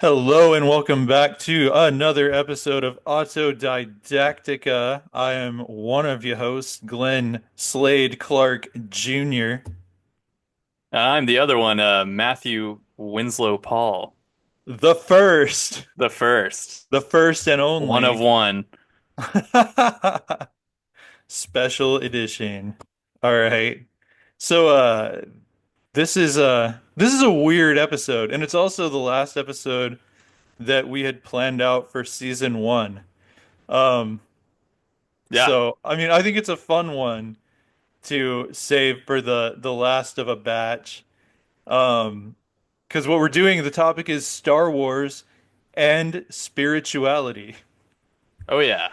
Hello and welcome back to another episode of Autodidactica. I am one of your hosts, Glenn Slade Clark Jr., I'm the other one, Matthew Winslow Paul, the first, the first, the first and one of only one. special edition. All right. So this is a weird episode, and it's also the last episode that we had planned out for season one. Um, Yeah. I think it's a fun one to save for the last of a batch. Um, because what we're doing, the topic is Star Wars and spirituality, Oh yeah.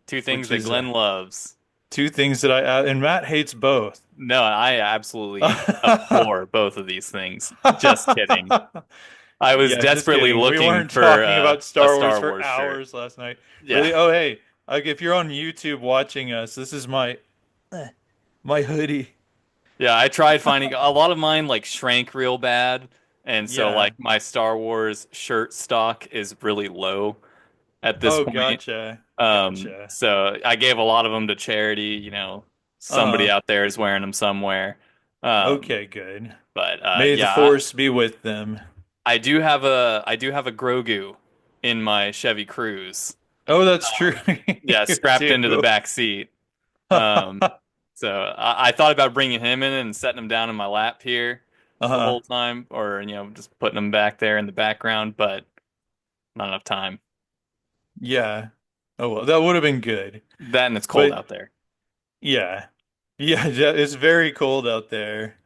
Two things which that is Glenn loves. two things that and Matt hates both. No, I absolutely abhor both of these things. Just kidding. I was Yeah, just desperately kidding. We looking weren't for talking about a Star Wars Star for Wars shirt. hours last night. Yeah. Really? Oh, hey, like if you're on YouTube watching us, this is my hoodie. Yeah, I tried finding a lot of mine like shrank real bad, and so Yeah. like my Star Wars shirt stock is really low at this Oh, point. gotcha. Gotcha. So I gave a lot of them to charity. Somebody Uh-huh. out there is wearing them somewhere. Um, Okay, good. but May the yeah, force be with them. I do have a Grogu in my Chevy Cruze. Oh, that's true. Yeah, You strapped into the do. back seat. Um, so I thought about bringing him in and setting him down in my lap here the Uh-huh. whole time, or just putting him back there in the background, but not enough time. Yeah. Oh, well, that would have been good. That and it's cold But out there. yeah. Yeah, it's very cold out there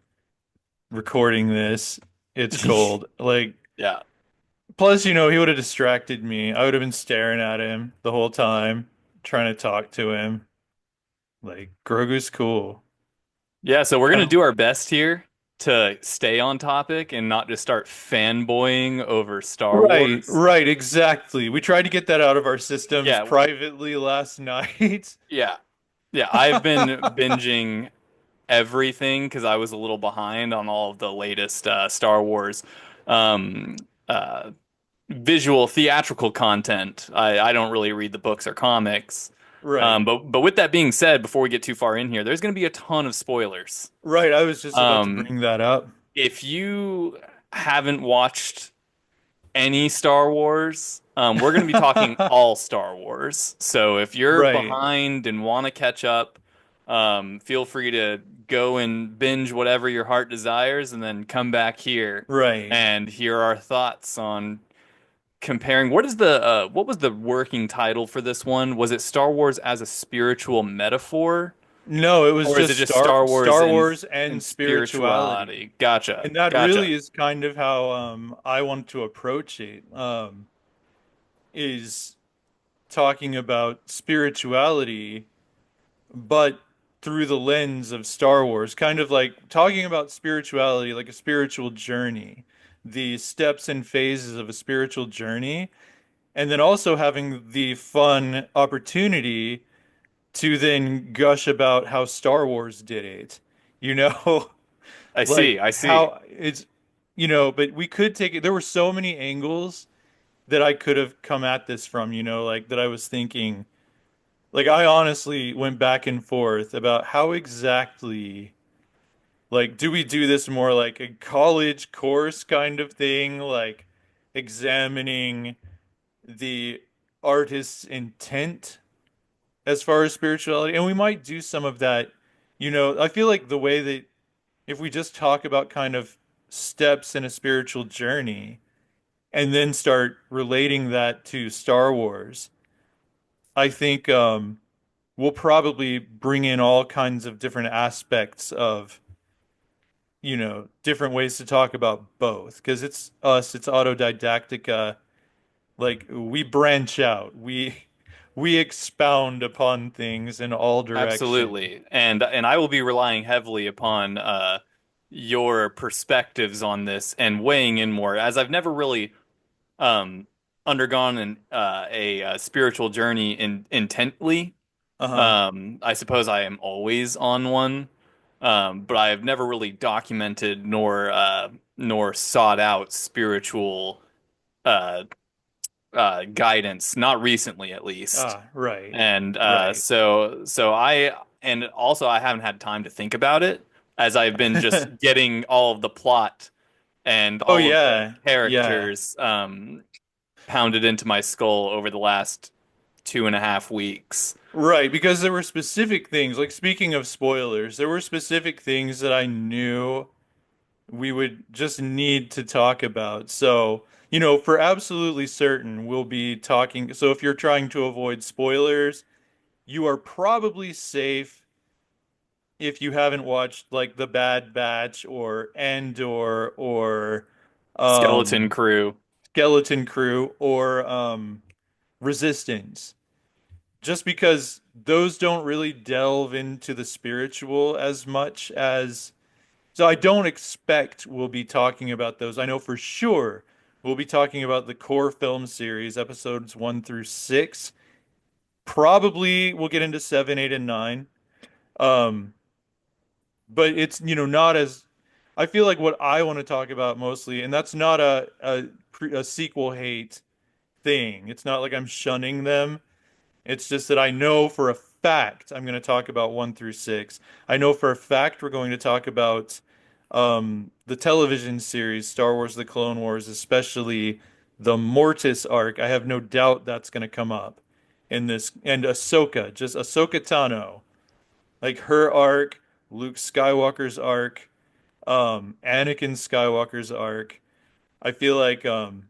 recording this. It's cold. Like, Yeah. plus, he would have distracted me. I would have been staring at him the whole time, trying to talk to him. Like, Grogu's cool. Yeah, so we're I gonna don't, do our best here to stay on topic and not just start fanboying over Star right, Wars. right, exactly. We tried to get that out of our systems Yeah, privately last night. yeah, yeah. I've been binging everything because I was a little behind on all of the latest Star Wars um, uh, visual theatrical content. I don't really read the books or comics. Right. But with that being said, before we get too far in here, there's going to be a ton of spoilers. Right, I was just about to Um, bring that up. if you haven't watched any Star Wars. We're going to be talking all Star Wars. So if you're Right, behind and want to catch up, feel free to go and binge whatever your heart desires and then come back here right. and hear our thoughts on comparing. What was the working title for this one? Was it Star Wars as a spiritual metaphor No, it was or is it just just Star Wars Star and Wars and spirituality. spirituality? Gotcha. And that Gotcha. really is kind of how I want to approach it. Is talking about spirituality, but through the lens of Star Wars, kind of like talking about spirituality like a spiritual journey, the steps and phases of a spiritual journey, and then also having the fun opportunity to then gush about how Star Wars did it. You know, I like see. I see. how it's, but we could take it. There were so many angles that I could have come at this from, like that I was thinking. Like I honestly went back and forth about how exactly, like, do we do this more like a college course kind of thing, like examining the artist's intent as far as spirituality? And we might do some of that. I feel like the way that if we just talk about kind of steps in a spiritual journey and then start relating that to Star Wars, I think we'll probably bring in all kinds of different aspects of, different ways to talk about both. Because it's us, it's autodidactica. Like we branch out, we expound upon things in all directions. Absolutely. And I will be relying heavily upon your perspectives on this and weighing in more, as I've never really um, undergone a spiritual journey intently. Uh-huh. I suppose I am always on one, but I have never really documented nor sought out spiritual. uh, guidance, not recently at least. Ah, right. And Right. so and also I haven't had time to think about it as I've been just getting all of the plot and Oh all of the yeah. Yeah. characters pounded into my skull over the last 2.5 weeks. Right, because there were specific things, like speaking of spoilers, there were specific things that I knew we would just need to talk about. So, for absolutely certain, we'll be talking. So, if you're trying to avoid spoilers, you are probably safe if you haven't watched like The Bad Batch or Andor or Skeleton um, Crew. Skeleton Crew or Resistance. Just because those don't really delve into the spiritual as much as so I don't expect we'll be talking about those. I know for sure we'll be talking about the core film series, episodes 1 through 6. Probably we'll get into 7, 8, and 9. Um, but it's, not as I feel like what I want to talk about mostly, and that's not a sequel hate thing. It's not like I'm shunning them. It's just that I know for a fact I'm going to talk about 1 through 6. I know for a fact we're going to talk about the television series Star Wars: The Clone Wars, especially the Mortis arc. I have no doubt that's going to come up in this. And Ahsoka, just Ahsoka Tano, like her arc, Luke Skywalker's arc, Anakin Skywalker's arc. I feel like, and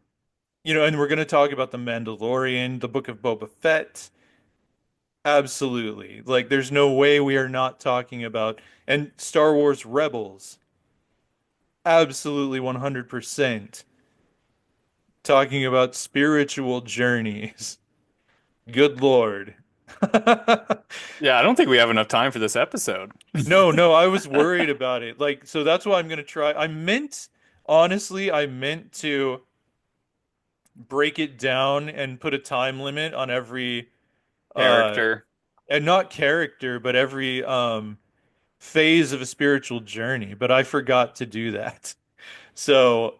we're going to talk about the Mandalorian, the Book of Boba Fett. Absolutely. Like, there's no way we are not talking about, and Star Wars Rebels. Absolutely 100% talking about spiritual journeys. Good Lord. Yeah, I don't think we have enough time for this episode. No, no, I was worried about it. Like, so that's why I'm gonna try. Honestly, I meant to break it down and put a time limit on every, uh, Character. and not character, but every, phase of a spiritual journey, but I forgot to do that. So,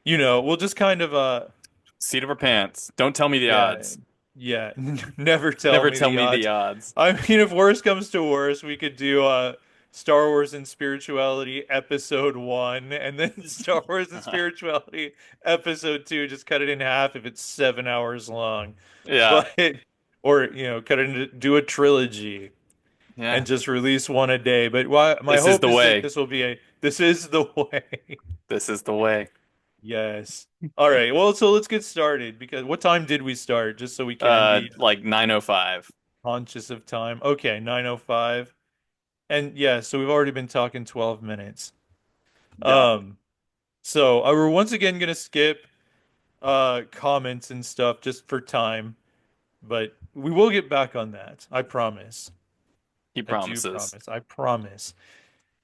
we'll just kind of Seat of our pants. Don't tell me the yeah, odds. yeah, never tell Never me tell the me the odds. odds. I mean, if worst comes to worst, we could do Star Wars and Spirituality episode 1 and then Star Wars and Spirituality episode 2, just cut it in half if it's 7 hours long. Yeah. But or, cut it into do a trilogy and Yeah. just release one a day. But my This is hope the is that way. this is the way. This is the way. Yes. All right. Well, so let's get started because what time did we start? Just so we can be Like 9:05. conscious of time. Okay, 9:05. And yeah, so we've already been talking 12 minutes. Yeah. Um, so we're once again gonna skip comments and stuff just for time, but we will get back on that. I promise. He I do promises. promise. I promise.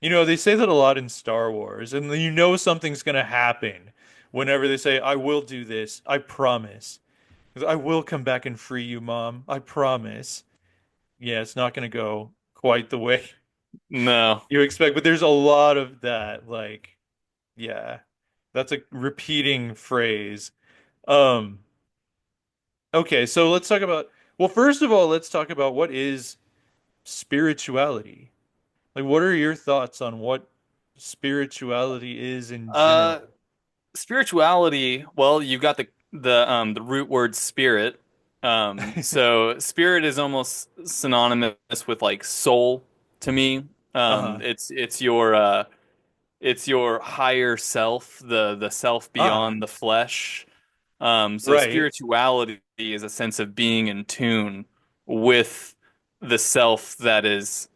They say that a lot in Star Wars, and something's gonna happen whenever they say, I will do this. I promise. I will come back and free you, Mom. I promise. Yeah, it's not gonna go quite the way No. you expect, but there's a lot of that. Like, yeah, that's a repeating phrase. Um, okay, so let's talk about, well, first of all, let's talk about what is spirituality. Like, what are your thoughts on what spirituality is in Uh, general? Spirituality, well, you've got the root word spirit. So spirit is almost synonymous with like soul to me. Uh-huh. It's your higher self, the self Ah, beyond the flesh. So right. spirituality is a sense of being in tune with the self that is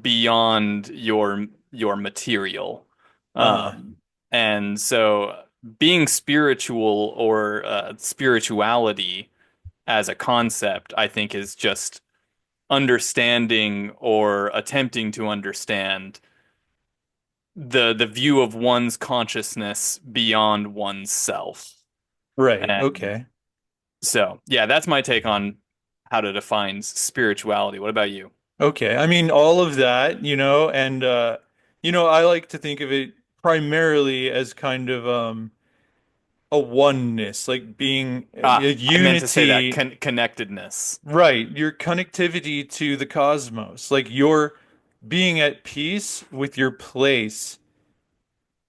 beyond your material. Uh-huh. And so being spiritual or spirituality as a concept, I think is just understanding or attempting to understand the view of one's consciousness beyond one's self. Right. And Okay. so, yeah, that's my take on how to define spirituality. What about you? Okay. I mean, all of that, and I like to think of it primarily as kind of a oneness, like being a I meant to say that unity, connectedness. right? Your connectivity to the cosmos, like you're being at peace with your place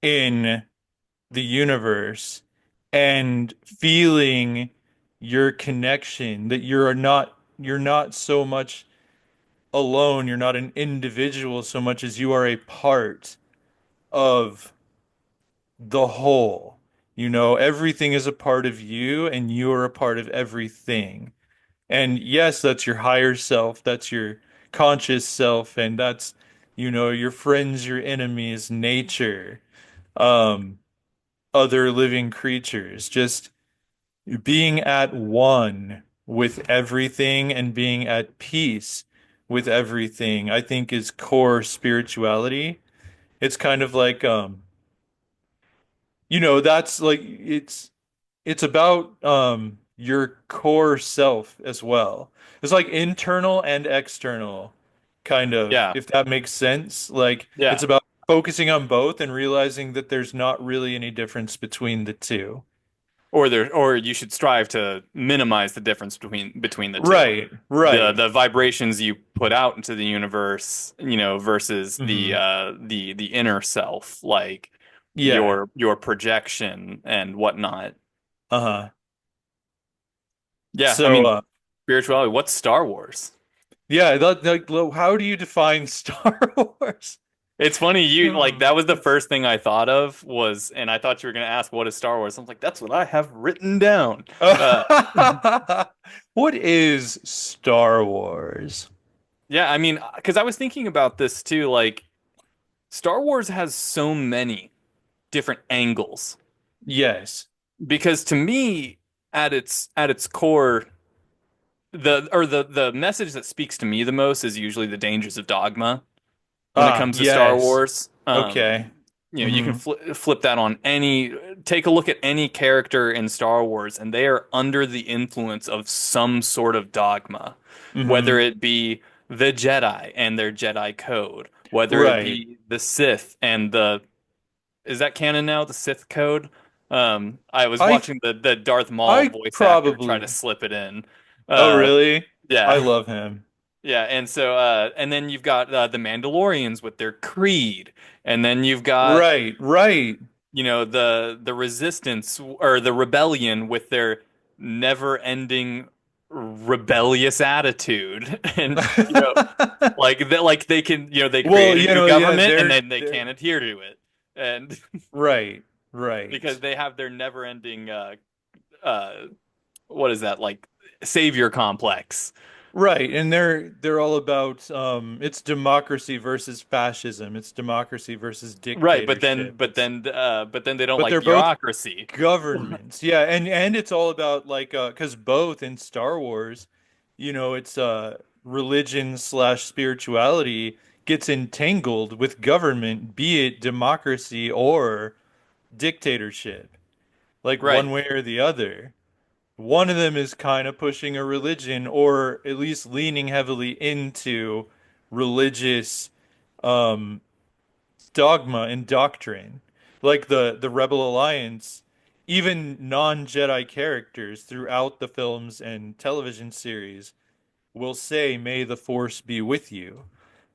in the universe and feeling your connection, that you're not so much alone, you're not an individual so much as you are a part of the whole. Everything is a part of you and you are a part of everything. And yes, that's your higher self, that's your conscious self, and that's, your friends, your enemies, nature, um, other living creatures. Just being at one with everything and being at peace with everything, I think is core spirituality. It's kind of like that's like it's about your core self as well. It's like internal and external, kind of, Yeah. if that makes sense. Like it's Yeah. about focusing on both and realizing that there's not really any difference between the two. Or you should strive to minimize the difference between the two. Right, The right. the vibrations you put out into the universe, versus Hmm. the inner self, like Yeah. your projection and whatnot. Uh-huh. Yeah, I So mean, spirituality. What's Star Wars? yeah, how do you define Star Wars? It's funny, you like Hmm. that was the first thing I thought of was, and I thought you were gonna ask what is Star Wars. I was like, that's what I have written down. Uh, What is Star Wars? yeah, I mean, because I was thinking about this too. Like, Star Wars has so many different angles. Yes. Because to me, at its core, the message that speaks to me the most is usually the dangers of dogma when it Ah, comes to Star yes. Wars. Okay. You can Hmm. flip that on take a look at any character in Star Wars, and they are under the influence of some sort of dogma, whether Hmm. it be the Jedi and their Jedi code, whether it Right. be the Sith and is that canon now, the Sith code? I was I watching the Darth Maul I voice actor try to probably. slip it in. Oh, Uh, really? I yeah. love him. Yeah, and so and then you've got the Mandalorians with their creed, and then you've got Right, right. the resistance or the rebellion with their never-ending rebellious attitude, and like they can they Well, create a new yeah, government and they're then they they're can't adhere to it, and right, because right. they have their never-ending uh what is that, like, savior complex. Right, and they're all about it's democracy versus fascism. It's democracy versus Right, dictatorship. but then they don't But like they're both bureaucracy. governments. Yeah, and it's all about like 'cause both in Star Wars, it's religion slash spirituality gets entangled with government, be it democracy or dictatorship, like Right. one way or the other. One of them is kind of pushing a religion or at least leaning heavily into religious um, dogma and doctrine. Like the Rebel Alliance, even non-Jedi characters throughout the films and television series will say, "May the Force be with you."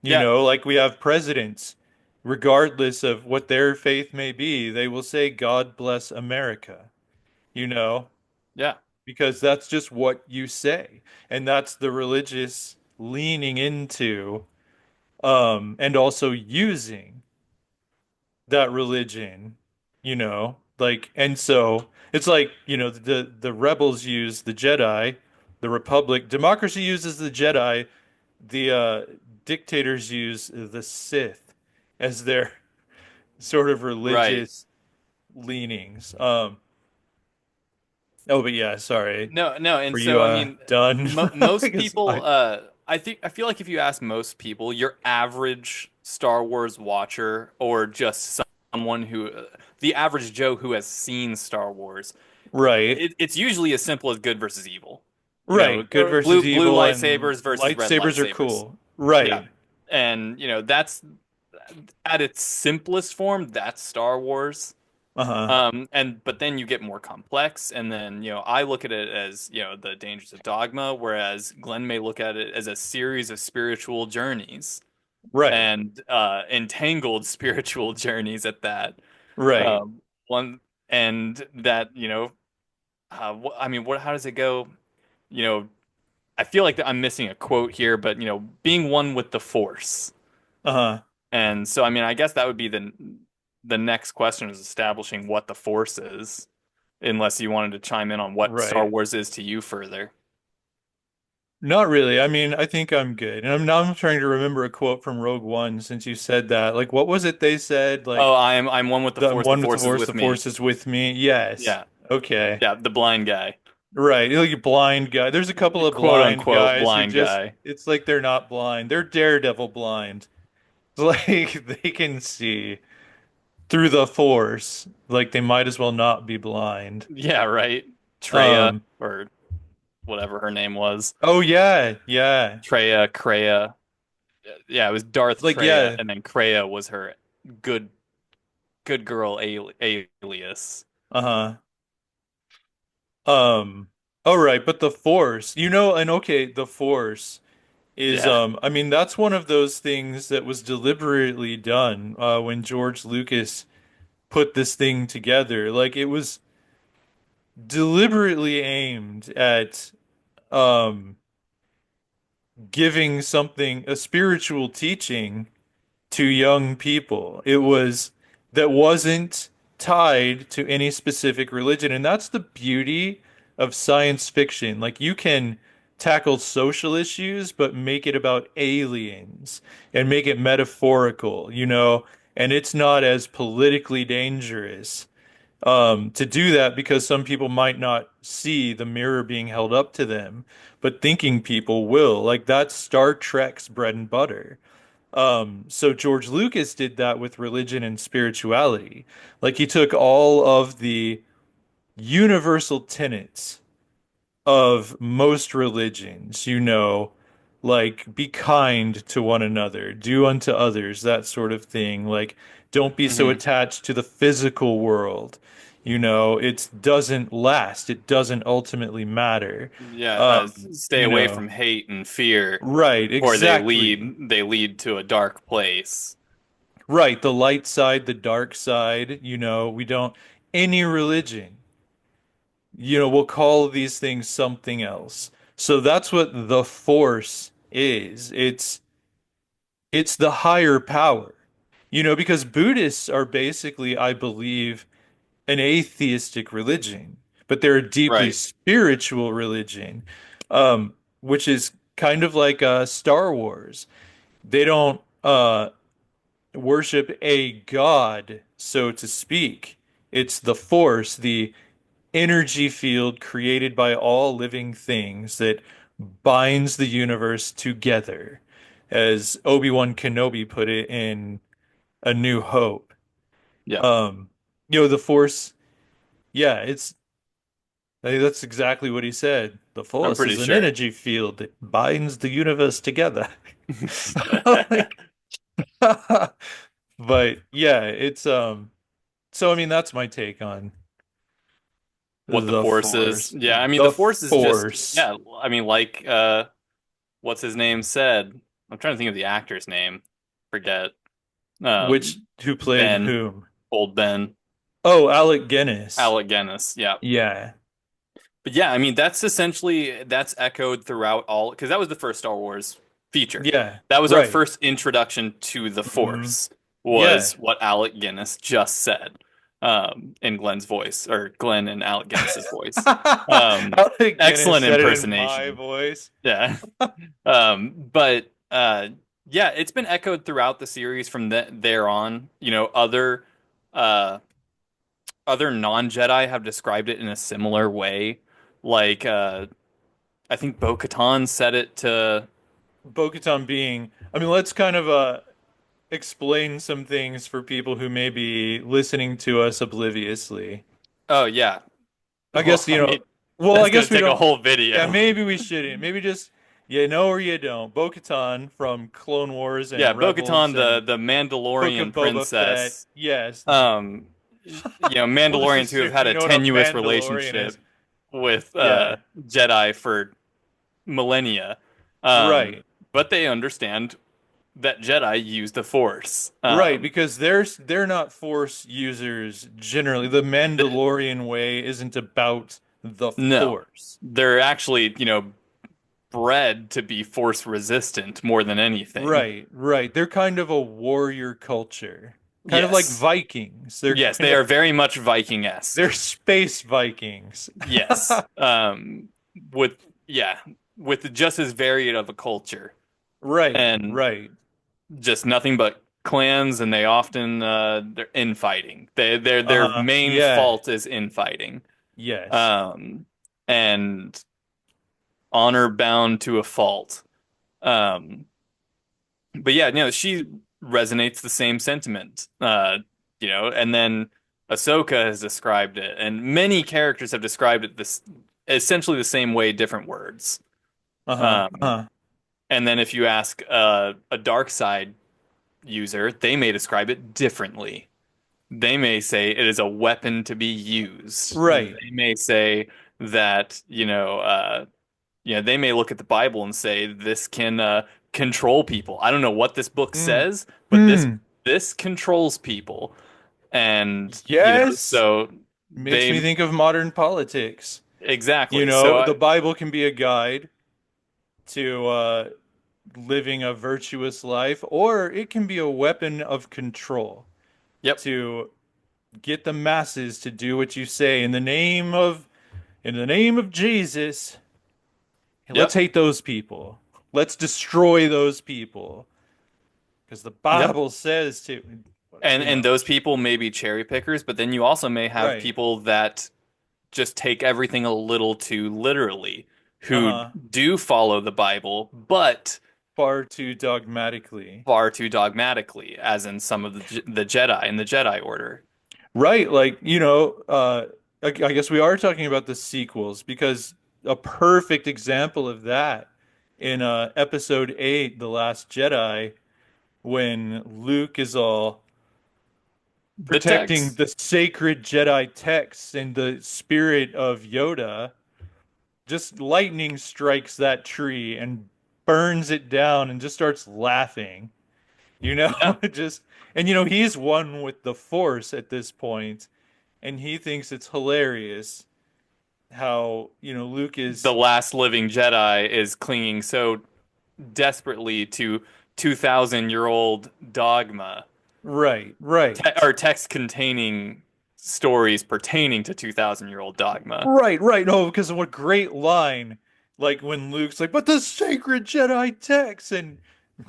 Yeah. Like we have presidents, regardless of what their faith may be, they will say, "God bless America." You know, Yeah. because that's just what you say. And that's the religious leaning into and also using that religion, like, and so it's like, the rebels use the Jedi, the Republic, democracy uses the Jedi, the dictators use the Sith as their sort of Right. religious leanings. Oh, but yeah, sorry. No, no, and Were you so I mean, done? most Because people, I feel like if you ask most people, your average Star Wars watcher, or just someone who, the average Joe who has seen Star Wars, right. it's usually as simple as good versus evil. Right. Good Blue versus blue evil and lightsabers versus red lightsabers are lightsabers. cool. Yeah, Right. and that's at its simplest form. That's Star Wars. Uh-huh. And but then you get more complex, and then I look at it as the dangers of dogma, whereas Glenn may look at it as a series of spiritual journeys Right. and entangled spiritual journeys at that. Right. Um, one and that I mean, what? How does it go? You know, I feel like I'm missing a quote here, but being one with the Force. Uh-huh. And so, I mean, I guess that would be the next question is establishing what the Force is, unless you wanted to chime in on what Star Right. Wars is to you further. Not really. I mean, I think I'm good. And I'm trying to remember a quote from Rogue One since you said that. Like, what was it they said? Oh, Like, I'm one with the the Force. The one with Force is the with me. Force is with me. Yes. Yeah, Okay. yeah, the blind guy, Right. Like a blind guy. There's a couple of quote blind unquote guys who blind just, guy. it's like they're not blind. They're daredevil blind. Like they can see through the Force. Like they might as well not be blind. Yeah, right. Treya Um, or whatever her name was. oh yeah, yeah. Treya, Kreia. Yeah, it was Darth Like Treya, yeah, and then Kreia was her good good girl alias. uh-huh. All right, but the Force, and okay, the Force is Yeah. I mean that's one of those things that was deliberately done when George Lucas put this thing together. Like it was deliberately aimed at um giving something a spiritual teaching to young people. It was that wasn't tied to any specific religion. And that's the beauty of science fiction. Like you can tackle social issues, but make it about aliens and make it metaphorical, and it's not as politically dangerous. To do that because some people might not see the mirror being held up to them, but thinking people will. Like that's Star Trek's bread and butter. So George Lucas did that with religion and spirituality. Like he took all of the universal tenets of most religions, like be kind to one another, do unto others, that sort of thing. Like don't be so Hmm. attached to the physical world. It doesn't last. It doesn't ultimately matter. Yeah, stay You away know, from hate and fear, right, or exactly. they lead to a dark place. Right, the light side, the dark side, we don't, any religion, we'll call these things something else. So that's what the force is. It's the higher power. Because Buddhists are basically, I believe, an atheistic religion, but they're a deeply Right. spiritual religion, which is kind of like Star Wars. They don't worship a god, so to speak. It's the force, the energy field created by all living things that binds the universe together, as Obi-Wan Kenobi put it in A New Hope. Yeah, Um, the force, yeah, that's exactly what he said. The I'm force pretty is an sure. energy field that binds the universe together. Like, but yeah, it's so I mean that's my take on What the the Force is. force. Yeah, I mean the The Force is just force. yeah, I mean like what's his name said. I'm trying to think of the actor's name. Forget. Who played Ben, whom? old Ben, Oh, Alec Guinness. Alec Guinness. Yeah. Yeah. But yeah, I mean that's echoed throughout all because that was the first Star Wars feature. Yeah. That was our Right. first introduction to the Hmm. Force Yeah. was what Alec Guinness just said in Glenn's voice or Glenn and Alec Guinness's voice. Um, Alec Guinness excellent said it in my impersonation. voice. Yeah. But yeah, it's been echoed throughout the series from there on. Uh other non-Jedi have described it in a similar way. Like I think Bo-Katan said it to Bo-Katan being, I mean, let's kind of explain some things for people who may be listening to us obliviously. oh yeah. I Well, guess, I mean well, I that's gonna guess we take a don't, whole yeah, video. maybe we shouldn't. Maybe just, you know or you don't. Bo-Katan from Clone Wars Yeah, and Bo-Katan Rebels and the Book of Mandalorian Boba Fett. princess. Yes. Um Well, just Mandalorians who have assume had you a know what a tenuous Mandalorian is. relationship with Yeah. Jedi for millennia. Um, Right. but they understand that Jedi use the Force. Right, because they're not Force users generally. The Th Mandalorian way isn't about the no, Force. they're actually, bred to be Force resistant more than anything. Right, right. They're kind of a warrior culture. Kind of like Yes. Vikings. They're Yes, kind they of are very much they're Viking-esque. space Vikings. Yes. With yeah, with just as varied of a culture Right, and right. just nothing but clans, and they often they're infighting. Their Uh-huh. main Yeah. fault is infighting. Yes. Um, and honor bound to a fault. Um, but yeah, she resonates the same sentiment. And then Ahsoka has described it, and many characters have described it this essentially the same way, different words. Uh-huh. Um, Uh-huh. and then if you ask a dark side user, they may describe it differently. They may say it is a weapon to be used. Right. They may say that, they may look at the Bible and say this can control people. I don't know what this book Mm. says, but this Hmm. this controls people. And, Yes. so Makes me they think of modern politics. You exactly. So know, the Bible can be a guide to living a virtuous life, or it can be a weapon of control yep, to get the masses to do what you say in the name of Jesus. Let's yep, hate those people. Let's destroy those people because the yep. Bible says to, And those people may be cherry pickers, but then you also may have right. people that just take everything a little too literally, who Uh-huh. do follow the Bible, but Far too dogmatically. far too dogmatically, as in some of the Jedi in the Jedi Order. Right, like, I guess we are talking about the sequels because a perfect example of that in episode 8, The Last Jedi, when Luke is all The protecting text. the sacred Jedi texts and the spirit of Yoda, just lightning strikes that tree and burns it down and just starts laughing. You know, Yeah. just and he's one with the Force at this point, and he thinks it's hilarious how, Luke The is last living Jedi is clinging so desperately to 2,000-year-old dogma, right, or right. text containing stories pertaining to 2,000-year-old dogma. Right, right. No, because of what great line, like when Luke's like, "But the sacred Jedi texts," and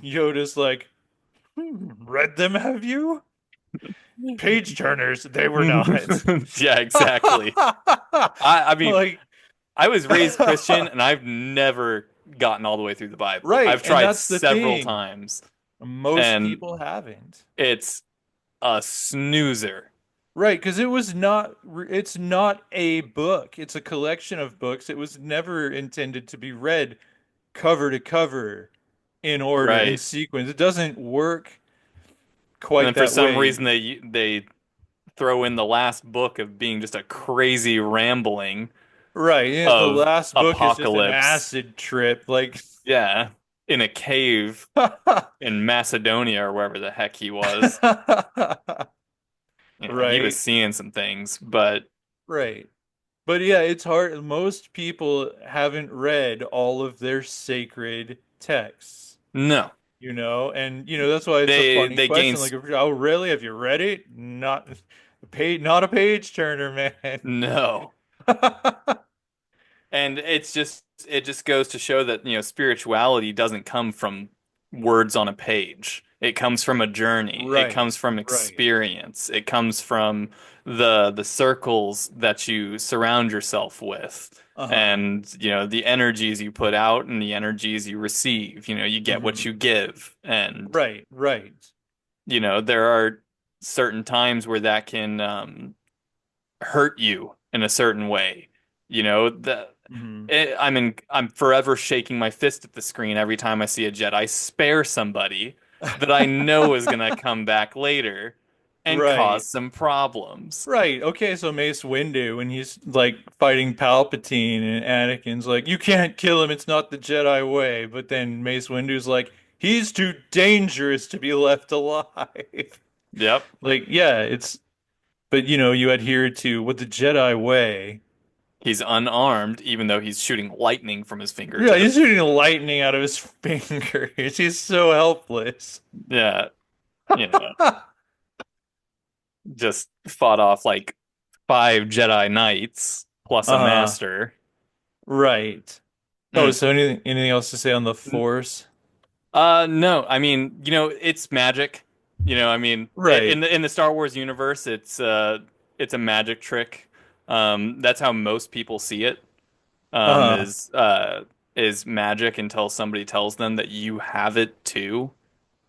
Yoda's like, "Read them, have you? Page turners, they were not." Yeah, exactly. I mean, Like, I was raised Christian and I've never gotten all the way through the Bible. right, I've and tried that's the several thing. times Most and people haven't. it's a snoozer. Right, because it's not a book. It's a collection of books. It was never intended to be read cover to cover in order, in Right. sequence. It doesn't work And quite then for that some way. reason they throw in the last book of being just a crazy rambling Right. Yeah, the of last book is just an apocalypse. acid trip. Like, Yeah, in a cave in Macedonia or wherever the heck he was. He was right, seeing some things, but right. But yeah, it's hard. Most people haven't read all of their sacred texts, no. and that's why it's a funny They gain question. Like, oh, really? Have you read it? Not a page turner, man. no. And it just goes to show that, spirituality doesn't come from words on a page. It comes from a journey. It Right, comes from right. experience. It comes from the circles that you surround yourself with. Uh-huh. And, the energies you put out and the energies you receive. You get what you Hmm. give. And, Right, right. there are certain times where that can hurt you in a certain way. You know, the Hmm. I'm forever shaking my fist at the screen every time I see a Jedi spare somebody that I know is gonna come back later. and cause Right. some problems. Right. Okay, so Mace Windu when he's like fighting Palpatine and Anakin's like, you can't kill him, it's not the Jedi way. But then Mace Windu's like, he's too dangerous to be left alive. Yep. Like, yeah, it's but you adhere to what the Jedi way. He's unarmed, even though he's shooting lightning from his Yeah, he's fingertips. shooting lightning out of his fingers. He's so helpless. Yeah, you know, just fought off like five Jedi Knights plus a Uh-huh. master. Right. Oh, Mm. so anything else to say on the Force? No, I mean, it's magic. I mean, in Right. the Star Wars universe, it's a magic trick. That's how most people see it. Uh-huh. Is magic until somebody tells them that you have it too.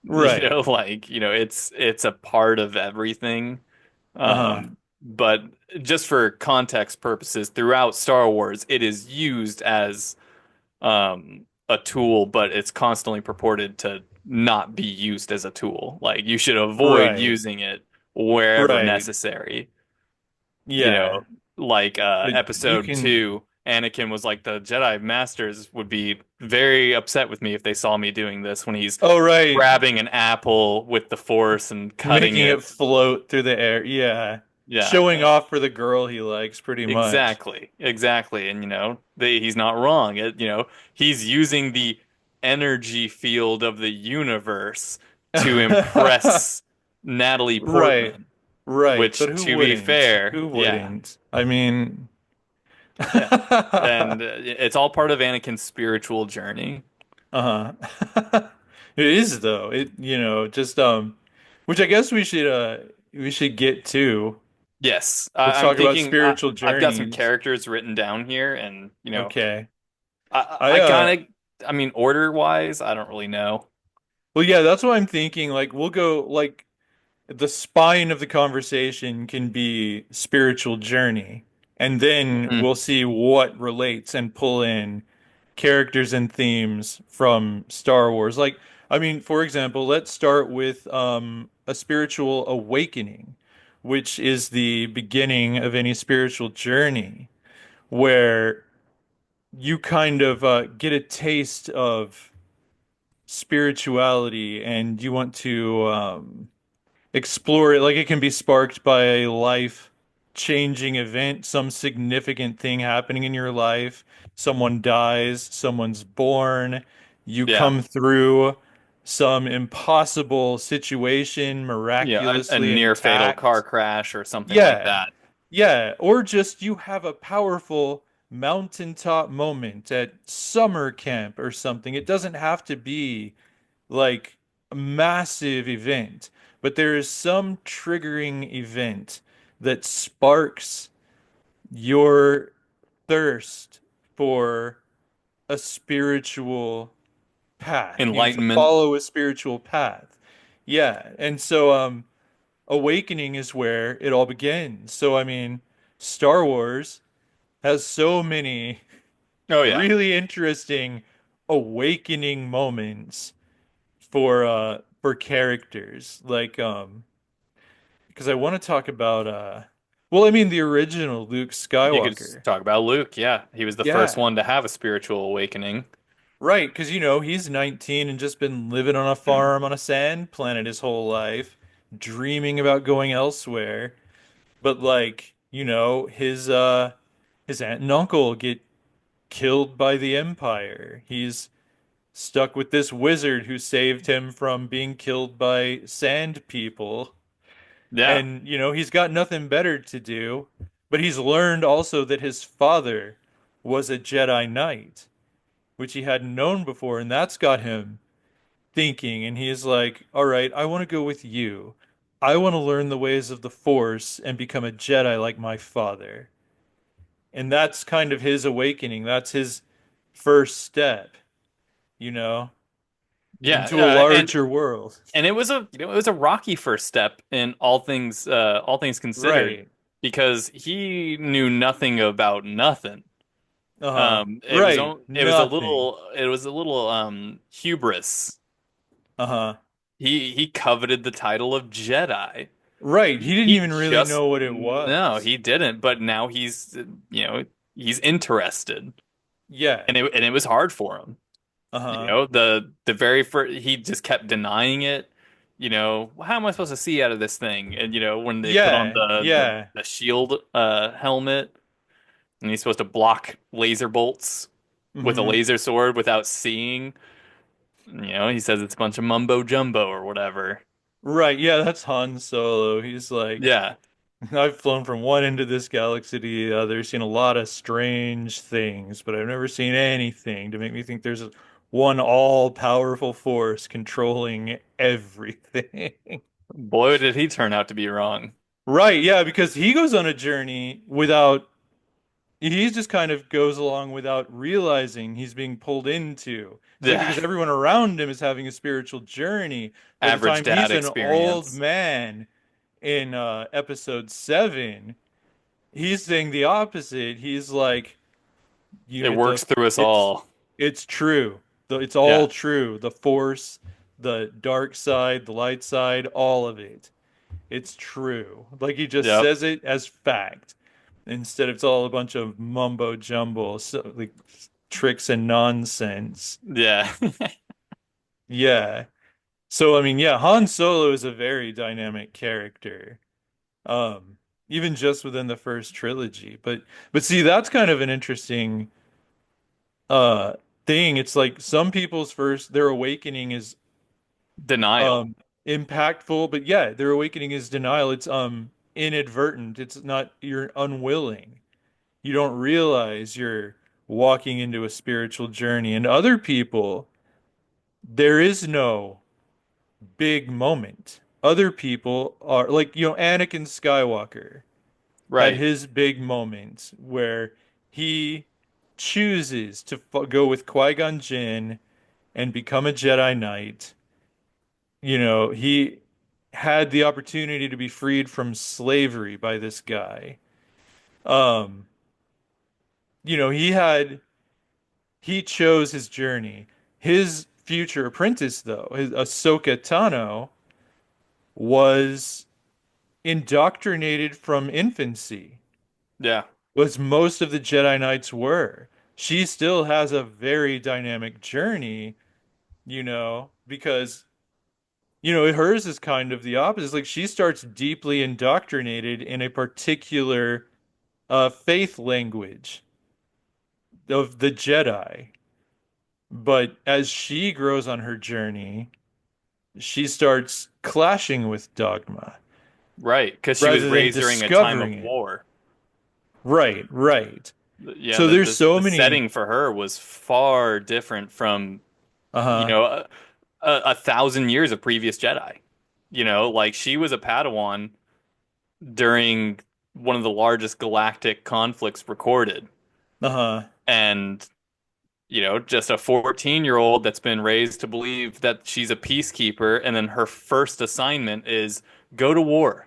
Right. Like, it's a part of everything. Uh-huh. But just for context purposes, throughout Star Wars, it is used as a tool, but it's constantly purported to not be used as a tool. Like you should avoid Right. using it wherever Right. necessary. You Yeah. know, like But you episode can two, Anakin was like, the Jedi Masters would be very upset with me if they saw me doing this when he's Oh right. grabbing an apple with the Force and cutting Making it it. float through the air. Yeah. Yeah, Showing off for the girl he likes pretty much. exactly, exactly. And he's not wrong. He's using the energy field of the universe to impress Natalie Right. Portman, Right. But which, who to be wouldn't? fair, Who yeah, wouldn't? I mean yeah. And it's all part of Anakin's spiritual journey. Uh-huh. It is though. Just which I guess we should get to. Yes, Let's I'm talk about thinking spiritual I've got some journeys. characters written down here, and Okay. I I kind of, I mean, order wise, I don't really know. well yeah, that's what I'm thinking. Like we'll go like the spine of the conversation can be spiritual journey, and then Mm, we'll see what relates and pull in characters and themes from Star Wars. Like, I mean, for example, let's start with a spiritual awakening, which is the beginning of any spiritual journey, where you kind of get a taste of spirituality and you want to explore it. Like it can be sparked by a life changing event, some significant thing happening in your life. Someone dies, someone's born, you yeah. come through some impossible situation Yeah, a miraculously near fatal car intact. crash or something like Yeah. that. Yeah, or just you have a powerful mountaintop moment at summer camp or something. It doesn't have to be like a massive event, but there is some triggering event that sparks your thirst for a spiritual path, to Enlightenment. follow a spiritual path. Yeah, and so awakening is where it all begins. So I mean, Star Wars has so many Oh yeah. really interesting awakening moments for characters like because I want to talk about well I mean the original Luke You could just Skywalker. talk about Luke. Yeah, he was the first Yeah. one to have a spiritual awakening. Right, because he's 19 and just been living on a farm on a sand planet his whole life, dreaming about going elsewhere. But like, his aunt and uncle get killed by the Empire. He's stuck with this wizard who saved him from being killed by sand people. Yeah. And, he's got nothing better to do, but he's learned also that his father was a Jedi Knight, which he hadn't known before, and that's got him thinking. And he's like, all right, I want to go with you. I want to learn the ways of the Force and become a Jedi like my father. And that's kind of his awakening. That's his first step, you know, Yeah, into a larger world. and it was a rocky first step in all things considered, Right. because he knew nothing about nothing. Uh-huh. It was Right. on- Nothing. it was a little hubris. Uh-huh. He coveted the title of Jedi. Right. He didn't He even really just know what it no, was. he didn't, but now you know, he's interested. Yeah. And it was hard for him. You Uh-huh. know, the very first he just kept denying it. You know, how am I supposed to see out of this thing? And you know, when they put on Yeah. Yeah. the shield helmet and he's supposed to block laser bolts with a Hmm. laser sword without seeing, you know, he says it's a bunch of mumbo jumbo or whatever. Right. Yeah, that's Han Solo. He's like, Yeah. I've flown from one end of this galaxy to the other, seen a lot of strange things, but I've never seen anything to make me think there's one all-powerful force controlling everything. Boy, did he turn out to be wrong. Right, yeah, because he goes on a journey without, he just kind of goes along without realizing he's being pulled into. It's like Yeah. because everyone around him is having a spiritual journey. By the Average time dad he's an old experience. man in episode 7, he's saying the opposite. He's like, It you the works through us it's all. it's true. It's Yeah. all true. The force, the dark side, the light side, all of it. It's true. Like he just Yep. says it as fact instead of it's all a bunch of mumbo jumbo, so, like tricks and nonsense. Yeah. Yeah. So I mean, yeah, Han Solo is a very dynamic character. Um, Even just within the first trilogy. But see, that's kind of an interesting uh thing. It's like some people's first their awakening is Denial. impactful, but yeah, their awakening is denial. It's inadvertent. It's not you're unwilling. You don't realize you're walking into a spiritual journey. And other people, there is no big moment. Other people are like, Anakin Skywalker had Right. his big moment where he chooses to go with Qui-Gon Jinn and become a Jedi Knight. He had the opportunity to be freed from slavery by this guy. Um, he chose his journey. His future apprentice, though, his Ahsoka Tano, was indoctrinated from infancy, Yeah. was most of the Jedi Knights were. She still has a very dynamic journey, because hers is kind of the opposite. It's like she starts deeply indoctrinated in a particular faith language of the Jedi. But as she grows on her journey, she starts clashing with dogma Right. Because she was rather than raised during a time discovering of it. war. Right, right. Yeah, So there's so the many. setting for her was far different from, you Uh-huh. know, 1,000 years of previous Jedi. You know, like she was a Padawan during one of the largest galactic conflicts recorded. Uh-huh. And, you know, just a 14-year-old that's been raised to believe that she's a peacekeeper, and then her first assignment is go to war.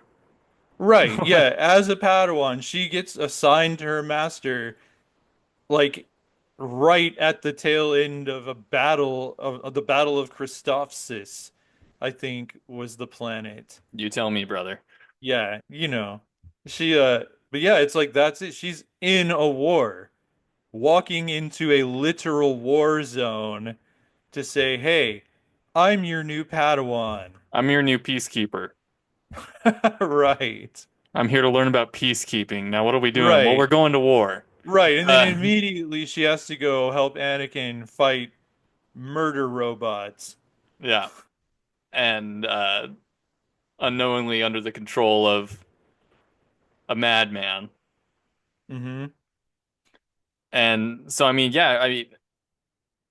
Right. Yeah, as a Padawan, she gets assigned to her master like right at the tail end of a battle of the Battle of Christophsis, I think was the planet. You tell me, brother. Yeah, She but yeah, it's like that's it. She's in a war, walking into a literal war zone to say, "Hey, I'm your new Padawan." I'm your new peacekeeper. Right. I'm here to learn about peacekeeping. Now, what are we doing? Well, we're Right. going to war. Right. And then Uh, immediately she has to go help Anakin fight murder robots. yeah. And unknowingly under the control of a madman. Hmm. And so, I mean, yeah, I mean,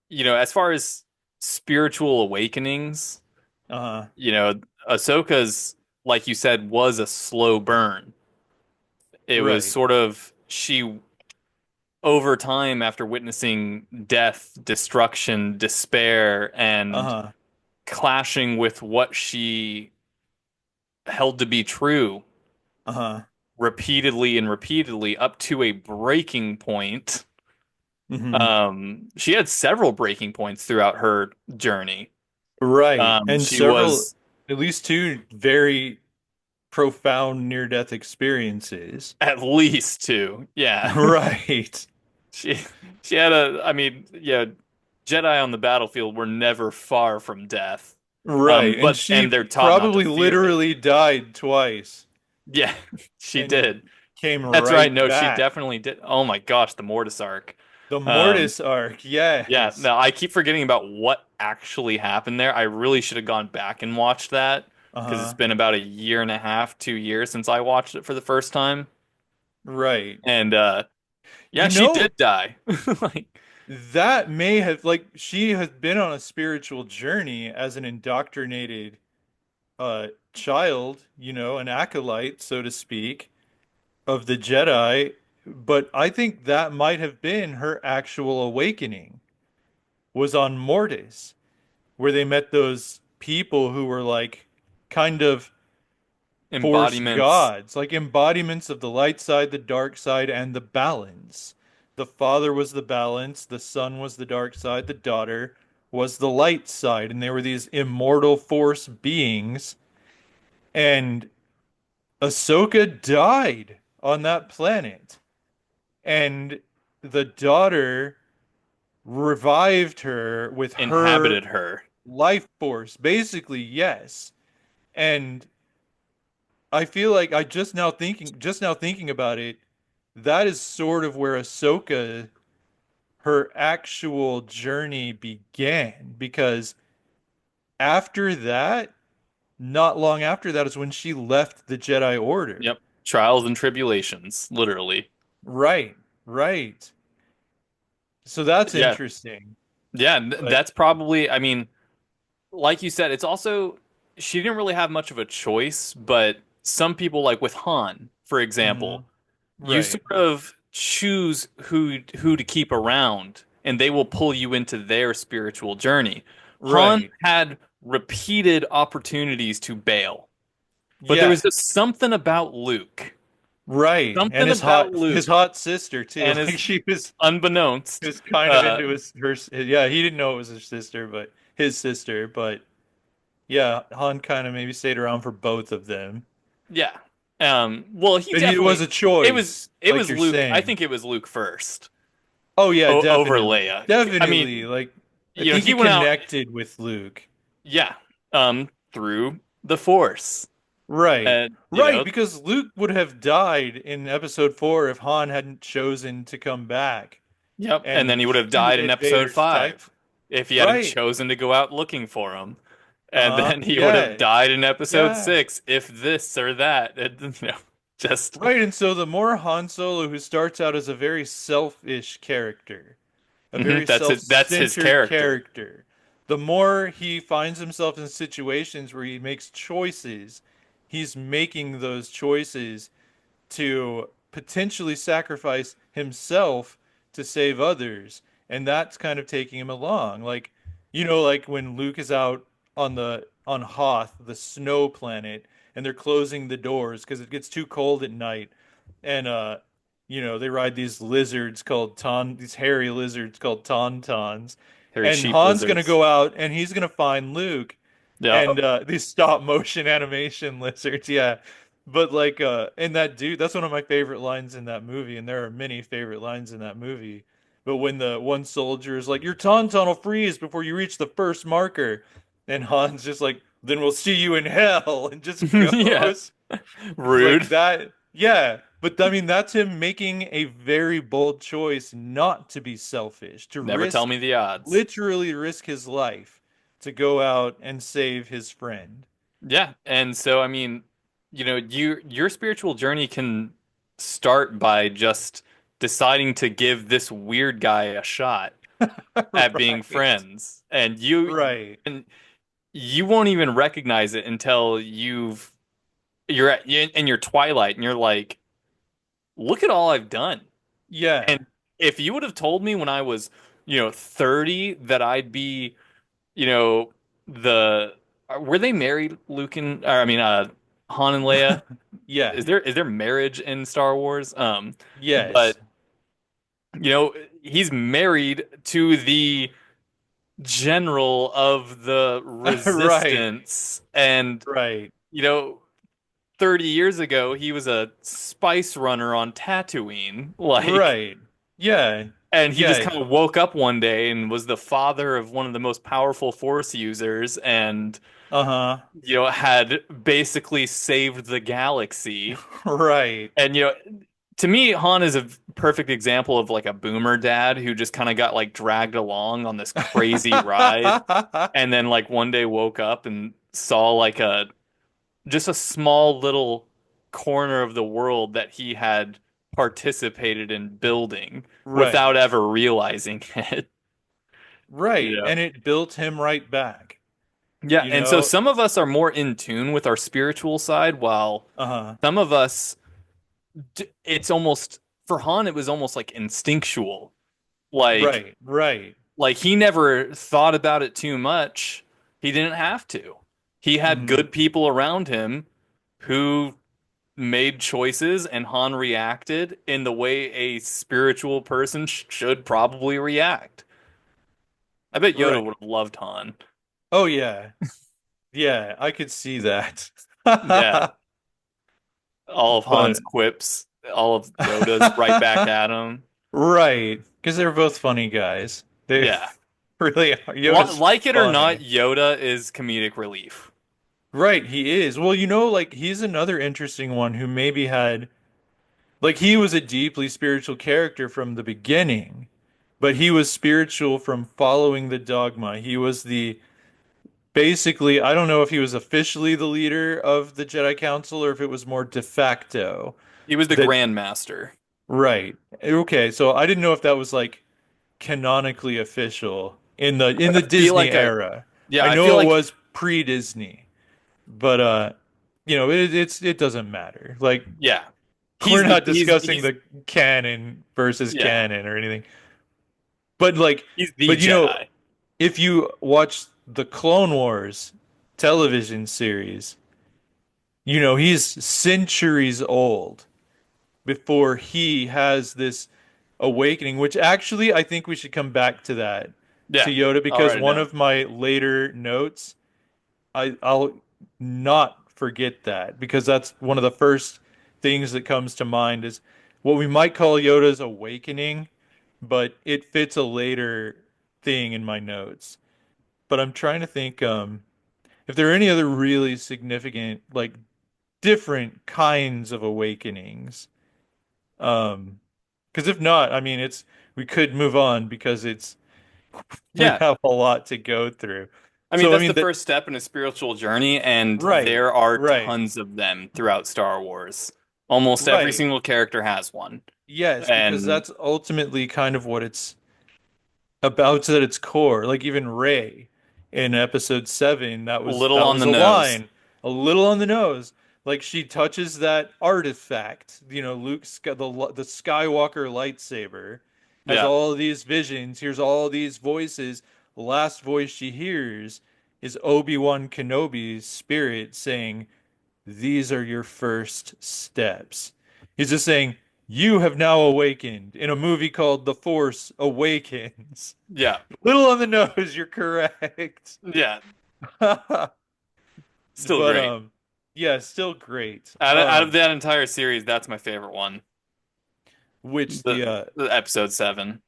you know, as far as spiritual awakenings, Uh-huh. you know, Ahsoka's, like you said, was a slow burn. It was Right. sort of she, over time, after witnessing death, destruction, despair, and Uh-huh. clashing with what she held to be true Uh-huh. repeatedly and repeatedly up to a breaking point. Hmm. She had several breaking points throughout her journey. Right. And She several, was, at least two very profound near-death experiences. At least two. Yeah. Right. She she had a I mean, yeah, Jedi on the battlefield were never far from death. Right. And But and she they're taught not to probably fear it. literally died twice Yeah, she and did. came That's right. right No, she back. definitely did. Oh my gosh, the Mortis arc. The Um, Mortis arc, yeah, yes. no, I keep forgetting about what actually happened there. I really should have gone back and watched that because it's Uh-huh. been about a year and a half, 2 years since I watched it for the first time. Right. And yeah, You she know, did die. Like that may have like she has been on a spiritual journey as an indoctrinated child, an acolyte, so to speak, of the Jedi, but I think that might have been her actual awakening was on Mortis, where they met those people who were like kind of Force embodiments gods, like embodiments of the light side, the dark side, and the balance. The father was the balance, the son was the dark side, the daughter was the light side, and they were these immortal force beings. And Ahsoka died on that planet, and the daughter revived her with her inhabited her. life force, basically, yes. And I feel like just now thinking about it, that is sort of where Ahsoka, her actual journey began. Because after that, not long after that is when she left the Jedi Order. Yep. Trials and tribulations, literally. Right, right. So that's Yeah. interesting. Yeah, But that's probably, I mean, like you said, it's also she didn't really have much of a choice, but some people like with Han, for example, mhm, you right, sort of choose who to keep around and they will pull you into their spiritual journey. Han right. had repeated opportunities to bail, but there was Yeah, just something about Luke. right. And Something his about his Luke hot sister too. and Like his she was unbeknownst. was kind of Uh into yeah, he didn't know it was his sister, but his sister, but yeah, Han kind of maybe stayed around for both of them. yeah. Well, he But it was definitely a it was choice, it like was you're Luke. I saying. think it was Luke first Oh yeah, over definitely. Leia. I Definitely. mean, Like I you know, think he he went out, connected with Luke. yeah, through the Force. Right. And, Right, because Luke would have died in episode 4 if Han hadn't chosen to come back yep. And then and he would have to died in hit episode Vader's type. five if he hadn't Right. chosen to go out looking for him. And Uh-huh. then he would have Yeah. died in episode Yeah. six if this or that. Just Right, and so the more Han Solo, who starts out as a very selfish character, a very that's his self-centered character. character, the more he finds himself in situations where he makes choices, he's making those choices to potentially sacrifice himself to save others. And that's kind of taking him along. Like, like when Luke is out on Hoth, the snow planet, and they're closing the doors because it gets too cold at night. And they ride these lizards called these hairy lizards called tauntauns. Harry And Sheep Han's gonna Lizards. go out and he's gonna find Luke Yeah. and these stop motion animation lizards, yeah. But like and that dude, that's one of my favorite lines in that movie, and there are many favorite lines in that movie. But when the one soldier is like, "Your tauntaun will freeze before you reach the first marker," and Han's just like, "Then we'll see you in hell," and just Yeah. goes like Rude. that. Yeah, but I mean that's him making a very bold choice not to be selfish, to Never tell risk, me the odds. literally risk his life to go out and save his friend. Yeah. And so, I mean, your spiritual journey can start by just deciding to give this weird guy a shot at being Right. friends. Right. And you won't even recognize it until you're in your twilight and you're like, look at all I've done. Yeah. And if you would have told me when I was, 30 that I'd be, you know, the were they married, Luke and or, I mean Han and Leia? Yeah. Is there marriage in Star Wars? Yes. But he's married to the general of the Right. resistance and Right. you know 30 years ago, he was a spice runner on Tatooine. Like, Right. Yeah. and he just Yeah. kind of woke up one day and was the father of one of the most powerful Force users and, Uh-huh. had basically saved the galaxy. Right. And, to me, Han is a perfect example of like a boomer dad who just kind of got like dragged along on this crazy ride and then like one day woke up and saw like a just a small little corner of the world that he had participated in building without Right. ever realizing it. Right. Yeah. And it built him right back. Yeah, You and so know? some of us are more in tune with our spiritual side, while Uh-huh. some of us, it's almost, for Han, it was almost like instinctual. Like, Right. Right. like he never thought about it too much. He didn't have to. He had Hmm. good people around him who made choices, and Han reacted in the way a spiritual person should probably react. I bet Yoda Right. would have loved Han. Oh yeah. Yeah, I could see that. Yeah, all of Han's But quips, all of Yoda's right back at him. right, because they're both funny guys. They Yeah. really are. Yoda's Like it or not, funny. Yoda is comedic relief. Right, he is. Well, like he's another interesting one who maybe had like he was a deeply spiritual character from the beginning, but he was spiritual from following the dogma. He was the basically, I don't know if he was officially the leader of the Jedi Council or if it was more de facto. He was the That Grandmaster. right. Okay, so I didn't know if that was like canonically official in the I feel Disney like era. yeah, I I feel know it like was pre-Disney, but it doesn't matter. Like yeah, we're he's the not discussing he's the canon versus yeah, canon or anything. But like he's the but Jedi. if you watch the Clone Wars television series, he's centuries old before he has this awakening, which actually I think we should come back to that Yeah, to Yoda I'll because write it one down. of my later notes, I'll not forget that because that's one of the first things that comes to mind is what we might call Yoda's awakening, but it fits a later thing in my notes. But I'm trying to think if there are any other really significant like different kinds of awakenings. Um, because if not, I mean, we could move on because we Yeah, have a lot to go through. I mean So I that's mean the that first step in a spiritual journey, and right, there are right, tons of them throughout Star Wars. Almost every right. single character has one, Yes, because and that's ultimately kind of what it's about at its core. Like even Rey in episode 7, that a was little that on was the a nose. line, a little on the nose. Like she touches that artifact, the Skywalker lightsaber has Yeah, all these visions, hears all these voices. The last voice she hears is Obi-Wan Kenobi's spirit saying, "These are your first steps." He's just saying, "You have now awakened" in a movie called The Force Awakens. yeah, Little on the nose, you're correct. yeah. Still But great. yeah, still great. Out of that entire series, that's my favorite one. Which The, the episode 7.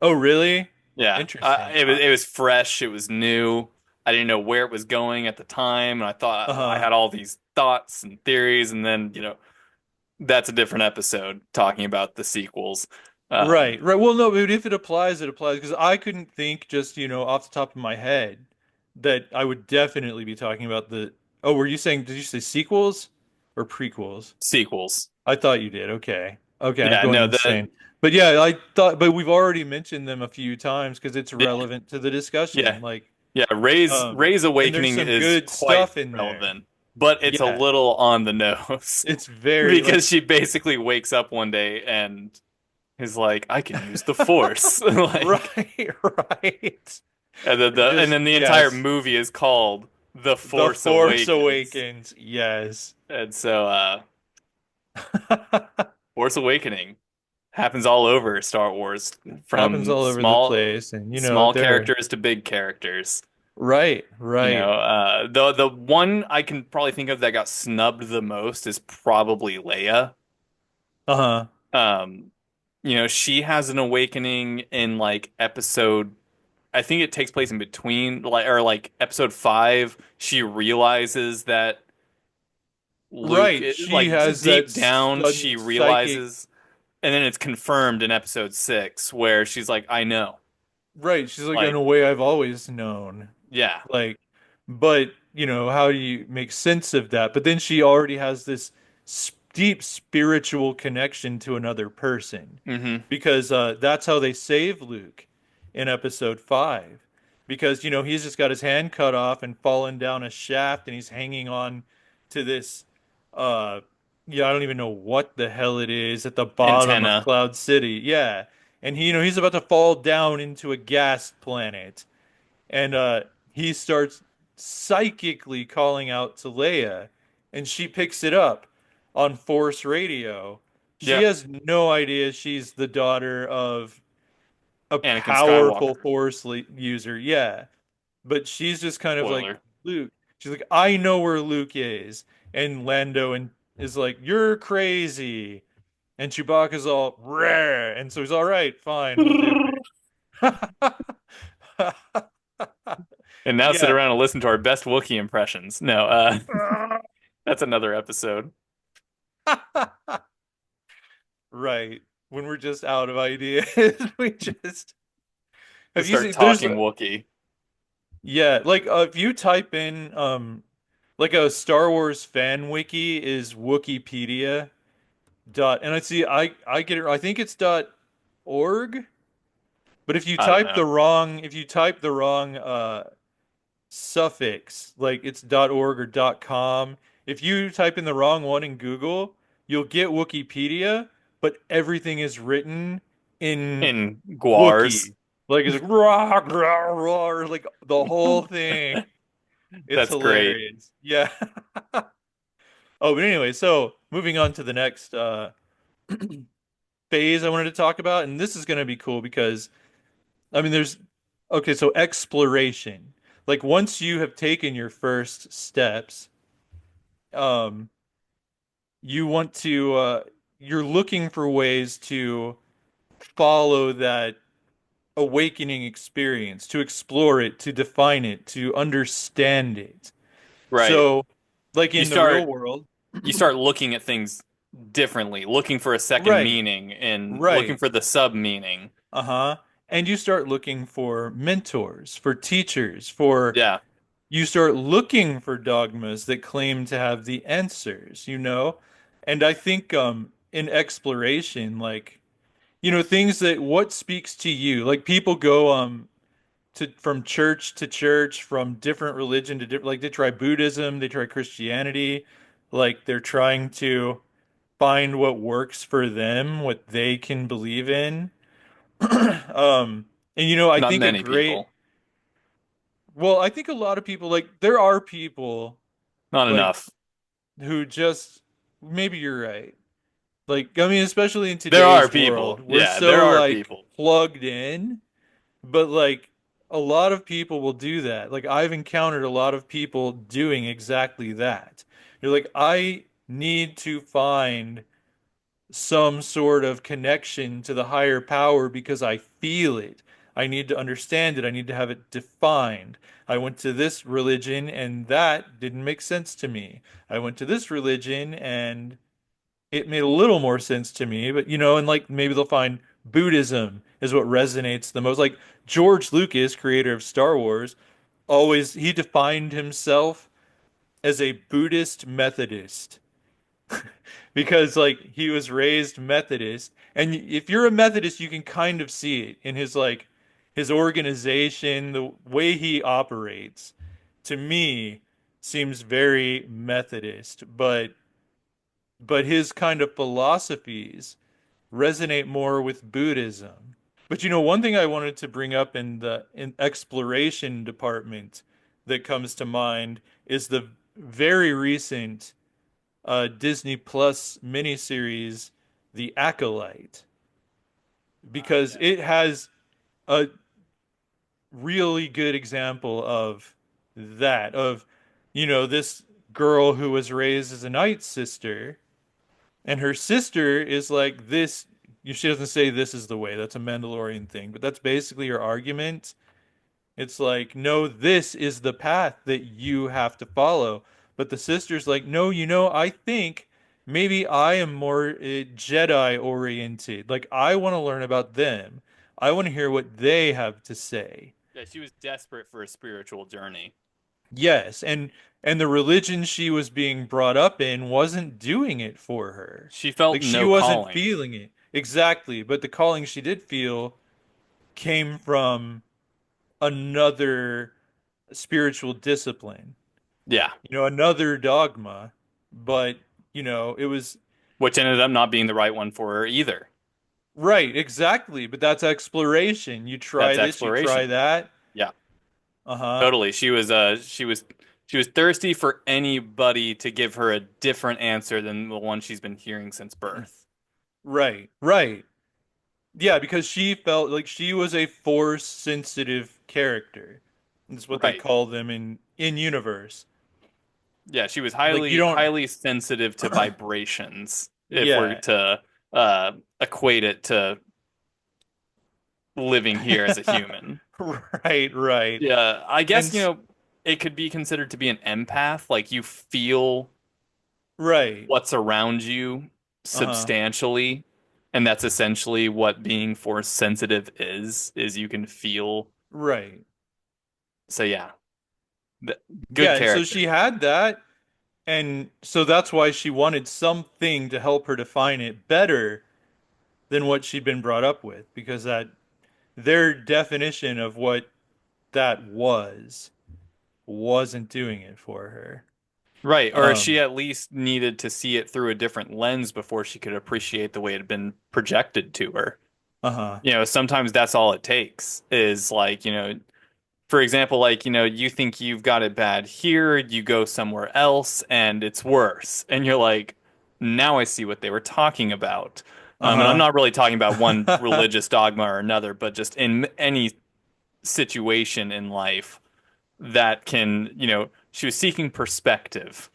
oh really? Yeah, Interesting. it was fresh. It was new. I didn't know where it was going at the time, and I thought I Uh-huh. had all these thoughts and theories, and then that's a different episode talking about the sequels. Right, right. Well, no, but if it applies, it applies because I couldn't think just, off the top of my head that I would definitely be talking about the Oh, did you say sequels or prequels? Sequels. I thought you did. Okay. Okay, I'm Yeah, going no, insane. But yeah, but we've already mentioned them a few times because it's yeah, relevant to the yeah, discussion. Like, yeah. Ray's and there's awakening some is good quite stuff in there. relevant, but it's a Yeah, little on the nose it's very because like, she basically wakes up one day and is like, I can use the Force, like, right, right. and then It just, the entire yes, movie is called The The Force Force Awakens. Awakens. Yes. And so, Force Awakening happens all over Star Wars, Happens from all over the place, and small there. characters to big characters. Right, You right. know, the one I can probably think of that got snubbed the most is probably Leia. Uh-huh. Um, she has an awakening in like episode, I think it takes place in between, like, or like episode 5. She realizes that Luke, Right. She like has that deep down, sudden she psychic. realizes, and then it's confirmed in episode 6 where she's like, I know. Right. She's like, in Like, a way I've always known. yeah. Like, but, how do you make sense of that? But then she already has this deep spiritual connection to another person Hmm. because that's how they save Luke in episode 5. Because, he's just got his hand cut off and fallen down a shaft and he's hanging on to this, uh, yeah, I don't even know what the hell it is at the bottom of Antenna. Cloud City. Yeah. And he's about to fall down into a gas planet and he starts psychically calling out to Leia, and she picks it up on Force radio. She Yep. has no idea she's the daughter of a Anakin powerful Skywalker. Force user. Yeah, but she's just kind of like Spoiler. Luke. She's like, I know where Luke is, and Lando and is like, you're crazy. And Chewbacca's all rare, and so he's all right, fine, we'll do it. And now sit Yeah. around and listen to our best Wookiee impressions. No, that's another episode. Right. When we're just out of ideas, we just have Just you start seen there's talking Wookiee. yeah, like if you type in like a Star Wars fan wiki is Wikipedia dot and I get it I think it's dot org, but I don't know. if you type the wrong suffix, like it's .org or .com. If you type in the wrong one in Google, you'll get Wikipedia, but everything is written in In Guars. Wookiee. Like it's like rah, rah, rah, like the whole thing. It's That's great. hilarious. Yeah. Oh, but anyway, so moving on to the next phase I wanted to talk about, and this is going to be cool because I mean, there's okay, so exploration. Like once you have taken your first steps, um, you want to you're looking for ways to follow that awakening experience, to explore it, to define it, to understand it. Right. So, like You in the real start world, you start looking at things differently, looking for a second right, meaning and looking right, for the sub meaning. uh-huh. And you start looking for mentors, for teachers, for Yeah. you start looking for dogmas that claim to have the answers. And I think in exploration, like things that what speaks to you. Like people go to from church to church, from different religion to different, like they try Buddhism, they try Christianity, like they're trying to find what works for them, what they can believe in. And I Not think a many great people. well, I think a lot of people like there are people Not like enough. who just maybe you're right. Like I mean, especially in There are today's world, people. we're Yeah, there so are like people. plugged in, but like a lot of people will do that. Like I've encountered a lot of people doing exactly that. You're like, I need to find some sort of connection to the higher power because I feel it. I need to understand it. I need to have it defined. I went to this religion and that didn't make sense to me. I went to this religion and it made a little more sense to me, but and like maybe they'll find Buddhism is what resonates the most. Like George Lucas, creator of Star Wars, always he defined himself as a Buddhist Methodist because like he was raised Methodist. And if you're a Methodist, you can kind of see it in his like his organization, the way he operates. To me, seems very Methodist, but his kind of philosophies resonate more with Buddhism. But one thing I wanted to bring up in the exploration department that comes to mind is the very recent Disney Plus miniseries, The Acolyte, because Yeah. it has a really good example of that, of, this girl who was raised as a Knight's sister, and her sister is like this. She doesn't say this is the way. That's a Mandalorian thing, but that's basically her argument. It's like, no, this is the path that you have to follow. But the sister's like, no, I think maybe I am more Jedi oriented. Like, I want to learn about them. I want to hear what they have to say. Yeah, she was desperate for a spiritual journey. Yes, and the religion she was being brought up in wasn't doing it for her. She felt Like, she no wasn't calling. feeling it. Exactly, but the calling she did feel came from another spiritual discipline. Yeah, Another dogma, but it was which ended up not being the right one for her either. right, exactly. But that's exploration. You That's try this, you try exploration. that. Yeah, Uh-huh. totally. She was thirsty for anybody to give her a different answer than the one she's been hearing since birth. Right, right. Yeah, because she felt like she was a force sensitive character. That's what they Right. call them in universe. Yeah, she was Like you highly don't highly sensitive to vibrations if we're yeah. to equate it to living here as a human. Right, right. Yeah, I And guess, it could be considered to be an empath, like you feel right. what's around you Uh-huh. substantially, and that's essentially what being force sensitive is you can feel. Right. So yeah, th good Yeah, and so character. she had that. And so that's why she wanted something to help her define it better than what she'd been brought up with, because that their definition of what that wasn't doing it for her. Right, or she Um, at least needed to see it through a different lens before she could appreciate the way it had been projected to her. uh-huh. Sometimes that's all it takes is like, for example, like, you think you've got it bad here, you go somewhere else and it's worse. And you're like, now I see what they were talking about. And I'm Uh-huh. not really talking about one religious dogma or another, but just in any situation in life that can, she was seeking perspective.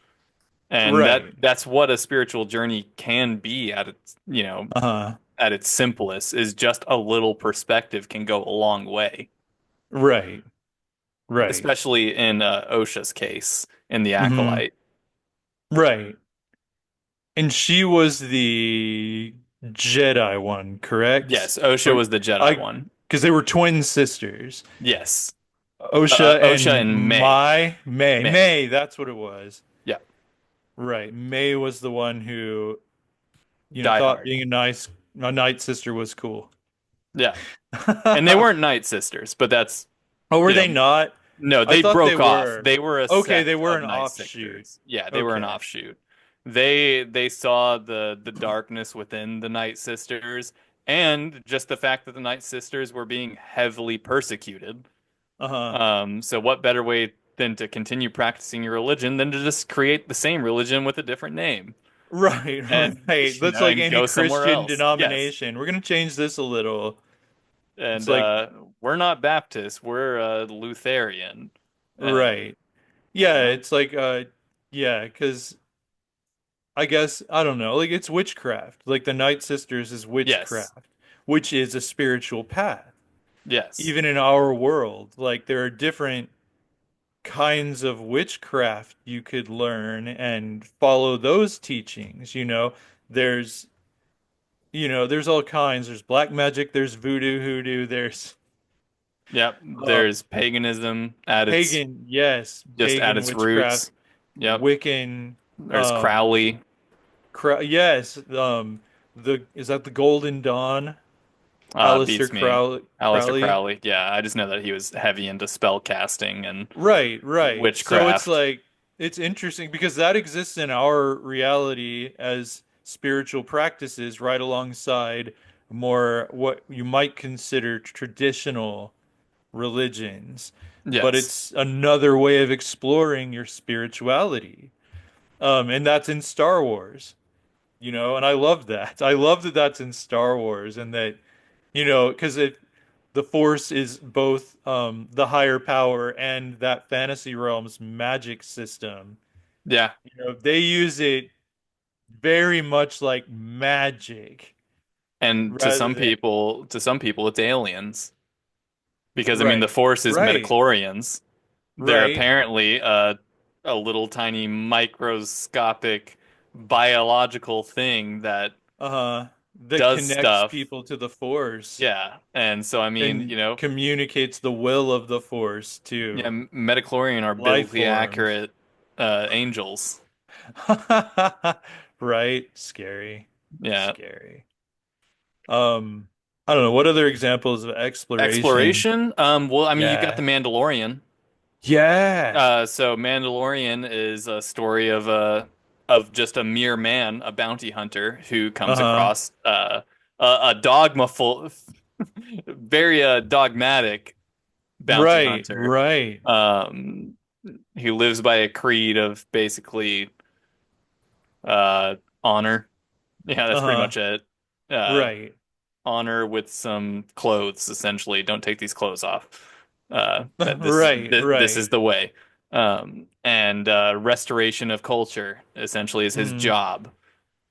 And Right. that's what a spiritual journey can be at its, Uh-huh. at its simplest, is just a little perspective can go a long way, Right. Right. especially in OSHA's case in The Hmm. Acolyte. Right. And she was the Jedi one, correct? Yes, OSHA Or was the Jedi I one. because they were twin sisters. Yes. Osha OSHA and and May. May. May, that's what it was. Yeah. Right. May was the one who, Die thought Hard. being a night sister was cool. Yeah. And they weren't Night Sisters, but that's, Oh, were you know, they not? no, I they thought they broke off. were. They were a Okay, they sect were of an Night offshoot. Sisters. Yeah, they were an Okay. offshoot. They saw the darkness within the Night Sisters and just the fact that the Night Sisters were being heavily persecuted. Uh-huh. So what better way than to continue practicing your religion than to just create the same religion with a different name Right, and right. That's like and any go somewhere Christian else. Yes. denomination. We're gonna change this a little. It's And like, we're not Baptist, we're Lutheran. And right. Yeah, yeah. it's like yeah, because I guess I don't know. Like it's witchcraft. Like the Night Sisters is Yes. witchcraft, which is a spiritual path. Yes. Even in our world, like there are different kinds of witchcraft you could learn and follow those teachings. There's there's all kinds. There's black magic, there's voodoo, hoodoo, there's Yep. uh, There's paganism at its pagan, yes, just at pagan its witchcraft, roots. Yep. Wiccan, There's Crowley. yes, the is that the Golden Dawn? Aleister Beats me. Aleister Crowley. Crowley. Yeah, I just know that he was heavy into spell casting and Right, right. So it's witchcraft. like it's interesting because that exists in our reality as spiritual practices right alongside more what you might consider traditional religions. But Yes. it's another way of exploring your spirituality. And that's in Star Wars, and I love that. I love that that's in Star Wars and that, because the Force is both the higher power and that fantasy realm's magic system. Yeah. You know, they use it very much like magic And rather than to some people, it's aliens. Because I mean, the right, Force is right, midichlorians. They're right. apparently a little tiny microscopic biological thing that Uh-huh. That does connects stuff. people to the Force Yeah. And so, I mean, and communicates the will of the Force yeah, to midichlorian are life biblically forms. accurate angels. Right? Scary. Yeah. Scary. Um, I don't know. What other examples of exploration? Exploration. Well, I mean, you've got the Yeah. Mandalorian. Yeah. So Mandalorian is a story of just a mere man, a bounty hunter who comes Uh-huh. across a dogma full, very dogmatic bounty Right, hunter, right. um, who lives by a creed of basically uh, honor. Yeah, that's pretty Uh-huh. much it. Uh, Right. Honor with some clothes, essentially. Don't take these clothes off. That Right, this is right. the way. And restoration of culture essentially is his Mm. job.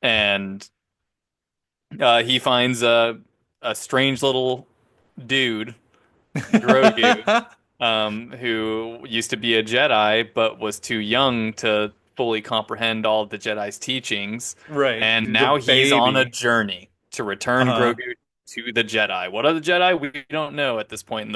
And he finds a strange little dude, Grogu, who used to be a Jedi but was too young to fully comprehend all of the Jedi's teachings, Right. and He's a now he's on a baby. journey to return Uh-huh. Grogu to the Jedi. What are the Jedi? We don't know at this point in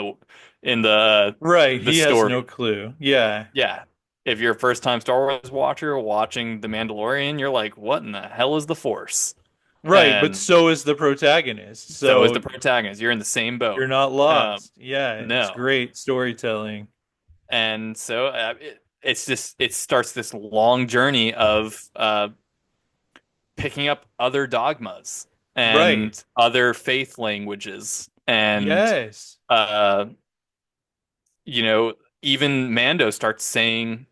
Right. the He has no story. clue. Yeah. Yeah. If you're a first time Star Wars watcher watching The Mandalorian, you're like, what in the hell is the Force? Right, but And so is the protagonist. so is So the protagonist. You're in the same you're boat. not Um, lost. Yeah, it's no. great storytelling. And so it's just it starts this long journey of picking up other dogmas Right. and other faith languages and Yes. uh you know even Mando starts saying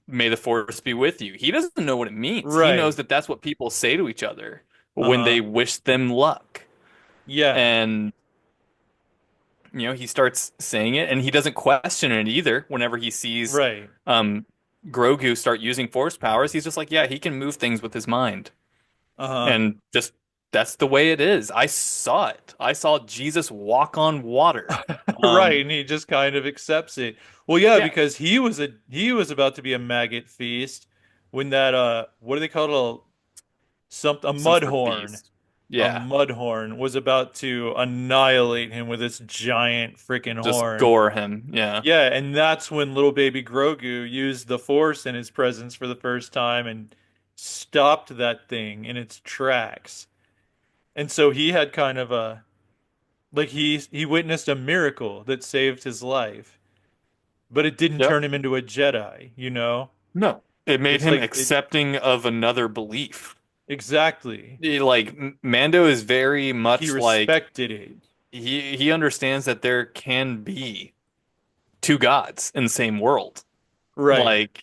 may the force be with you. He doesn't know what it means. He knows Right. that that's what people say to each other when they Uh-huh. wish them luck. Yeah. And he starts saying it and he doesn't question it either whenever he sees Right. um Grogu start using force powers. He's just like, yeah, he can move things with his mind. Uh-huh. And just that's the way it is. I saw it. I saw Jesus walk on water. Right, Um, and he just kind of accepts it. Well, yeah, yeah, because he was about to be a maggot feast when that what do they call it? A some mud sort of horn. beast. A Yeah, mud horn was about to annihilate him with this giant freaking just horn. gore him. Yeah, Yeah, and that's when little baby Grogu used the Force in his presence for the first time and stopped that thing in its tracks. And so he had kind of a like he witnessed a miracle that saved his life, but it didn't yep. turn him into a Jedi, you know? No, it made It's him like it accepting of another belief. exactly. Like Mando is very He much like respected it. he understands that there can be two gods in the same world. Right. Like,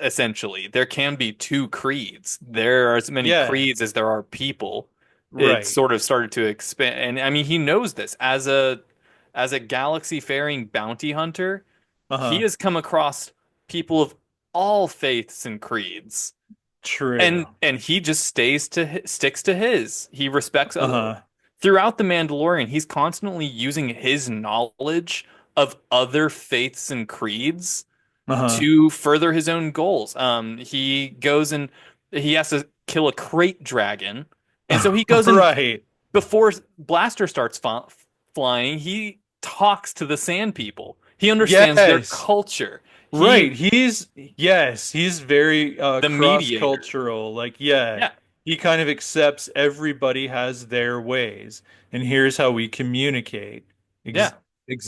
essentially, there can be two creeds. There are as many Yeah. creeds as there are people. It Right. sort of started to expand, and I mean, he knows this as a galaxy-faring bounty hunter. He Uh-huh. has come across people of all faiths and creeds, True. and he just sticks to his. He respects Uh-huh. throughout the Mandalorian. He's constantly using his knowledge of other faiths and creeds Uh-huh. to further his own goals. He goes and he has to kill a crate dragon, and so he goes and Right. before Blaster starts flying, he talks to the Sand People. He understands their Yes. culture. Right. He He's very the mediator. cross-cultural. Like, yeah, Yeah, he kind of accepts everybody has their ways, and here's how we communicate. yeah. Ex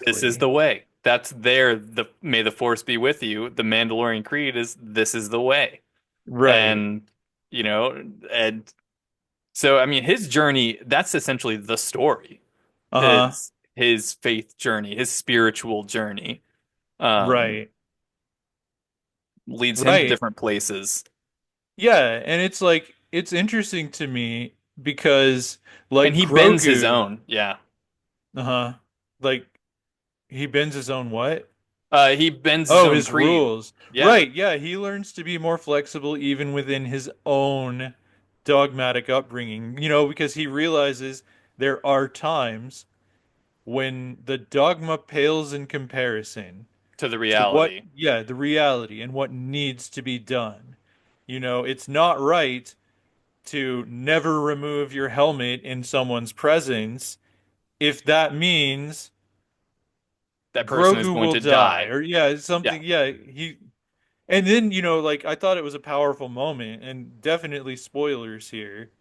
This is exactly. the way. That's the May the Force be with you. The Mandalorian Creed is this is the way. Right. And you know, and so I mean his journey, that's essentially the story. Uh-huh. Is his faith journey, his spiritual journey. Um, Right. Leads him to Right. different places. Yeah, and it's like it's interesting to me because And like he bends his Grogu, own. Yeah. Uh-huh. Like he bends his own what? He bends his Oh, own his creed. rules. Yeah, Right. Yeah, he learns to be more flexible even within his own dogmatic upbringing, because he realizes there are times when the dogma pales in comparison to the to what, reality. yeah, the reality and what needs to be done. It's not right to never remove your helmet in someone's presence if that means That person is Grogu going will to die, die. or yeah, Yeah, something. Yeah, and then, like I thought it was a powerful moment, and definitely spoilers here,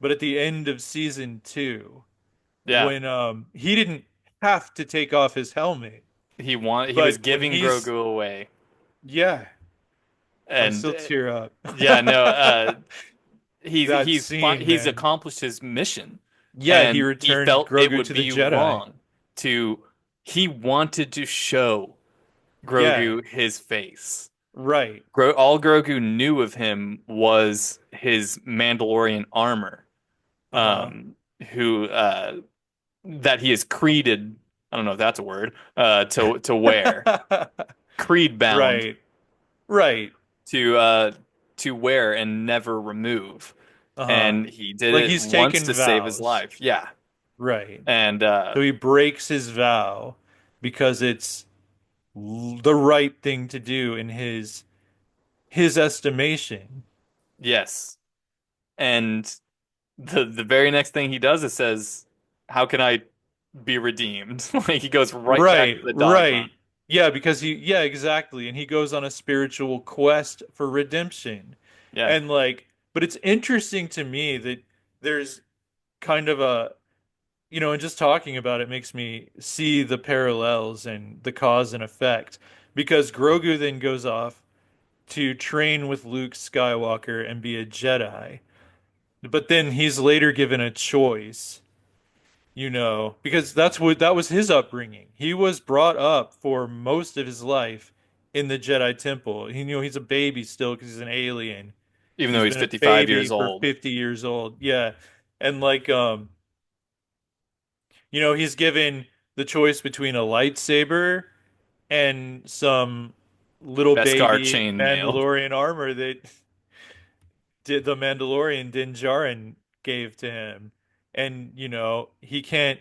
but at the end of season two, yeah. when he didn't have to take off his helmet, He was but when giving he's, Grogu away, yeah, I and still tear up. yeah, no. That scene, He's man. accomplished his mission, Yeah, he and he returned felt it Grogu would to the be Jedi. wrong to. He wanted to show Yeah, Grogu his face. right. All Grogu knew of him was his Mandalorian armor, Uh-huh. who that he is creeded. I don't know if that's a word. To wear, creed bound Right. Right. to uh to wear and never remove. Uh-huh. And he did Like it he's once taken to save his vows. life. Yeah. Right. And So he breaks his vow because it's the right thing to do in his estimation. yes. And the very next thing he does is says, "How can I be redeemed?" Like he goes right back Right, to the dogma. right. Yeah, because yeah, exactly. And he goes on a spiritual quest for redemption. Yeah. And like, but it's interesting to me that there's kind of and just talking about it makes me see the parallels and the cause and effect. Because Grogu then goes off to train with Luke Skywalker and be a Jedi. But then he's later given a choice, because that was his upbringing. He was brought up for most of his life in the Jedi Temple. He's a baby still because he's an alien. Even though He's he's been a 55 baby years for old. 50 years old. Yeah. And like he's given the choice between a lightsaber and some little Beskar baby chainmail. Mandalorian armor that did the Mandalorian Din Djarin gave to him. And, he can't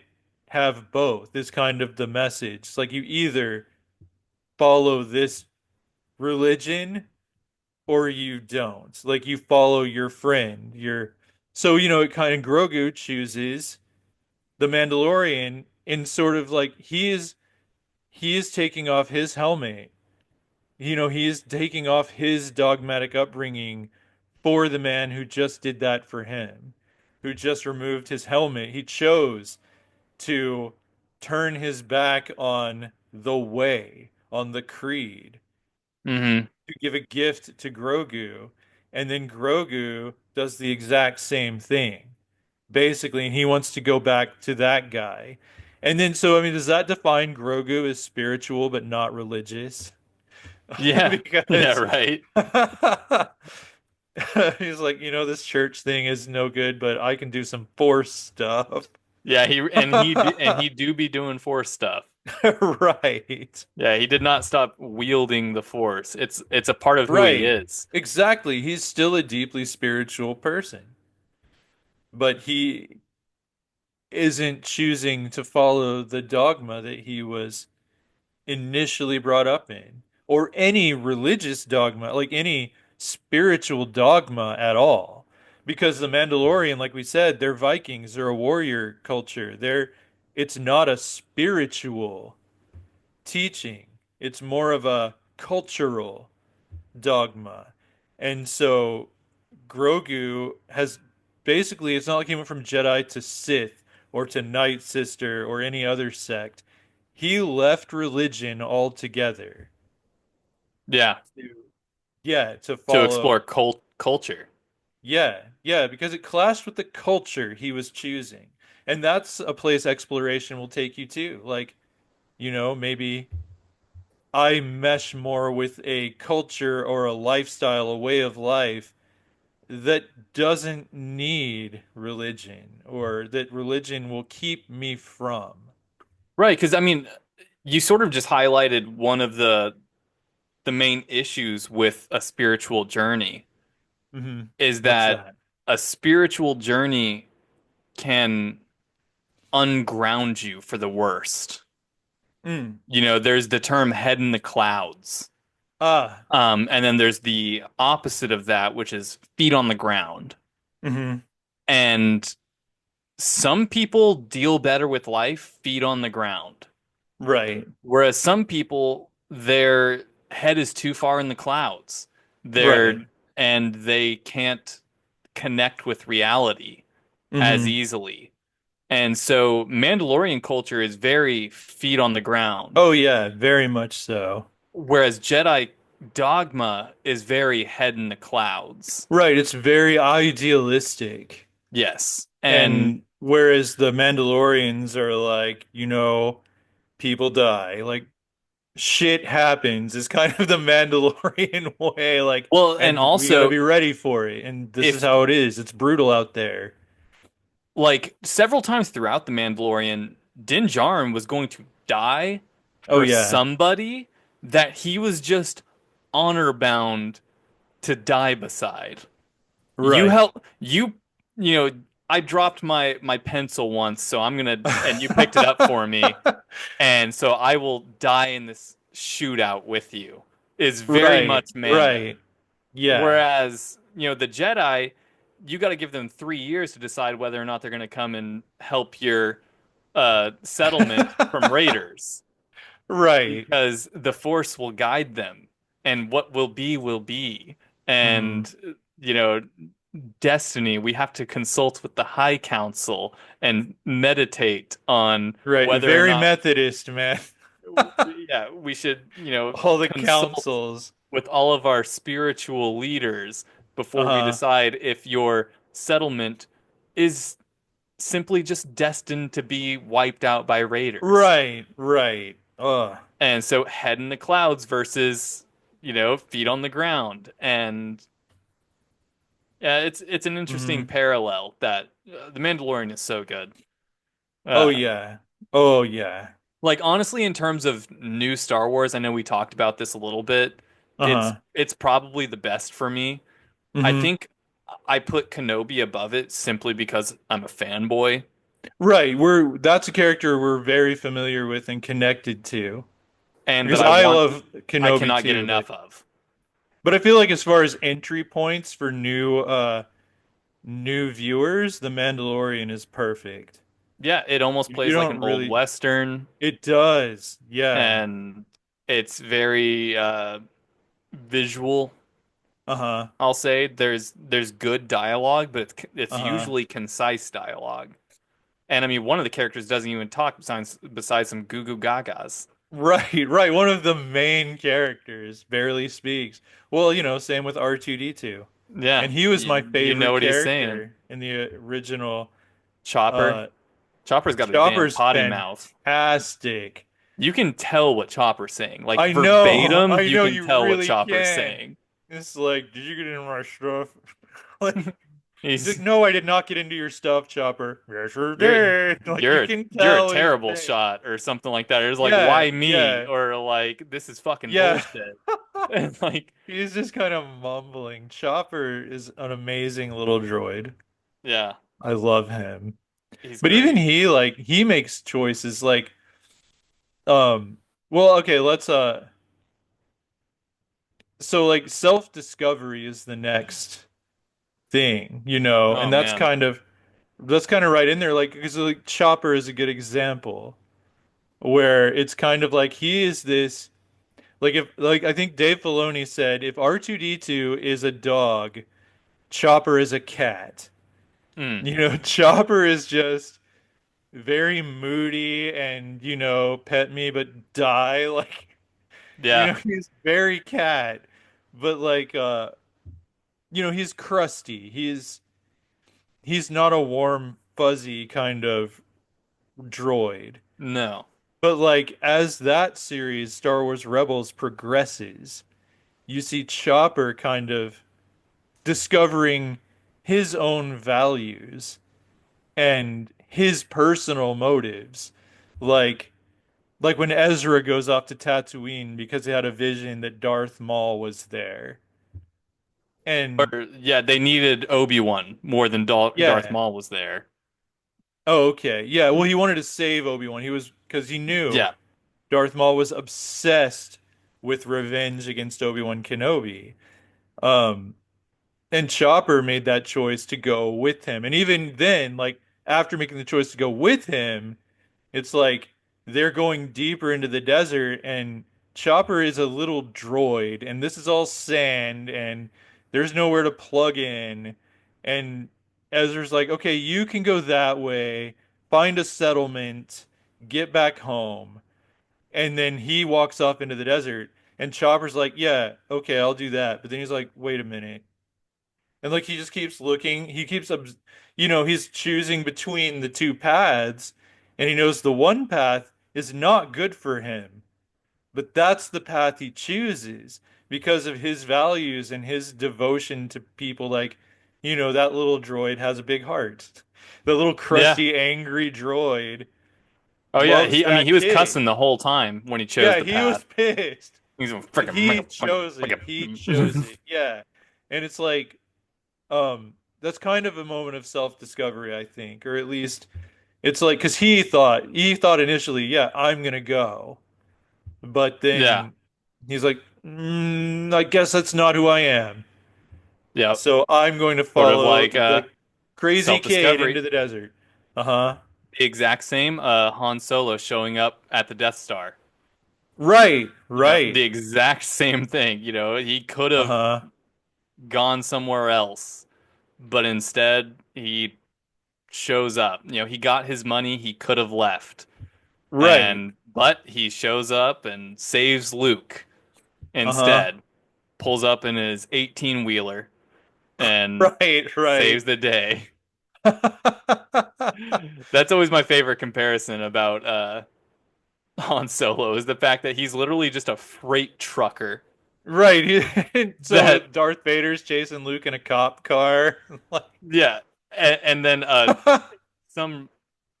have both. Is kind of the message. It's like you either follow this religion or you don't. Like you follow your friend. So, it kind of Grogu chooses the Mandalorian in sort of like he is taking off his helmet. He is taking off his dogmatic upbringing for the man who just did that for him, who just removed his helmet. He chose to turn his back on the way, on the creed, Hmm. to give a gift to Grogu. And then Grogu does the exact same thing, basically. And he wants to go back to that guy. And then, so, I mean, does that define Grogu as spiritual but not religious? Yeah. Yeah, Because right. he's like, this church thing is no good, but I can do some force stuff. Yeah, he do be doing force stuff. Right. Yeah, he did not stop wielding the force. It's a part of who he Right. is. Exactly. He's still a deeply spiritual person, but he isn't choosing to follow the dogma that he was initially brought up in, or any religious dogma, like any spiritual dogma at all. Because the Mandalorian, like we said, they're Vikings, they're a warrior culture. It's not a spiritual teaching. It's more of a cultural dogma. And so Grogu has basically, it's not like he went from Jedi to Sith or to Night Sister or any other sect. He left religion altogether. Yeah, Yeah, to to follow. explore culture. Yeah, yeah, because it clashed with the culture he was choosing. And that's a place exploration will take you to. Like, maybe I mesh more with a culture or a lifestyle, a way of life that doesn't need religion or that religion will keep me from. Right, because I mean, you sort of just highlighted one of the main issues with a spiritual journey Hmm. is What's that that? a spiritual journey can unground you for the worst. Mm. You know, there's the term head in the clouds. Ah. And then there's the opposite of that, which is feet on the ground. Hmm. And some people deal better with life feet on the ground, Right. whereas some people, their head is too far in the clouds. They're Right. and they can't connect with reality as Hmm. easily. And so Mandalorian culture is very feet on the ground, Oh yeah, very much so. whereas Jedi dogma is very head in the clouds. Right, it's very idealistic. Yes. And And whereas the Mandalorians are like, people die. Like shit happens is kind of the Mandalorian way, like, well, and and we gotta also be ready for it. And this is if how it is. It's brutal out there. like several times throughout the Mandalorian, Din Djarin was going to die Oh for yeah. somebody that he was just honor bound to die beside. You Right. help you you know I dropped my pencil once, so I'm gonna and you picked it up for me, and so I will die in this shootout with you. Is very Right. much Mando. Right. Yeah. Whereas, the Jedi, you got to give them 3 years to decide whether or not they're going to come and help your settlement from raiders, Right. because the Force will guide them, and what will be will be. Hmm. And, you know, destiny, we have to consult with the High Council and meditate on Right. whether or Very not, Methodist, man. yeah, we should, All the consult councils. with all of our spiritual leaders before we Uh-huh. decide if your settlement is simply just destined to be wiped out by raiders. Right. Right. Ugh. And so head in the clouds versus, feet on the ground. And yeah, it's an interesting Hmm. parallel that The Mandalorian is so good. Oh Uh, yeah. Oh yeah. like honestly, in terms of new Star Wars, I know we talked about this a little bit. It's Uh-huh. it's probably the best for me. I Hmm. think I put Kenobi above it simply because I'm a fanboy Right. That's a character we're very familiar with and connected to. and that Because I love I Kenobi cannot get too, but enough of. I feel like as far as entry points for new viewers, The Mandalorian is perfect. Yeah, it almost You plays like an don't old really Western, It does. Yeah. and it's very visual. Uh-huh. I'll say there's good dialogue, but it's Uh-huh. usually concise dialogue. And I mean, one of the characters doesn't even talk besides some goo goo gagas. Right, right. One of the main characters barely speaks. Well, same with R2D2. Yeah, And he was my you know favorite what he's saying. character in the original. Chopper. Uh, Chopper's got a damn Chopper's potty mouth. fantastic. You can tell what Chopper's saying. Like I know, verbatim, I you know can you tell what really Chopper's can. saying. It's like, did you get in my stuff? Like, he's like, He's no, I did not get into your stuff, Chopper. Yes, you you're did. Like, you can you're a tell what he's terrible saying. shot or something like that. Or it's like, Yeah, why me? yeah, Or like, this is fucking yeah. bullshit. And like, He's just kind of mumbling. Chopper is an amazing little droid. yeah, I love him. he's But even great. he, like, he makes choices like, well, okay, so like self-discovery is the next thing, Oh and man. that's kind of right in there, like, because like Chopper is a good example where it's kind of like he is this, like, if, like, I think Dave Filoni said if R2D2 is a dog, Chopper is a cat. Mm, Chopper is just very moody and, pet me but die. Like, yeah, he's very cat, but like, he's crusty. He's not a warm, fuzzy kind of droid. no, But like, as that series, Star Wars Rebels, progresses, you see Chopper kind of discovering his own values and his personal motives. Like, like when Ezra goes off to Tatooine because he had a vision that Darth Maul was there. Or And yeah, they needed Obi-Wan more than Darth yeah. Maul was there. Oh, okay. Yeah, well he wanted to save Obi-Wan. He was because he knew Yeah. Darth Maul was obsessed with revenge against Obi-Wan Kenobi. Um, and Chopper made that choice to go with him. And even then, like after making the choice to go with him, it's like they're going deeper into the desert, and Chopper is a little droid, and this is all sand, and there's nowhere to plug in. And Ezra's like, okay, you can go that way, find a settlement, get back home. And then he walks off into the desert, and Chopper's like, yeah, okay, I'll do that. But then he's like, wait a minute. And like he just keeps looking. He's choosing between the two paths, and he knows the one path is not good for him. But that's the path he chooses because of his values and his devotion to people. Like, that little droid has a big heart. The little Yeah. crusty, angry droid Oh yeah, loves I mean that he was kid. cussing the whole time when he chose Yeah, the he was path. pissed, He's a but freaking he chose it. He chose it. Yeah. And it's like, that's kind of a moment of self-discovery, I think, or at least it's like because he thought initially, yeah, I'm gonna go, but Yeah. then he's like, I guess that's not who I am. Yep. So I'm going to Sort of follow like the crazy kid self-discovery. into the desert. Uh-huh. The exact same Han Solo showing up at the Death Star. Right, The right. exact same thing. He could have Uh-huh. gone somewhere else, but instead he shows up. He got his money, he could have left. Right. But he shows up and saves Luke Uh-huh. instead. Pulls up in his 18-wheeler and Right, right. saves the day. That's always my favorite comparison about Han Solo is the fact that he's literally just a freight trucker Right. So that Darth Vader's chasing Luke in a cop car. Like, yeah, and then some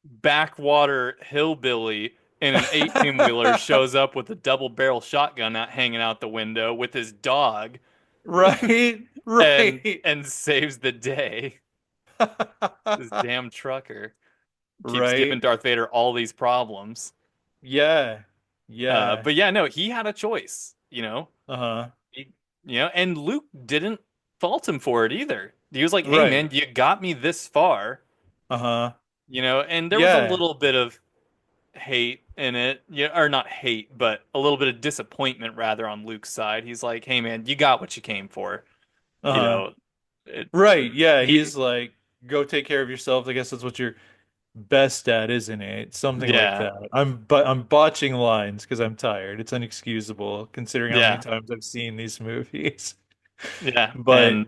backwater hillbilly in an 18-wheeler shows up with a double barrel shotgun out hanging out the window with his dog right, and right. and saves the day. This damn trucker keeps giving Right. Darth Vader all these problems. Yeah. Yeah. But yeah, no, he had a choice. Uh-huh. He, and Luke didn't fault him for it either. He was like, "Hey, Right. man, you got me this far." Uh-huh. And there was a Yeah. little bit of hate in it, yeah, or not hate, but a little bit of disappointment rather on Luke's side. He's like, "Hey, man, you got what you came for." You Uh-huh. know, it, Right. Yeah. he, He's like, go take care of yourself. I guess that's what you're best at, isn't it? Something like yeah, that. I'm botching lines because I'm tired. It's inexcusable considering how many yeah, times I've seen these movies. yeah, But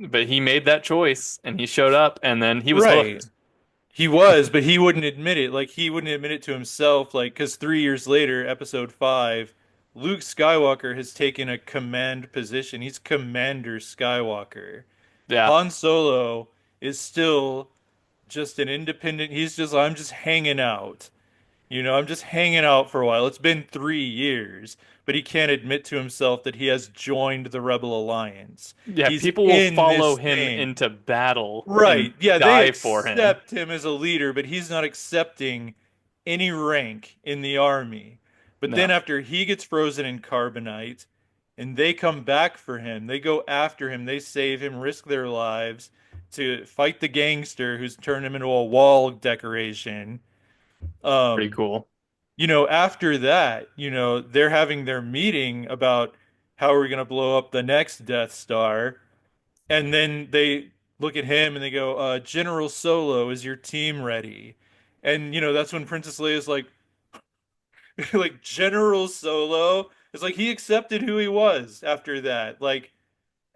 but he made that choice and he showed up and then he was right. hooked. He was, but he wouldn't admit it. Like he wouldn't admit it to himself. Like because 3 years later, Episode 5, Luke Skywalker has taken a command position. He's Commander Skywalker. Yeah, Han Solo is still just an independent. I'm just hanging out. I'm just hanging out for a while. It's been 3 years, but he can't admit to himself that he has joined the Rebel Alliance. yeah. He's People will in follow this him thing. into battle and Right. Yeah, they die for him. accept him as a leader, but he's not accepting any rank in the army. But then No, after he gets frozen in carbonite and they come back for him, they go after him, they save him, risk their lives to fight the gangster who's turned him into a wall decoration. pretty Um, cool. After that, they're having their meeting about how we're going to blow up the next Death Star. And then they look at him and they go, General Solo, is your team ready? And that's when Princess Leia's like, like General Solo. It's like he accepted who he was after that. Like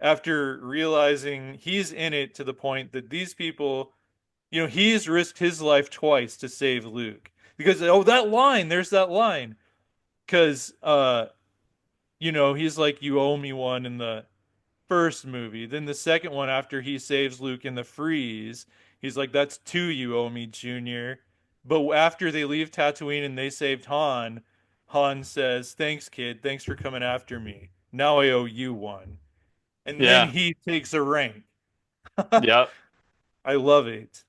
after realizing he's in it to the point that these people, he's risked his life twice to save Luke. Because that line, there's that line. Because he's like, you owe me one in the first movie. Then the second one, after he saves Luke in the freeze, he's like, "That's two you owe me, Junior." But after they leave Tatooine and they saved Han, Han says, "Thanks, kid. Thanks for coming after me. Now I owe you one." And then Yeah. he takes a rank. Yep. I love it.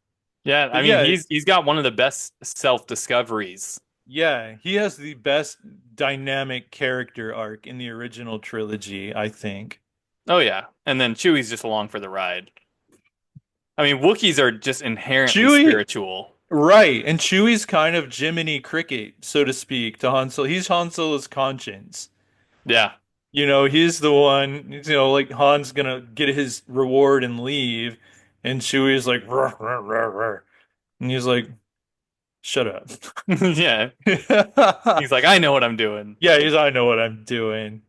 Yeah. I But mean, yeah, he's got one of the best self-discoveries. yeah, he has the best dynamic character arc in the original trilogy, I think. Oh yeah. And then Chewie's just along for the ride. I mean, Wookiees are just inherently Chewie, spiritual. right, and Chewie's kind of Jiminy Cricket, so to speak, to Han Solo. He's Han Solo's conscience. Yeah. He's the one, like Han's gonna get his reward and leave, and Chewie's like, "Ruh, ruh, ruh, ruh." And he's like, shut up. Yeah. He's like, I know what I'm doing. Yeah, I know what I'm doing.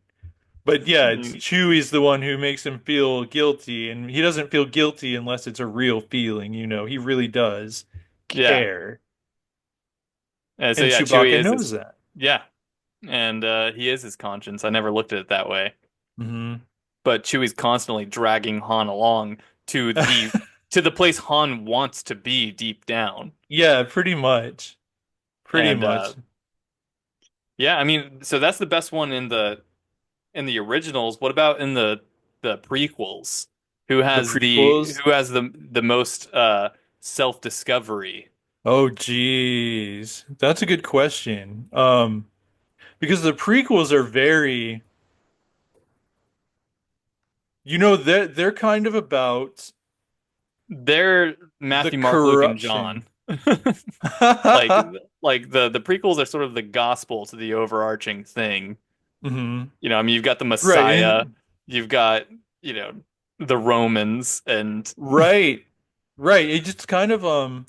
But yeah, it's Mm, Chewie's the one who makes him feel guilty, and he doesn't feel guilty unless it's a real feeling, he really does yeah. care. And so And yeah, Chewie Chewbacca is knows his that. yeah. And he is his conscience. I never looked at it that way. Hmm. But Chewie's constantly dragging Han along to the place Han wants to be deep down. Yeah, pretty much. Pretty And much. yeah, I mean, so that's the best one in the originals. What about in the prequels? Who The has prequels. the most self-discovery? Oh, geez. That's a good question. Because the prequels are very, they're kind of about They're the Matthew, Mark, Luke, and corruption. John. Like like the prequels are sort of the gospel to the overarching thing. Hmm. I mean, you've got the Right, Messiah, and you've got, you know, the Romans, and right, right. It just kind of and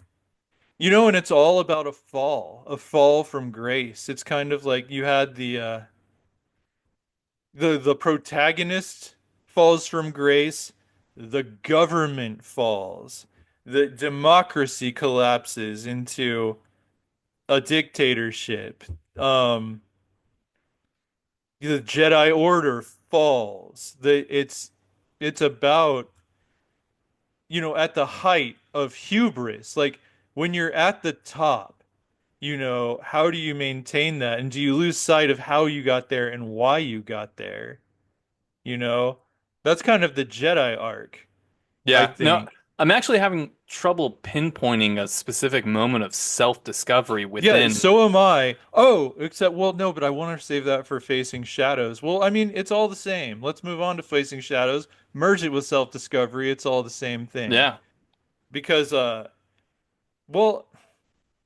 it's all about a fall from grace. It's kind of like you had the protagonist falls from grace, the government falls, the democracy collapses into a dictatorship. Um, the Jedi Order falls. It's about, at the height of hubris. Like when you're at the top, how do you maintain that? And do you lose sight of how you got there and why you got there? You know? That's kind of the Jedi arc, I yeah, no, think. I'm actually having trouble pinpointing a specific moment of self-discovery Yeah, within. so am I. Oh, except, well, no, but I want to save that for Facing Shadows. Well, I mean, it's all the same. Let's move on to Facing Shadows. Merge it with self-discovery. It's all the same thing. Yeah. Because, well,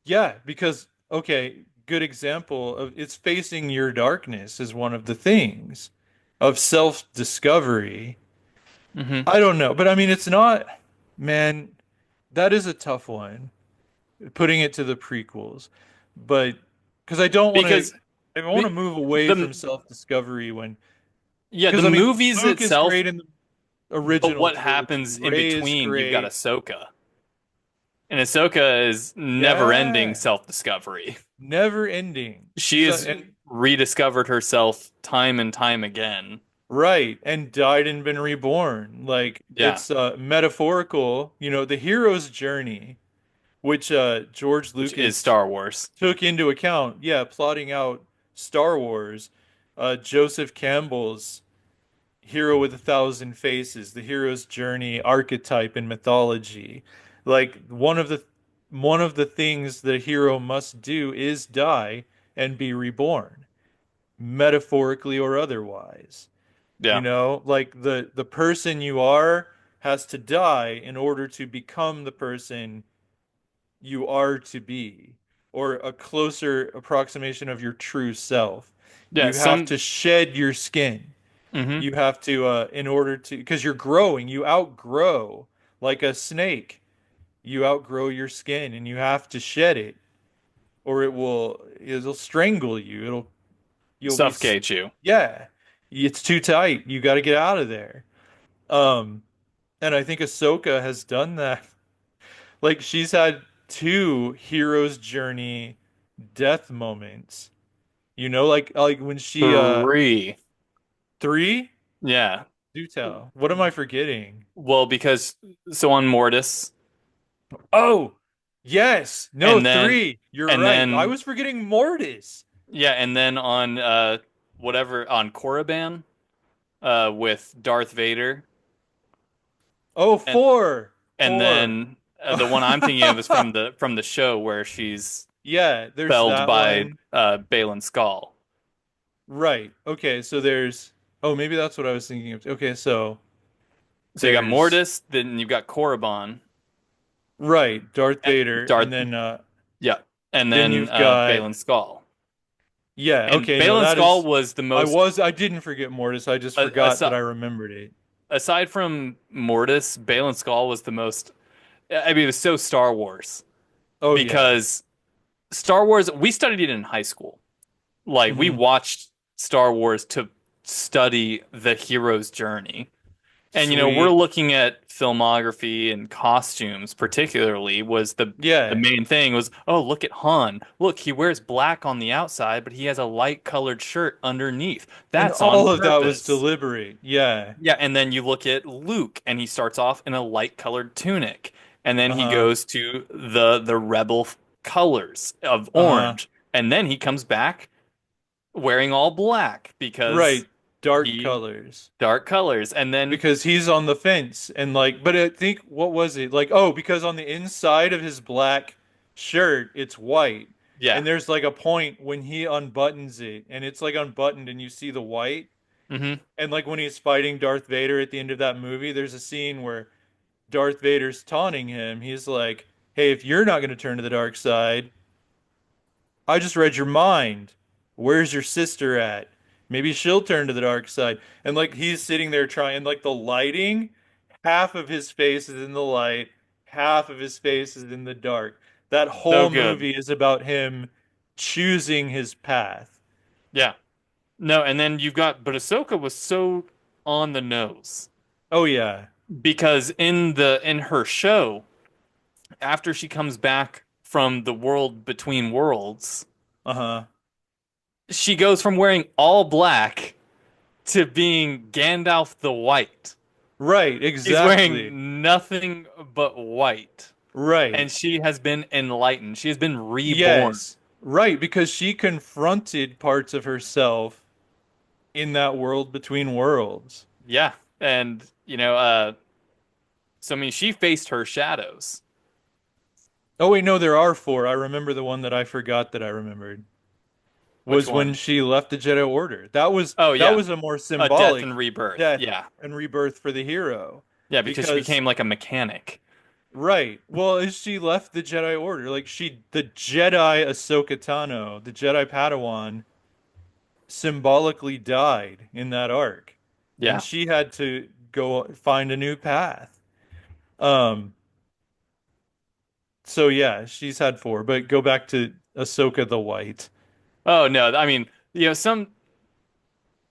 yeah, because, okay, good example of it's facing your darkness is one of the things of self-discovery. Hmm. I don't know, but I mean, it's not, man, that is a tough one, putting it to the prequels. But because Because I want to the, move away from the self-discovery yeah, the because I mean, movies Luke is itself, great in the but original what trilogy. happens in Rey is between? You've got great. Ahsoka. And Ahsoka is never-ending Yeah, self-discovery. never ending. She has And rediscovered herself time and time again. right, and died and been reborn. Like Yeah, it's metaphorical, the hero's journey, which George which is Lucas Star Wars. took into account, yeah, plotting out Star Wars. Joseph Campbell's hero with a thousand faces, the hero's journey archetype in mythology. Like one of the things the hero must do is die and be reborn, metaphorically or otherwise. Yeah, Like the person you are has to die in order to become the person you are to be, or a closer approximation of your true self. yeah. You have to shed your skin. Hmm. You have to, in order to, because you're growing, you outgrow like a snake. You outgrow your skin and you have to shed it, or it'll strangle you. You'll be, Suffocate you. yeah, it's too tight. You got to get out of there. Um, and I think Ahsoka has done that. Like she's had two hero's journey death moments. Like when she Three. three? Yeah. Do tell. What am I forgetting? Well, because so on Mortis, Oh! Yes. No, And then three. You're and right. I then was forgetting Mortis. yeah, and then on whatever on Korriban with Darth Vader. Oh, And four. and Four. then the one I'm thinking of is from the show where she's Yeah, there's felled that by one. Balin Skull. Right. Okay, so there's oh, maybe that's what I was thinking of. Okay, so So you got there's Mortis, then you've got Korriban, right, Darth and Vader, Darth, and then yeah, and then then you've got Balin Skull. yeah, And okay, no, Balin that Skull is was the most I didn't forget Mortis. I just forgot that aside I remembered it. aside from Mortis, Balin Skull was the most. I mean, it was so Star Wars Oh yeah. because Star Wars. We studied it in high school. Like we Hmm. watched Star Wars to study the hero's journey. And we're Sweet. looking at filmography and costumes, particularly was the Yeah. main thing was, oh, look at Han. Look, he wears black on the outside, but he has a light colored shirt underneath. And That's on all of that was purpose. deliberate. Yeah. Yeah, and then you look at Luke and he starts off in a light colored tunic. And then he Uh-huh. goes to the rebel colors of Uh-huh. orange. And then he comes back wearing all black because Right. Dark he colors. dark colors. And then Because he's on the fence and like but I think what was it? Like oh, because on the inside of his black shirt it's white. yeah. And there's like a point when he unbuttons it and it's like unbuttoned and you see the white. Hmm. And like when he's fighting Darth Vader at the end of that movie, there's a scene where Darth Vader's taunting him. He's like, "Hey, if you're not going to turn to the dark side, I just read your mind. Where's your sister at? Maybe she'll turn to the dark side." And like he's sitting there trying, like the lighting, half of his face is in the light, half of his face is in the dark. That So whole good. movie is about him choosing his path. Yeah. No, and then you've got, but Ahsoka was so on the nose Oh yeah. because in her show, after she comes back from the world between worlds, Uh-huh. she goes from wearing all black to being Gandalf the White. Right, She's exactly. wearing nothing but white, Right. and she has been enlightened. She has been reborn. Yes. Right, because she confronted parts of herself in that world between worlds. Yeah, and so I mean, she faced her shadows. Oh wait, no, there are four. I remember the one that I forgot that I remembered Which was when one? she left the Jedi Order. That was Oh that yeah, was a more a death and symbolic rebirth. death Yeah, and rebirth for the hero. yeah, because she Because became like a mechanic. right, well, as she left the Jedi Order, like the Jedi Ahsoka Tano, the Jedi Padawan, symbolically died in that arc, and Yeah. she had to go find a new path. Um, so yeah, she's had four, but go back to Ahsoka the White. Oh no, I mean,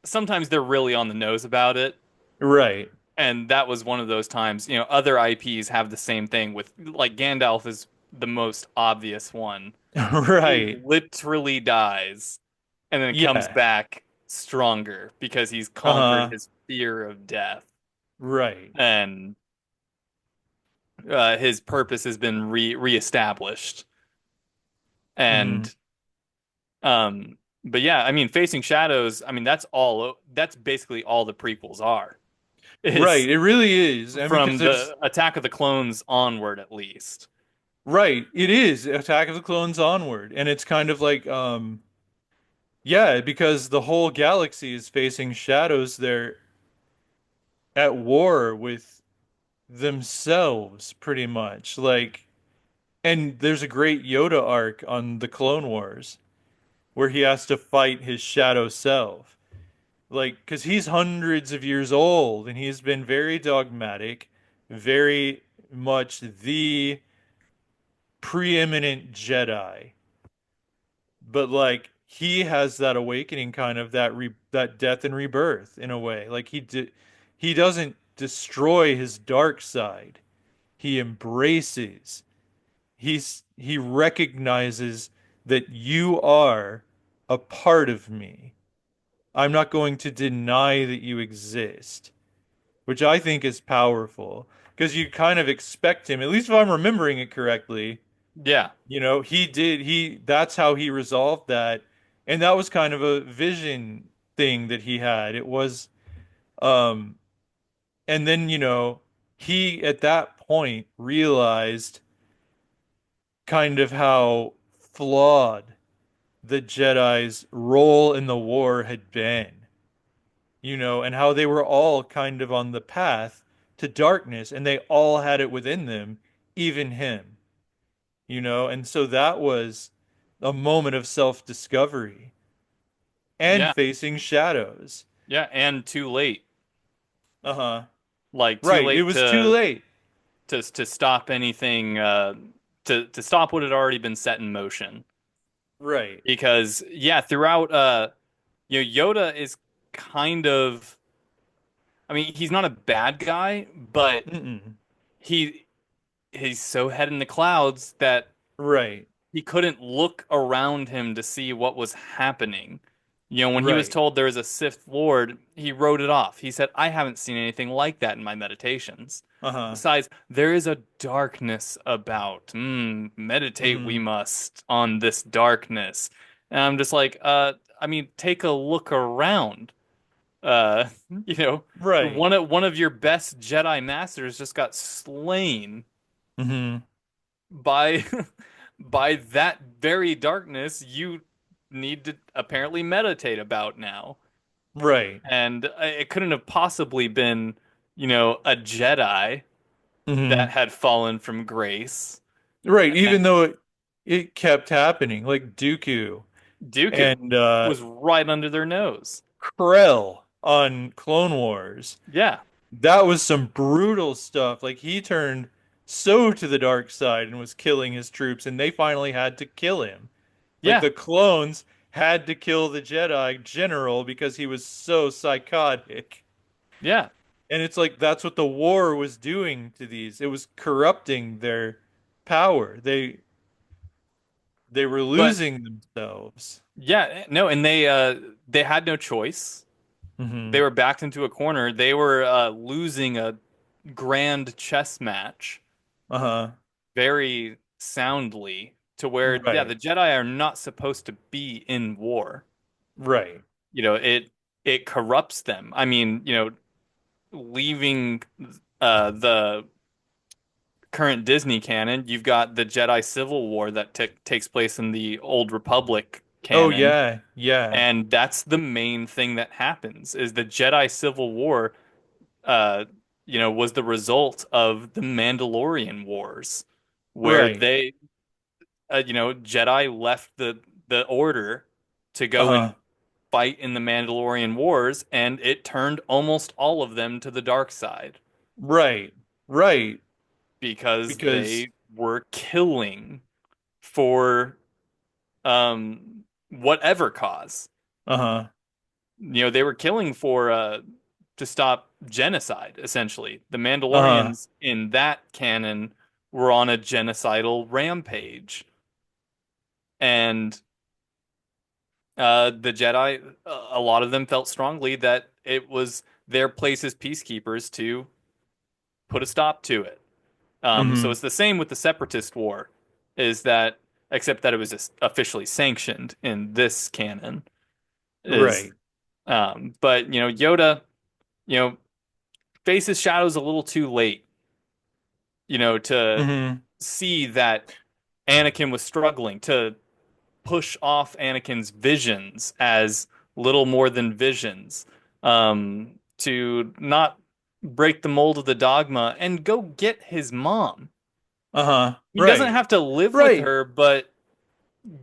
sometimes they're really on the nose about it, Right. and that was one of those times. Other IPs have the same thing with like Gandalf is the most obvious one. He Right. literally dies and then comes Yeah. back stronger because he's conquered Uh-huh. his fear of death Right. and his purpose has been reestablished. Hmm. And but yeah, I mean, Facing Shadows, I mean, that's basically all the prequels are. Right. Is It really is. I mean, because from there's the Attack of the Clones onward at least. right. It is Attack of the Clones onward, and it's kind of like yeah, because the whole galaxy is facing shadows. They're at war with themselves, pretty much. Like, and there's a great Yoda arc on the Clone Wars where he has to fight his shadow self. Like, because he's hundreds of years old and he's been very dogmatic, very much the preeminent Jedi. But like, he has that awakening, kind of that death and rebirth in a way. Like he doesn't destroy his dark side. He embraces. He recognizes that you are a part of me. I'm not going to deny that you exist, which I think is powerful because you kind of expect him, at least if I'm remembering it correctly. Yeah. That's how he resolved that. And that was kind of a vision thing that he had. It was, um, and then, he at that point realized kind of how flawed the Jedi's role in the war had been, and how they were all kind of on the path to darkness and they all had it within them, even him, and so that was a moment of self-discovery and Yeah. facing shadows. Yeah. And too late. Uh-huh. Like too Right. It late was too late. to stop anything to stop what had already been set in motion. Right. Because yeah, throughout Yoda is kind of, I mean, he's not a bad guy, but Mm-mm. he he's so head in the clouds that Right. he couldn't look around him to see what was happening. When he was Right. told there was a Sith Lord, he wrote it off. He said, I haven't seen anything like that in my meditations. Uh-huh. Besides, there is a darkness about. Meditate we Mm-hmm. must on this darkness. And I'm just like, I mean, take a look around. Uh, you know, Right. one of your best Jedi masters just got slain Mm-hmm. by by that very darkness you need to apparently meditate about now. Right. And it couldn't have possibly been, a Jedi that Mm-hmm. had fallen from grace. Right. And Even though it kept happening, like Dooku Dooku and was right under their nose. Krell on Clone Wars. Yeah, That was some brutal stuff. Like he turned so to the dark side and was killing his troops, and they finally had to kill him. Like yeah, the clones had to kill the Jedi general because he was so psychotic. yeah. And it's like that's what the war was doing to these. It was corrupting their power. They were But losing themselves. yeah, no, and they had no choice. They Hmm. were backed into a corner. They were losing a grand chess match Uh-huh. very soundly to where, yeah, Right. the Jedi are not supposed to be in war. Right. It corrupts them. I mean, leaving the current Disney canon, you've got the Jedi Civil War that takes place in the Old Republic Oh canon, yeah. Yeah. and that's the main thing that happens is the Jedi Civil War uh was the result of the Mandalorian Wars where Right. they Jedi left the order to go and Uh-huh. fight in the Mandalorian Wars, and it turned almost all of them to the dark side Right. Right. because Because they were killing for whatever cause. uh-huh. They were killing for to stop genocide, essentially. The Uh-huh. Mandalorians in that canon were on a genocidal rampage. And the Jedi, a lot of them felt strongly that it was their place as peacekeepers to put a stop to it. So Hmm. it's the same with the Separatist War, is that except that it was just officially sanctioned in this canon. Is Right. but Yoda, you know, faces shadows a little too late, to Hmm. see that Anakin was struggling to push off Anakin's visions as little more than visions, to not break the mold of the dogma and go get his mom. Uh-huh. He doesn't Right. have to live with Right. her, but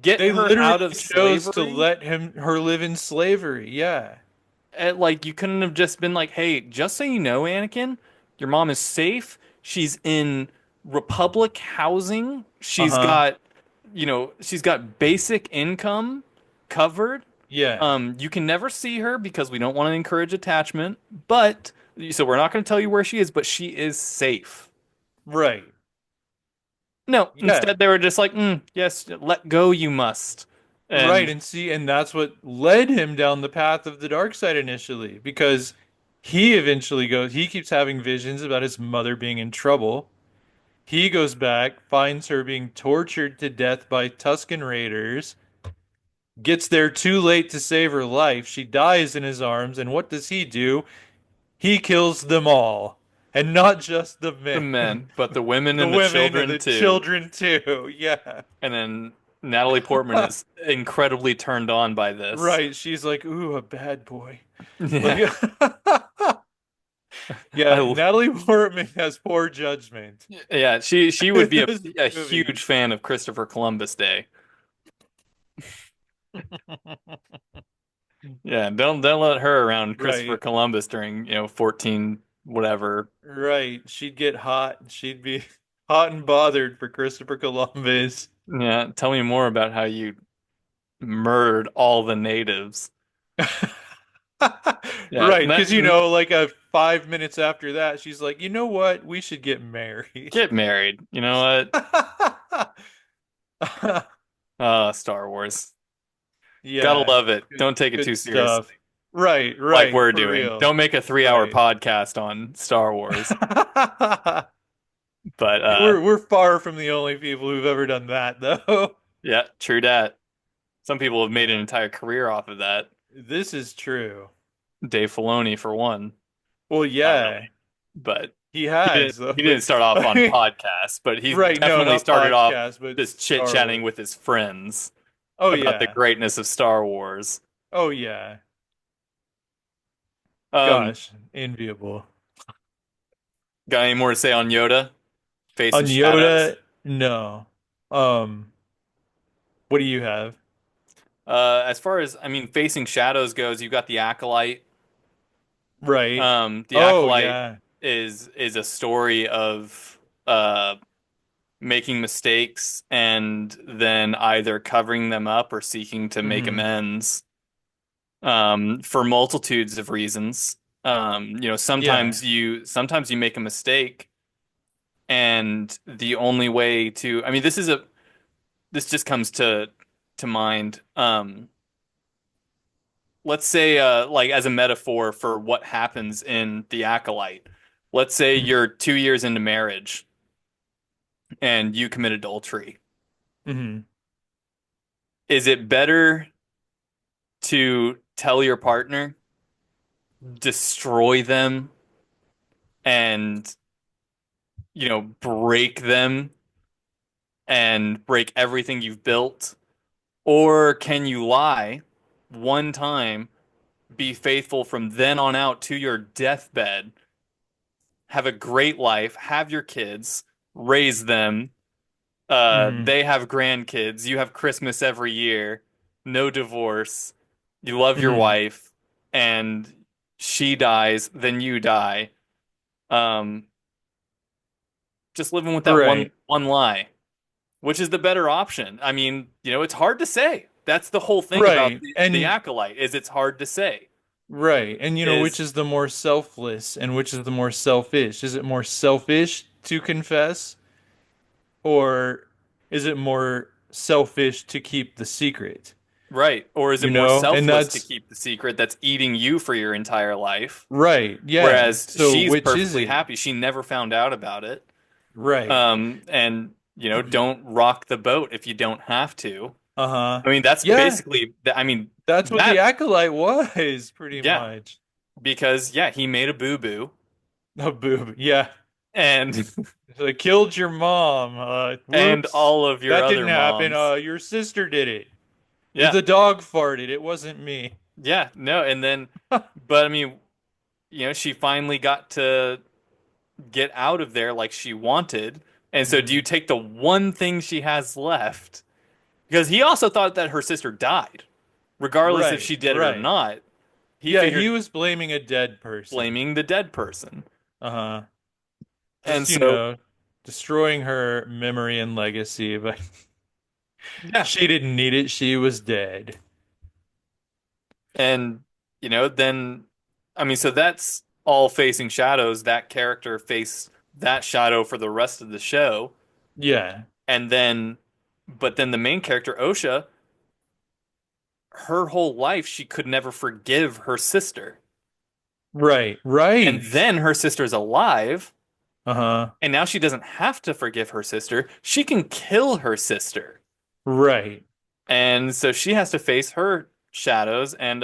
get They her literally out of chose to slavery. let her live in slavery. Yeah. Like you couldn't have just been like, "Hey, just so you know, Anakin, your mom is safe. She's in Republic housing. Uh-huh. She's got basic income covered. Yeah. You can never see her because we don't want to encourage attachment, but so we're not going to tell you where she is, but she is safe." Right. No, Yeah. instead they were just like, "Yes, let go you must." Right. And And that's what led him down the path of the dark side initially, because he keeps having visions about his mother being in trouble. He goes back, finds her being tortured to death by Tuscan raiders, gets there too late to save her life. She dies in his arms, and what does he do? He kills them all. And not just the The men, men, but the women the and the women and children the too. children too. Yeah. And then Natalie Portman is incredibly turned on by this. Right. She's like, ooh, a bad boy. Like, Yeah. yeah, I Natalie Portman has poor judgment yeah, she would in be this a movie. huge fan of Christopher Columbus Day. Yeah, don't let her around Christopher Right. Columbus during, 14 whatever. Right. She'd get hot. She'd be hot and bothered for Christopher Columbus. Yeah, tell me more about how you murdered all the natives. Yeah, Right. Because, like 5 minutes after that, she's like, you know what? We should get married. get married. You know what? Star Wars. Gotta Yeah. love it. Good, Don't take it good too seriously. stuff. Right. Like Right. we're For doing. real. Don't make a 3 hour Right. podcast on Star Wars. But We're far from the only people who've ever done that, though. yeah, true that. Some people have made an Yeah. entire career off of that. This is true. Dave Filoni, for one. Well, Not really, yeah, but he he didn't. has, though. He But didn't start off on podcasts, but he right, no, definitely not started off podcast, but just Star chit-chatting Wars. with his friends Oh about the yeah. greatness of Star Wars. Oh yeah. Um, Gosh, enviable. got any more to say on Yoda? On Facing Shadows. Yoda, no. What do you have? As far as Facing Shadows goes, you got the Acolyte. Right. The Oh Acolyte yeah. is a story of uh making mistakes and then either covering them up or seeking to make Hmm. amends for multitudes of reasons. Yeah. Sometimes you make a mistake and the only way to this just comes to mind. Let's say like as a metaphor for what happens in The Acolyte. Let's say you're 2 years into marriage and you commit adultery. Hmm. Is it better to tell your partner, destroy them, and break them and break everything you've built? Or can you lie one time, be faithful from then on out to your deathbed, have a great life, have your kids, raise them, Hmm. they have grandkids, you have Christmas every year, no divorce, you love your Hmm. wife, and she dies, then you die. Um, just living with that one Right. one lie. Which is the better option? I mean, it's hard to say. That's the whole thing about Right. the And Acolyte is it's hard to say. right. And which Is is the more selfless and which is the more selfish? Is it more selfish to confess or is it more selfish to keep the secret? right, or is it more And selfless to that's keep the secret that's eating you for your entire life? right. Yeah. Whereas So she's which is perfectly it? happy. She never found out about it. Right. And don't rock the boat if you don't have to. Uh-huh. I mean, that's Yeah, basically, that's what the that, acolyte was, pretty yeah, much. because yeah, he made a boo-boo A boob. Yeah. and So they killed your mom. and Whoops. all of your That other didn't happen. moms. Your sister did it. Yeah. The dog farted. It wasn't me. Yeah, no, and then, but she finally got to get out of there like she wanted. And so, do you Hmm. take the one thing she has left? Because he also thought that her sister died, regardless if Right, she did it or right. not. He Yeah, he figured was blaming a dead person. blaming the dead person. Uh-huh. And Just, so, destroying her memory and legacy, but yeah, she didn't need it. She was dead. and, then, so that's all facing shadows. That character faced that shadow for the rest of the show. Yeah. And then, but then the main character, Osha, her whole life she could never forgive her sister. Right, And right. then her sister's alive, Uh-huh. And now she doesn't have to forgive her sister. She can kill her sister. Right. And so she has to face her shadows and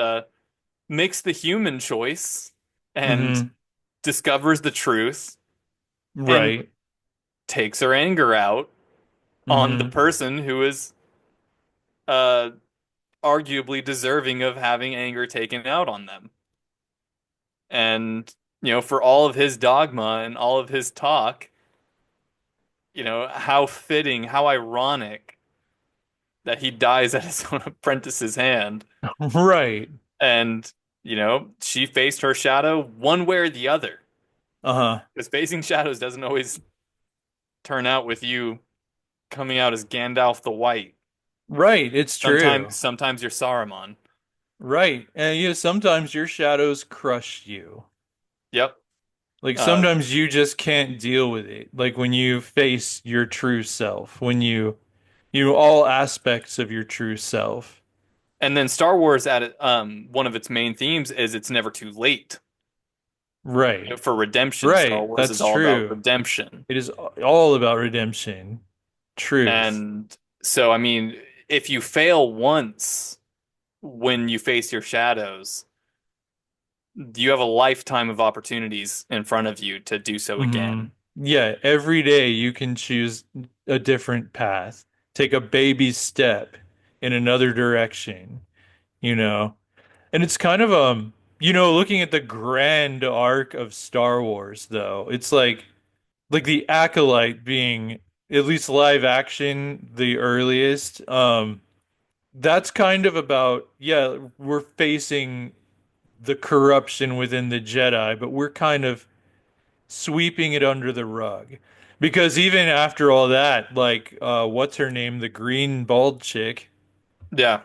makes the human choice and Mm-hmm. discovers the truth and Right. takes her anger out on the Mm-hmm. person who is uh arguably deserving of having anger taken out on them. And for all of his dogma and all of his talk, how fitting, how ironic that he dies at his own apprentice's hand. Right. And, she faced her shadow one way or the other. Uh-huh. Because facing shadows doesn't always turn out with you coming out as Gandalf the White. Right. It's true. Sometimes you're Saruman. Right. And sometimes your shadows crush you. Yep. Like Uh, sometimes you just can't deal with it. Like when you face your true self, when all aspects of your true self. and then Star Wars one of its main themes is it's never too late. Right. For redemption, Star Right. Wars is That's all about true. redemption. It is all about redemption. Truth. And so, I mean, if you fail once when you face your shadows, you have a lifetime of opportunities in front of you to do so Hmm. again. Yeah, every day you can choose a different path. Take a baby step in another direction, you know. And it's kind of looking at the grand arc of Star Wars though. It's like the Acolyte being at least live action the earliest. That's kind of about, yeah, we're facing the corruption within the Jedi, but we're kind of sweeping it under the rug. Because even after all that, like what's her name, the green bald chick, Yeah,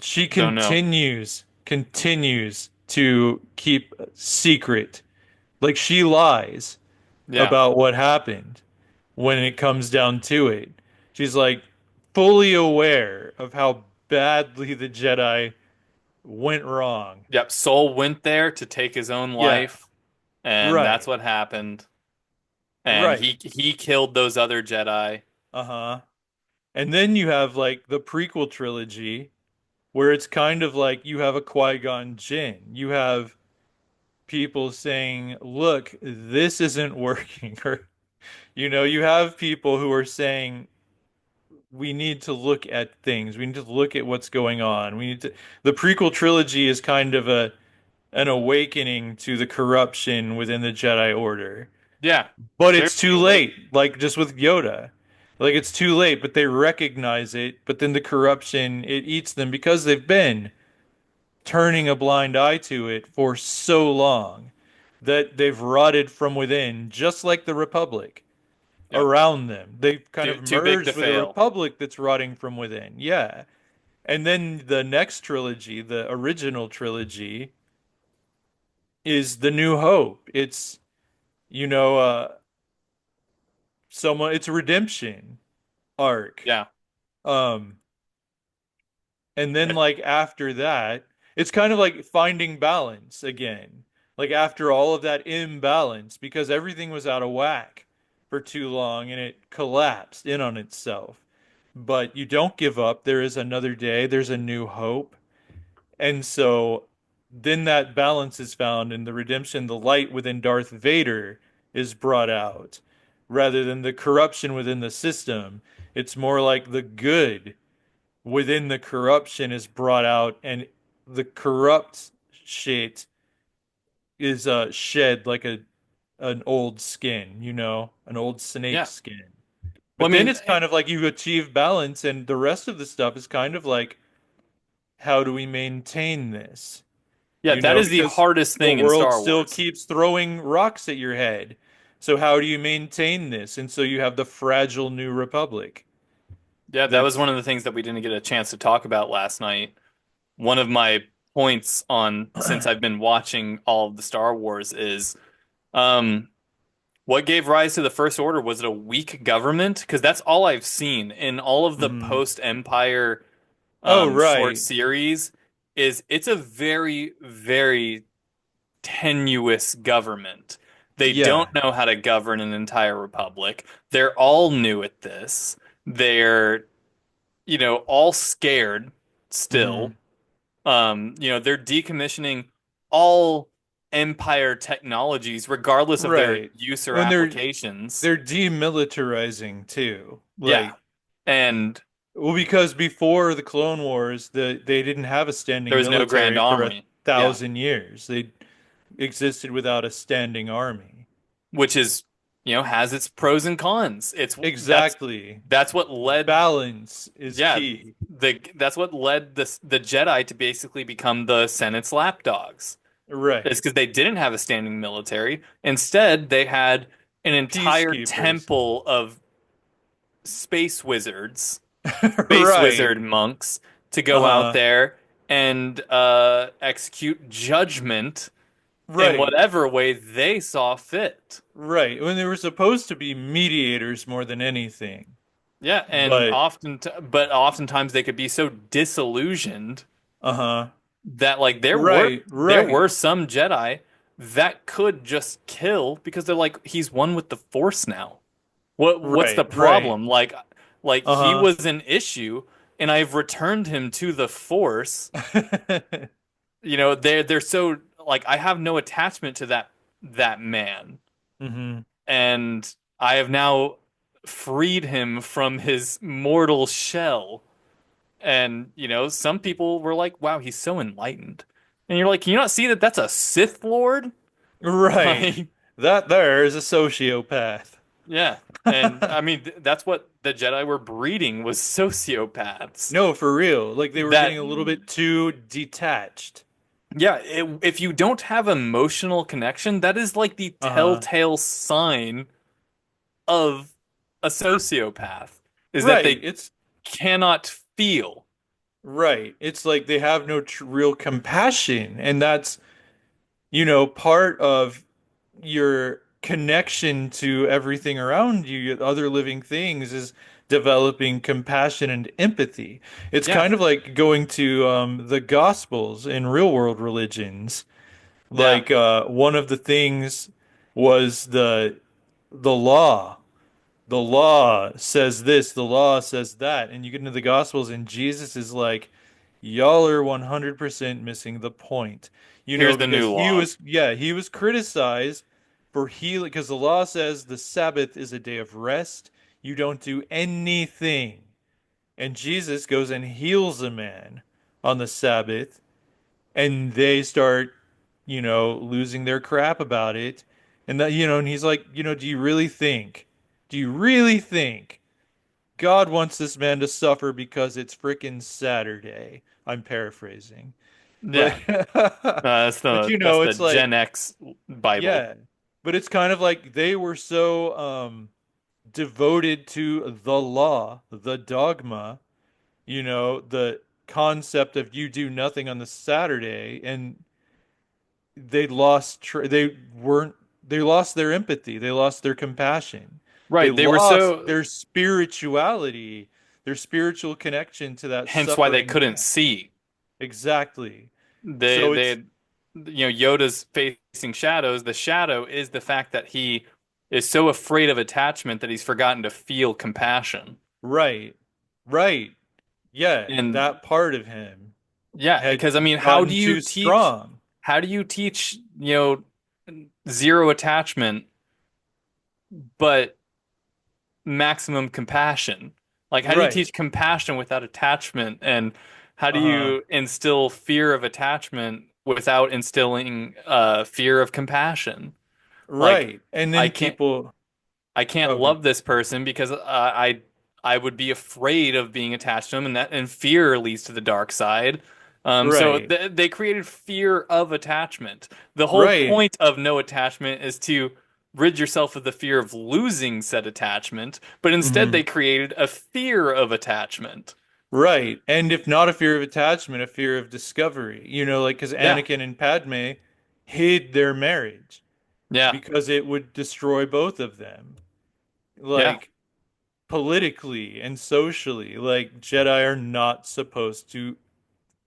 she don't know. continues to keep secret. Like she lies Yeah, about what happened when it comes down to it. She's like fully aware of how badly the Jedi went wrong. yep. Soul went there to take his own Yeah, life, and that's right. what happened. And Right. he killed those other Jedi. Uh-huh. And then you have like the prequel trilogy where it's kind of like you have a Qui-Gon Jinn. You have people saying, "Look, this isn't working." Or you have people who are saying we need to look at things. We need to look at what's going on. We need to The prequel trilogy is kind of a an awakening to the corruption within the Jedi Order. Yeah, But very it's too true. late, like just with Yoda. Like it's too late, but they recognize it, but then the corruption it eats them because they've been turning a blind eye to it for so long that they've rotted from within, just like the Republic Yep. around them. They've kind of Too big to merged with a fail. Republic that's rotting from within. Yeah. And then the next trilogy, the original trilogy, is The New Hope. It's, you know, it's a redemption arc. Yeah. Um, and then Yeah. like after that, it's kind of like finding balance again. Like after all of that imbalance, because everything was out of whack for too long and it collapsed in on itself. But you don't give up. There is another day. There's a new hope. And so then that balance is found in the redemption. The light within Darth Vader is brought out rather than the corruption within the system. It's more like the good within the corruption is brought out, and the corrupt shit is shed like an old skin, an old snake Yeah. skin. Well, But I then mean, it's kind of like you achieve balance, and the rest of the stuff is kind of like, how do we maintain this? yeah, that is the Because hardest the thing in world Star still Wars. keeps throwing rocks at your head. So how do you maintain this? And so you have the fragile New Republic. Yeah, that was That's one of the things that we didn't get a chance to talk about last night. One of my points on since I've been watching all of the Star Wars is um what gave rise to the First Order? Was it a weak government? Because that's all I've seen in all of the Mhm. post-Empire Oh, short right. series is it's a very, very tenuous government. They Yeah. don't know how to govern an entire republic. They're all new at this. They're, all scared still. Hmm. They're decommissioning all Empire technologies, regardless of their Right. use or When applications. they're demilitarizing too. Yeah. Like, And well, because before the Clone Wars, they didn't have a there standing was no Grand military for a Army. Yeah. thousand years. They existed without a standing army. Which is, has its pros and cons. Exactly. That's what led, Balance is yeah, key. that's what led the Jedi to basically become the Senate's lapdogs. It's Right. because they didn't have a standing military. Instead, they had an entire Peacekeepers. temple of space wizards, space Right. wizard monks to go out Uh-huh. there and execute judgment in Right. whatever way they saw fit. Right. When they were supposed to be mediators more than anything. Yeah, and But but oftentimes they could be so disillusioned uh-huh. that like Right, there were right. some Jedi that could just kill because they're like he's one with the Force now. What's the Right, right. problem? Like he Uh-huh. was an issue and I've returned him to the Force. They're so like I have no attachment to that man. Hmm. And I have now freed him from his mortal shell. And, some people were like, wow, he's so enlightened. And you're like, can you not see that that's a Sith Lord? Right. Like, That there is a sociopath. yeah. And I mean, that's what the Jedi were breeding was sociopaths. No, for real. Like they were That, getting a little bit too detached. yeah, if you don't have emotional connection, that is like the Uh-huh. telltale sign of a sociopath, is that Right. they It's cannot feel. right. It's like they have no tr real compassion, and that's, part of your connection to everything around you, other living things, is developing compassion and empathy. It's Yeah, kind of like going to the Gospels in real world religions. yeah. Like one of the things was the law. The law says this, the law says that, and you get into the Gospels, and Jesus is like, y'all are 100% missing the point. Here's the Because new law. he was criticized for healing, because the law says the Sabbath is a day of rest. You don't do anything. And Jesus goes and heals a man on the Sabbath, and they start, losing their crap about it. And that, and he's like, do you really think God wants this man to suffer because it's frickin' Saturday? I'm paraphrasing. But Yeah, but that's the it's like, Gen X Bible. yeah. But it's kind of like they were so devoted to the law, the dogma, the concept of you do nothing on the Saturday, and they lost they lost their empathy, they lost their compassion, they Right, they were lost so, their spirituality, their spiritual connection to that hence why they suffering couldn't man. see. Exactly. They So they it's had, Yoda's facing shadows. The shadow is the fact that he is so afraid of attachment that he's forgotten to feel compassion. right, right, yeah, And that part of him yeah, had because I mean, gotten too strong. how do you teach, zero attachment but maximum compassion? Like, how do you Right. teach compassion without attachment? And how do Uh-huh. you instill fear of attachment without instilling fear of compassion? Like, Right. And I then can't people, I can't okay. love this person because I would be afraid of being attached to him, and that and fear leads to the dark side. So Right. they created fear of attachment. The whole Right. point of no attachment is to rid yourself of the fear of losing said attachment, but instead Hmm. they created a fear of attachment. Right. And if not a fear of attachment, a fear of discovery. Like because Yeah, Anakin and Padme hid their marriage yeah, because it would destroy both of them. yeah. Like politically and socially, like Jedi are not supposed to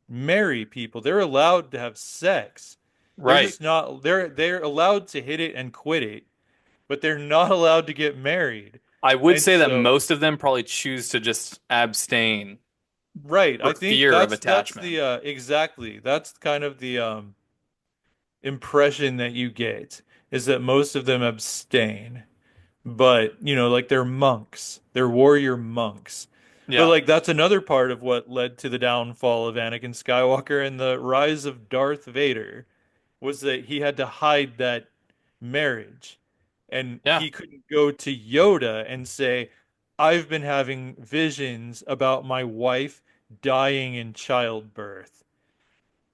marry people. They're allowed to have sex. They're Right. just not they're allowed to hit it and quit it, but they're not allowed to get married. I would And say that so, most of them probably choose to just abstain right, for I think fear of that's attachment. the exactly. That's kind of the impression that you get is that most of them abstain. But, like they're monks. They're warrior monks. But Yeah. like that's another part of what led to the downfall of Anakin Skywalker and the rise of Darth Vader was that he had to hide that marriage. And Yeah. he couldn't go to Yoda and say, I've been having visions about my wife dying in childbirth.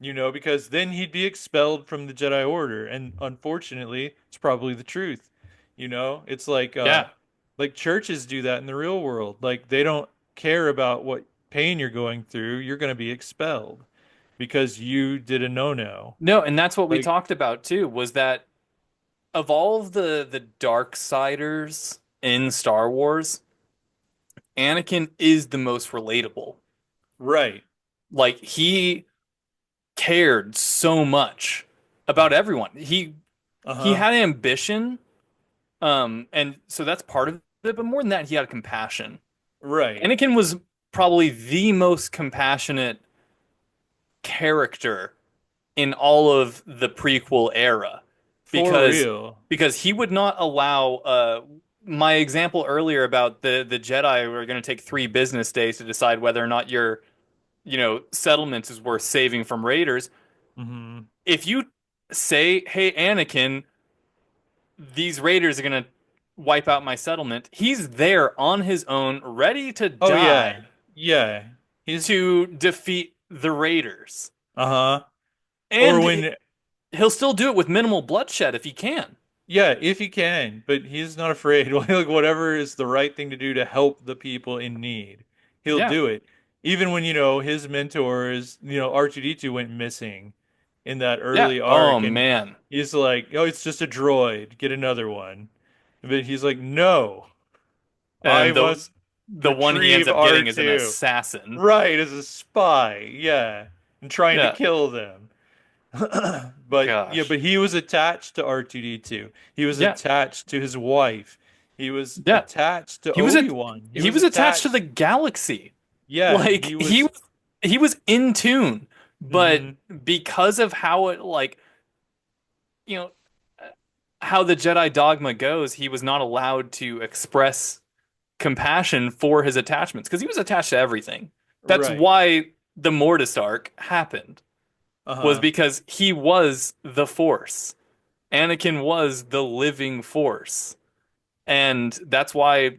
Because then he'd be expelled from the Jedi Order. And unfortunately, it's probably the truth. It's Yeah. like churches do that in the real world. Like they don't care about what pain you're going through. You're going to be expelled because you did a no-no. No, and that's what we Like, talked about too, was that of all of the dark siders in Star Wars, Anakin is the most relatable. right. Like he cared so much about everyone. He Uh-huh. had ambition, and so that's part of it, but more than that, he had compassion. Right. Anakin was probably the most compassionate character in all of the prequel era For because real. he would not allow my example earlier about the Jedi who are going to take 3 business days to decide whether or not your settlement is worth saving from raiders. Hmm. If you say, "Hey Anakin, these raiders are going to wipe out my settlement," he's there on his own ready to Oh yeah. die Yeah. He's to defeat the raiders. uh-huh. Or And when he'll still do it with minimal bloodshed if he can. yeah, if he can, but he's not afraid. Like whatever is the right thing to do to help the people in need, he'll Yeah. do it. Even when, his mentors, R2D2 went missing in that Yeah. early Oh arc and man. he's like, "Oh, it's just a droid. Get another one." But he's like, "No, I And must the one he ends retrieve up getting is an R2." assassin. Right, as a spy. Yeah, and trying to Yeah. kill them. But yeah, Gosh. but he was attached to R2D2. He was Yeah. attached to his wife. He was Yeah. attached to He was a Obi-Wan. He he was was attached to attached. the galaxy. Yeah, Like he was. he was in tune, but Hmm. because of how it like, you know, how the Jedi dogma goes, he was not allowed to express compassion for his attachments because he was attached to everything. That's Right. why the Mortis arc happened, was Uh-huh. because he was the Force. Anakin was the living Force. And that's why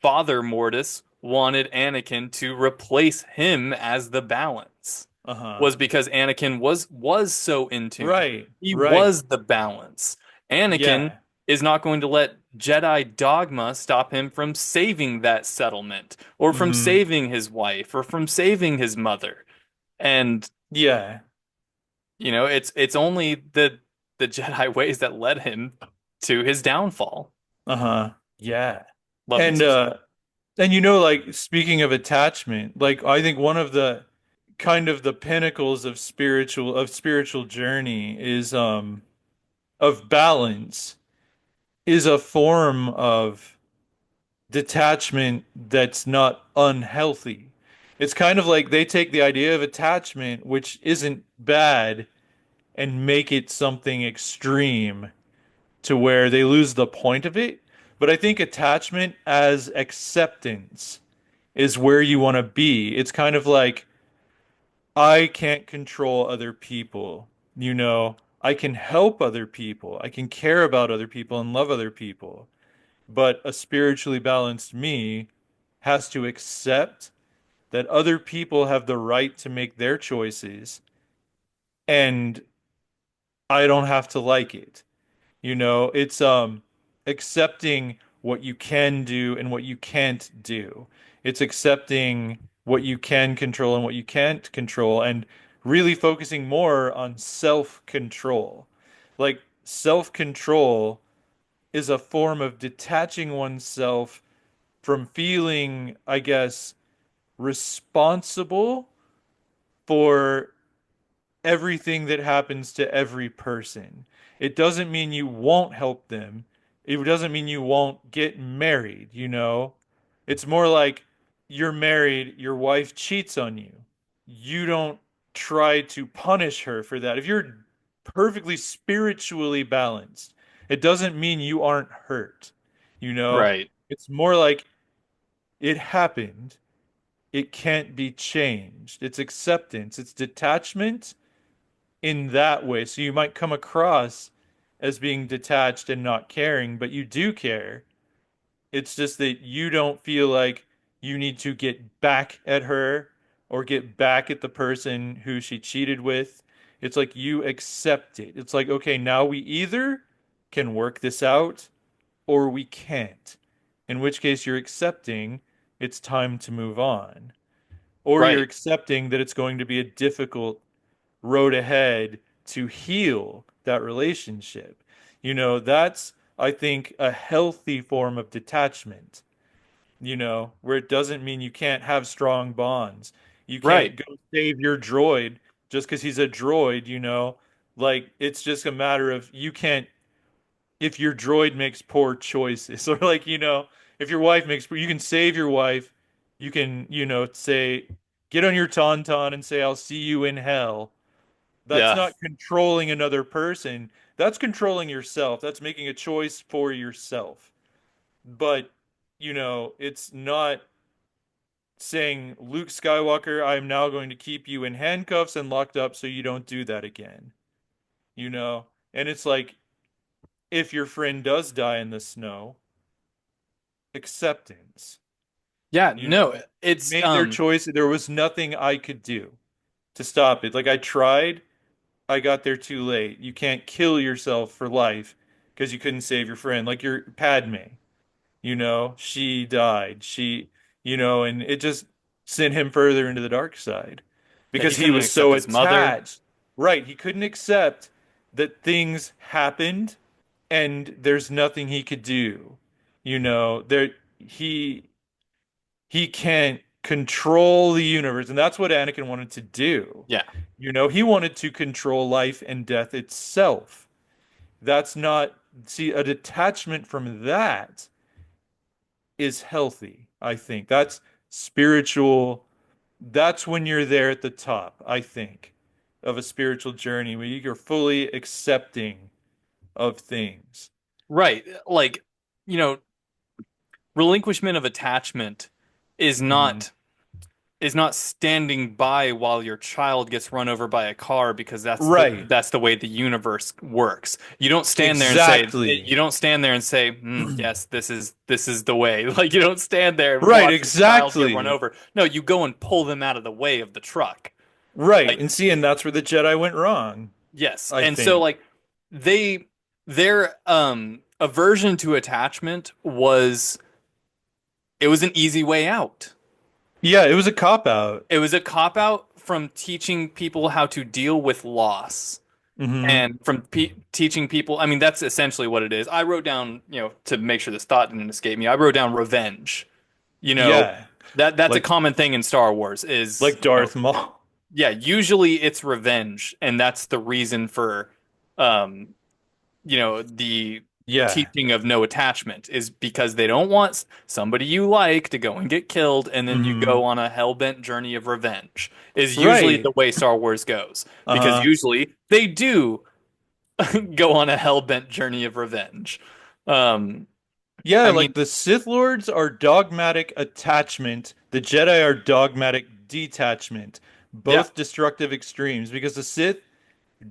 Father Mortis wanted Anakin to replace him as the balance. Uh-huh. Was because Anakin was so in tune. Right. He Right. was the balance. Anakin Yeah. is not going to let Jedi dogma stop him from saving that settlement or from Hmm. saving his wife or from saving his mother. And Yeah. it's only the Jedi ways that led him to his downfall. Uh-huh. Yeah. Love me And some Star Wars. like speaking of attachment, like I think one of the kind of the pinnacles of spiritual journey is of balance is a form of detachment that's not unhealthy. It's kind of like they take the idea of attachment, which isn't bad, and make it something extreme to where they lose the point of it. But I think attachment as acceptance is where you want to be. It's kind of like I can't control other people. I can help other people. I can care about other people and love other people. But a spiritually balanced me has to accept that other people have the right to make their choices and I don't have to like it. It's accepting what you can do and what you can't do. It's accepting what you can control and what you can't control and really focusing more on self-control. Like self-control is a form of detaching oneself from feeling, I guess, responsible for everything that happens to every person. It doesn't mean you won't help them. It doesn't mean you won't get married, you know? It's more like you're married, your wife cheats on you. You don't try to punish her for that. If you're perfectly spiritually balanced, it doesn't mean you aren't hurt, you know? Right. It's more like it happened. It can't be changed. It's acceptance, it's detachment in that way. So you might come across as being detached and not caring, but you do care. It's just that you don't feel like you need to get back at her or get back at the person who she cheated with. It's like you accept it. It's like, okay, now we either can work this out or we can't. In which case you're accepting it's time to move on. Or you're Right. accepting that it's going to be a difficult road ahead to heal that relationship. You know, that's, I think, a healthy form of detachment, you know, where it doesn't mean you can't have strong bonds. You can't Right. go save your droid just because he's a droid, you know? Like, it's just a matter of you can't, if your droid makes poor choices, or like, you know, if your wife makes, you can save your wife. You can, you know, say, get on your tauntaun and say, I'll see you in hell. That's Yeah. not controlling another person. That's controlling yourself. That's making a choice for yourself. But, you know, it's not saying, Luke Skywalker, I'm now going to keep you in handcuffs and locked up so you don't do that again. You know? And it's like, if your friend does die in the snow, acceptance. Yeah, You no, know, they it's made their choice. There was nothing I could do to stop it. Like, I tried, I got there too late. You can't kill yourself for life because you couldn't save your friend. Like your Padme, you know, she died. She, you know, and it just sent him further into the dark side yeah, he because he couldn't was accept so his mother. attached. Right. He couldn't accept that things happened and there's nothing he could do. You know, he he can't control the universe, and that's what Anakin wanted to do. Yeah. You know, he wanted to control life and death itself. That's not, see, a detachment from that is healthy, I think. That's spiritual. That's when you're there at the top, I think, of a spiritual journey where you're fully accepting of things. Right. Like, you know, relinquishment of attachment is Hmm. not standing by while your child gets run over by a car because Right. that's the way the universe works. Exactly. You don't stand there and say, yes, this is the way. Like you don't stand there and Right, watch your child get run exactly. over. No, you go and pull them out of the way of the truck. Right. Like And see, and that's where the Jedi went wrong, yes. I And so think. like they their aversion to attachment was it was an easy way out. Yeah, it was a cop out. It was a cop out from teaching people how to deal with loss Hmm. and from teaching people. I mean, that's essentially what it is. I wrote down, to make sure this thought didn't escape me. I wrote down revenge. You know, Yeah. that's a Like common thing in Star Wars is, like Darth Maul. yeah, usually it's revenge, and that's the reason for um the Yeah. teaching of no attachment is because they don't want somebody you like to go and get killed, and then you Hmm. go on a hell-bent journey of revenge, is usually Right. the way Star Wars goes. Because Uh-huh. usually they do go on a hell-bent journey of revenge. Um, Yeah, I mean, like the Sith Lords are dogmatic attachment, the Jedi are dogmatic detachment, yeah, both destructive extremes because the Sith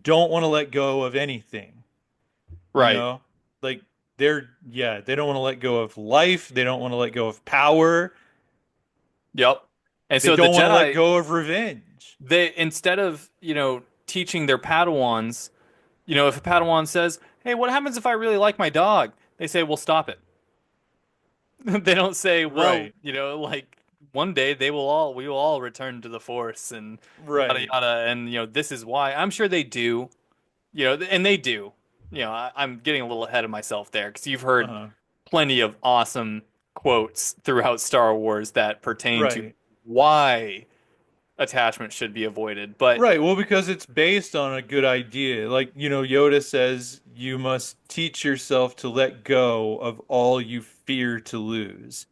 don't want to let go of anything, you right. know? Like yeah, they don't want to let go of life, they don't want to let go of power, Yep. And they so the don't want to let Jedi, go of revenge. they instead of, teaching their Padawans, if a Padawan says, "Hey, what happens if I really like my dog?" They say, "Well, stop it." They don't say, well, Right. like one day we will all return to the Force and yada Right. yada, and this is why. I'm sure they do, and they do. I'm getting a little ahead of myself there because you've heard Uh-huh. plenty of awesome quotes throughout Star Wars that pertain to Right. why. attachment should be avoided. But Right. Well, because it's based on a good idea. Like, Yoda says you must teach yourself to let go of all you fear to lose.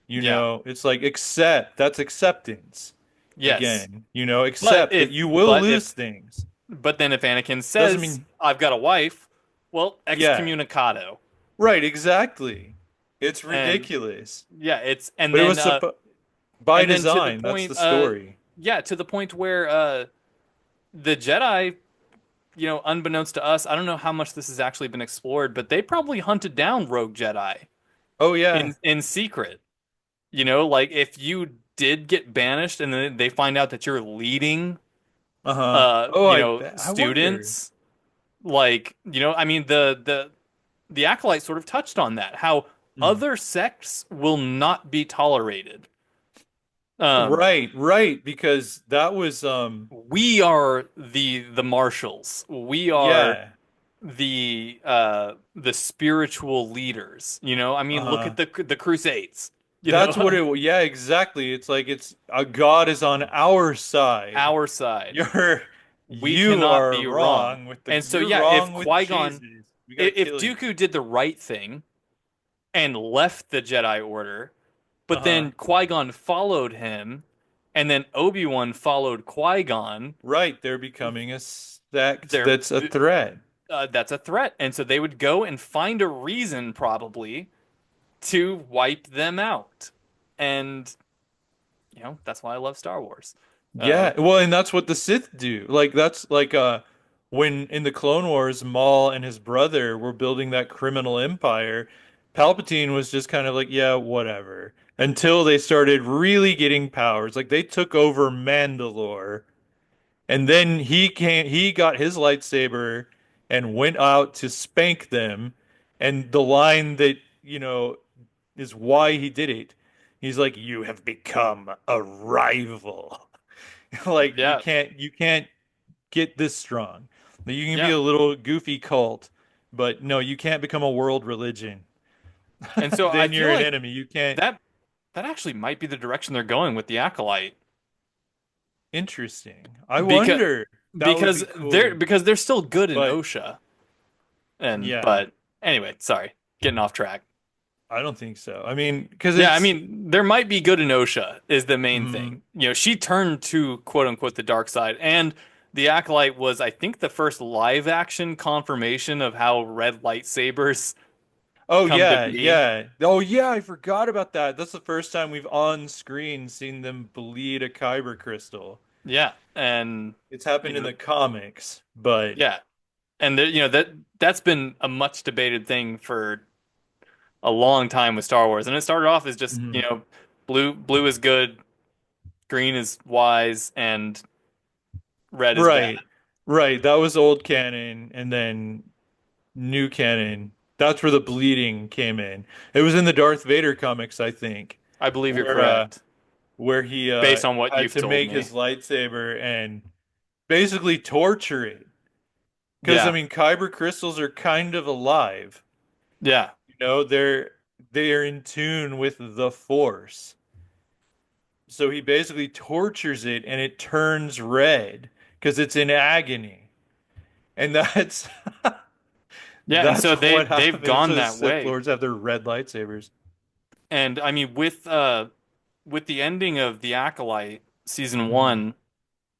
yeah, It's like accept. That's acceptance. yes. Again, But accept that if you will but lose if things. but then if Anakin Doesn't says, mean, "I've got a wife," well, yeah. excommunicado. Right, exactly. It's And ridiculous. yeah, it's But it was by and then to the design. That's the point story. yeah, to the point where the Jedi, unbeknownst to us, I don't know how much this has actually been explored, but they probably hunted down rogue Jedi Oh yeah. in secret. Like if you did get banished and then they find out that you're leading Uh-huh. Oh, I wonder. students, like, I mean the acolyte sort of touched on that, how Hmm. other sects will not be tolerated. Um Right, right, because that was we are the marshals. We are yeah. the spiritual leaders. I mean, look Uh-huh. at the Crusades. You That's what know, yeah, exactly. It's like it's a God is on our side. our side. You're We you cannot are be wrong. wrong with And so you're yeah, if wrong with Qui-Gon, Jesus. We gotta if kill you. Dooku did the right thing and left the Jedi Order, but Uh-huh. then Qui-Gon followed him, and then Obi-Wan followed Qui-Gon, Right, they're becoming a sect they're that's a threat. that's a threat. And so they would go and find a reason, probably, to wipe them out. And, that's why I love Star Wars. Uh, Yeah, well, and that's what the Sith do. Like that's like when in the Clone Wars, Maul and his brother were building that criminal empire, Palpatine was just kind of like, yeah, whatever. Until they started really getting powers. Like they took over Mandalore, and then he got his lightsaber and went out to spank them. And the line that, is why he did it. He's like, "You have become a rival." Like yeah, you can't get this strong. Like, you can be yeah. a little goofy cult, but no, you can't become a world religion. And so I Then feel you're an like enemy. You can't. that that actually might be the direction they're going with the Acolyte. Interesting. I Because wonder. That would be cool. because they're still good in But OSHA. And yeah, but anyway, sorry, getting off track. I don't think so. I mean, because Yeah, I it's mean, there might be good in OSHA is the main mm, thing. She turned to quote unquote the dark side, and the Acolyte was, I think, the first live action confirmation of how red lightsabers oh come to yeah, be. yeah. Oh yeah, I forgot about that. That's the first time we've on screen seen them bleed a kyber crystal. Yeah, and It's you happened in know, the comics, but yeah, and that's been a much debated thing for a long time with Star Wars, and it started off as just mhm. blue is good, green is wise, and red is bad. Right. Right. That was old canon and then new canon. That's where the bleeding came in. It was in the Darth Vader comics, I think, I believe you're where correct, where he based on what had you've to told make me. his lightsaber and basically torture it. Because I Yeah, mean, kyber crystals are kind of alive. yeah. They're in tune with the Force. So he basically tortures it and it turns red because it's in agony. And that's Yeah, and that's so what they've happens. That's gone why the that Sith way. Lords have their red lightsabers. And I mean with the ending of The Acolyte season Mhm. 1,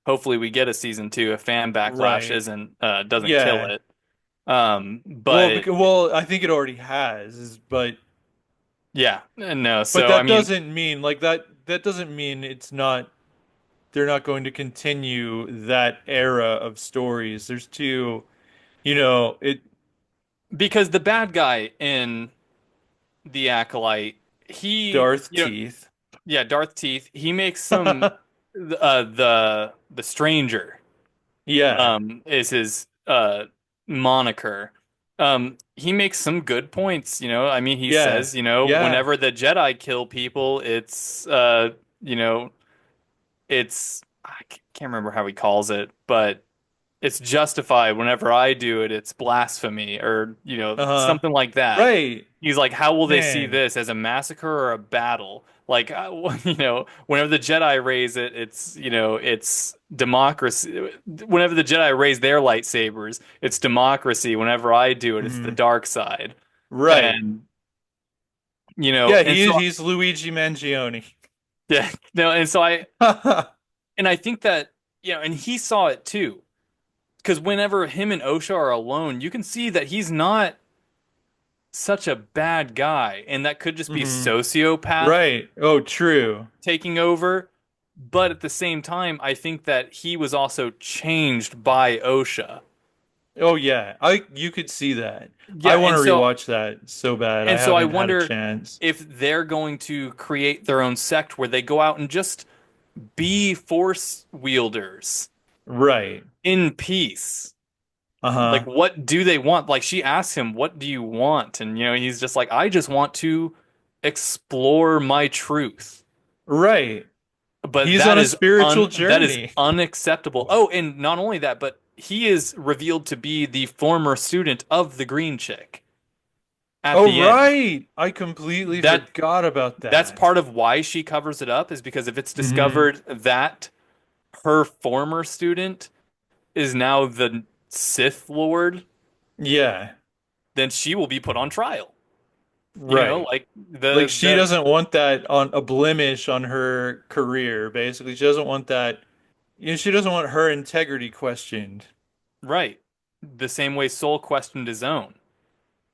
hopefully we get a season 2 if fan backlash Right. isn't doesn't kill Yeah. it. Well, But I think it already has, yeah, no. but So I that mean, doesn't mean like that doesn't mean it's not they're not going to continue that era of stories. There's two, it because the bad guy in The Acolyte, he, Darth Teeth. yeah, Darth Teeth, he makes some the Stranger Yeah. is his moniker. He makes some good points, I mean, he Yeah. says, Yeah. whenever the Jedi kill people, you know, it's I can't remember how he calls it, but it's justified. Whenever I do it, it's blasphemy, or Uh-huh. something like that. Right. He's like, how will they see Man. this as a massacre or a battle? Like, whenever the Jedi raise it, it's democracy. Whenever the Jedi raise their lightsabers, it's democracy. Whenever I do it, it's the Hmm. dark side. Right. And, Yeah, and so, he's Luigi Mangione. yeah, no, and I think that, and he saw it too. Because whenever him and Osha are alone, you can see that he's not such a bad guy, and that could just be Hmm. sociopath Right. Oh, true. taking over. But at the same time, I think that he was also changed by Osha. Oh yeah. I you could see that. I Yeah, want to rewatch that so bad. I I haven't had a wonder chance. if they're going to create their own sect where they go out and just be force wielders Right. in peace. Like, Uh-huh. what do they want? Like, she asks him, "What do you want?" And he's just like, "I just want to explore my truth." Right. But He's on a spiritual that is journey. unacceptable. Oh, and not only that, but he is revealed to be the former student of the green chick at Oh, the end. right. I completely That forgot about that's that. part of why she covers it up, is because if it's Hmm. discovered that her former student is now the Sith Lord, Yeah. then she will be put on trial. Right. Like Like the she the doesn't want that on a blemish on her career, basically. She doesn't want that, she doesn't want her integrity questioned. right. The same way Soul questioned his own,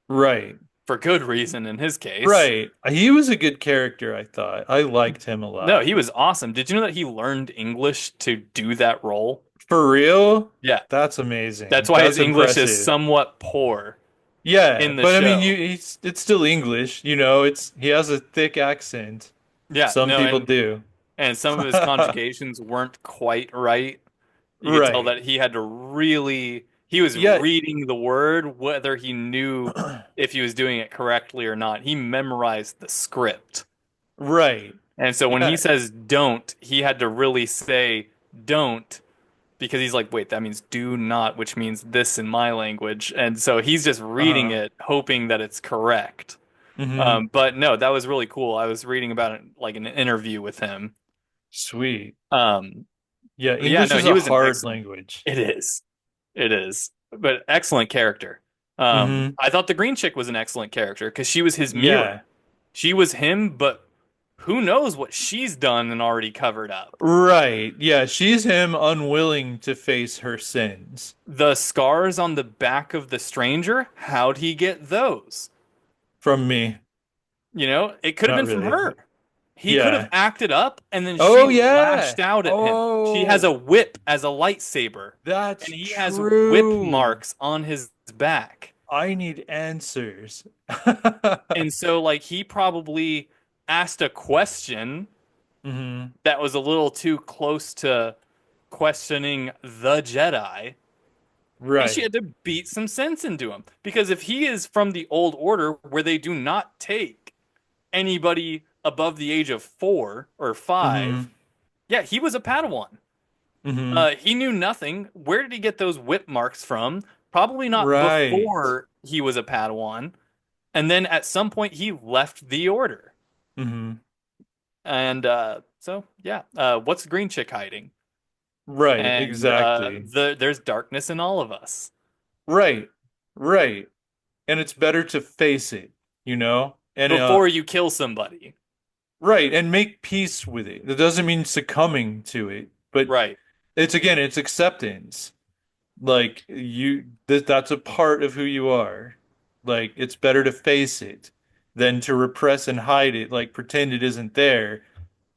Right. for good reason in his case. Right. He was a good character, I thought. I liked him a No, lot. he was awesome. Did you know that he learned English to do that role? For real? Yeah. That's That's amazing. why his That's English is impressive. somewhat poor Yeah, in the but I mean, show. it's still English, it's he has a thick accent. Yeah, Some no, people do. and some of his conjugations weren't quite right. You could tell Right. that he was Yeah. reading the word, whether he knew if he was doing it correctly or not. He memorized the script. Right. And so when he Yeah. says don't, he had to really say don't, because he's like, wait, that means do not, which means this in my language. And so he's just reading Uh-huh. it, hoping that it's correct. Hmm. But no, that was really cool. I was reading about it like an interview with him. Sweet. Um, Yeah, but yeah, English no, is he a was an hard excellent. language. It is. It is. But excellent character. Hmm. I thought the green chick was an excellent character because she was his mirror. Yeah. She was him, but who knows what she's done and already covered up. Right. Yeah, she's him unwilling to face her sins. The scars on the back of the stranger, how'd he get those? From me. It could have Not been from really. her. He could have Yeah. acted up and then she Oh yeah. lashed out at him. She has a Oh, whip as a lightsaber, that's and he has whip true. marks on his back. I need answers. And so, like, he probably asked a question Hmm. that was a little too close to questioning the Jedi, and she Right. had to beat some sense into him. Because if he is from the old order where they do not take anybody above the age of 4 or 5, Hmm. yeah, he was a Padawan. Hmm. He knew nothing. Where did he get those whip marks from? Probably not Right. before he was a Padawan. And then at some point he left the order. Hmm. And yeah, what's the green chick hiding? Right. And Exactly. there's darkness in all of us. Right. Right. And it's better to face it, And Before you kill somebody. right, and make peace with it. That doesn't mean succumbing to it, but Right. it's acceptance. Like that's a part of who you are. Like it's better to face it than to repress and hide it, like pretend it isn't there,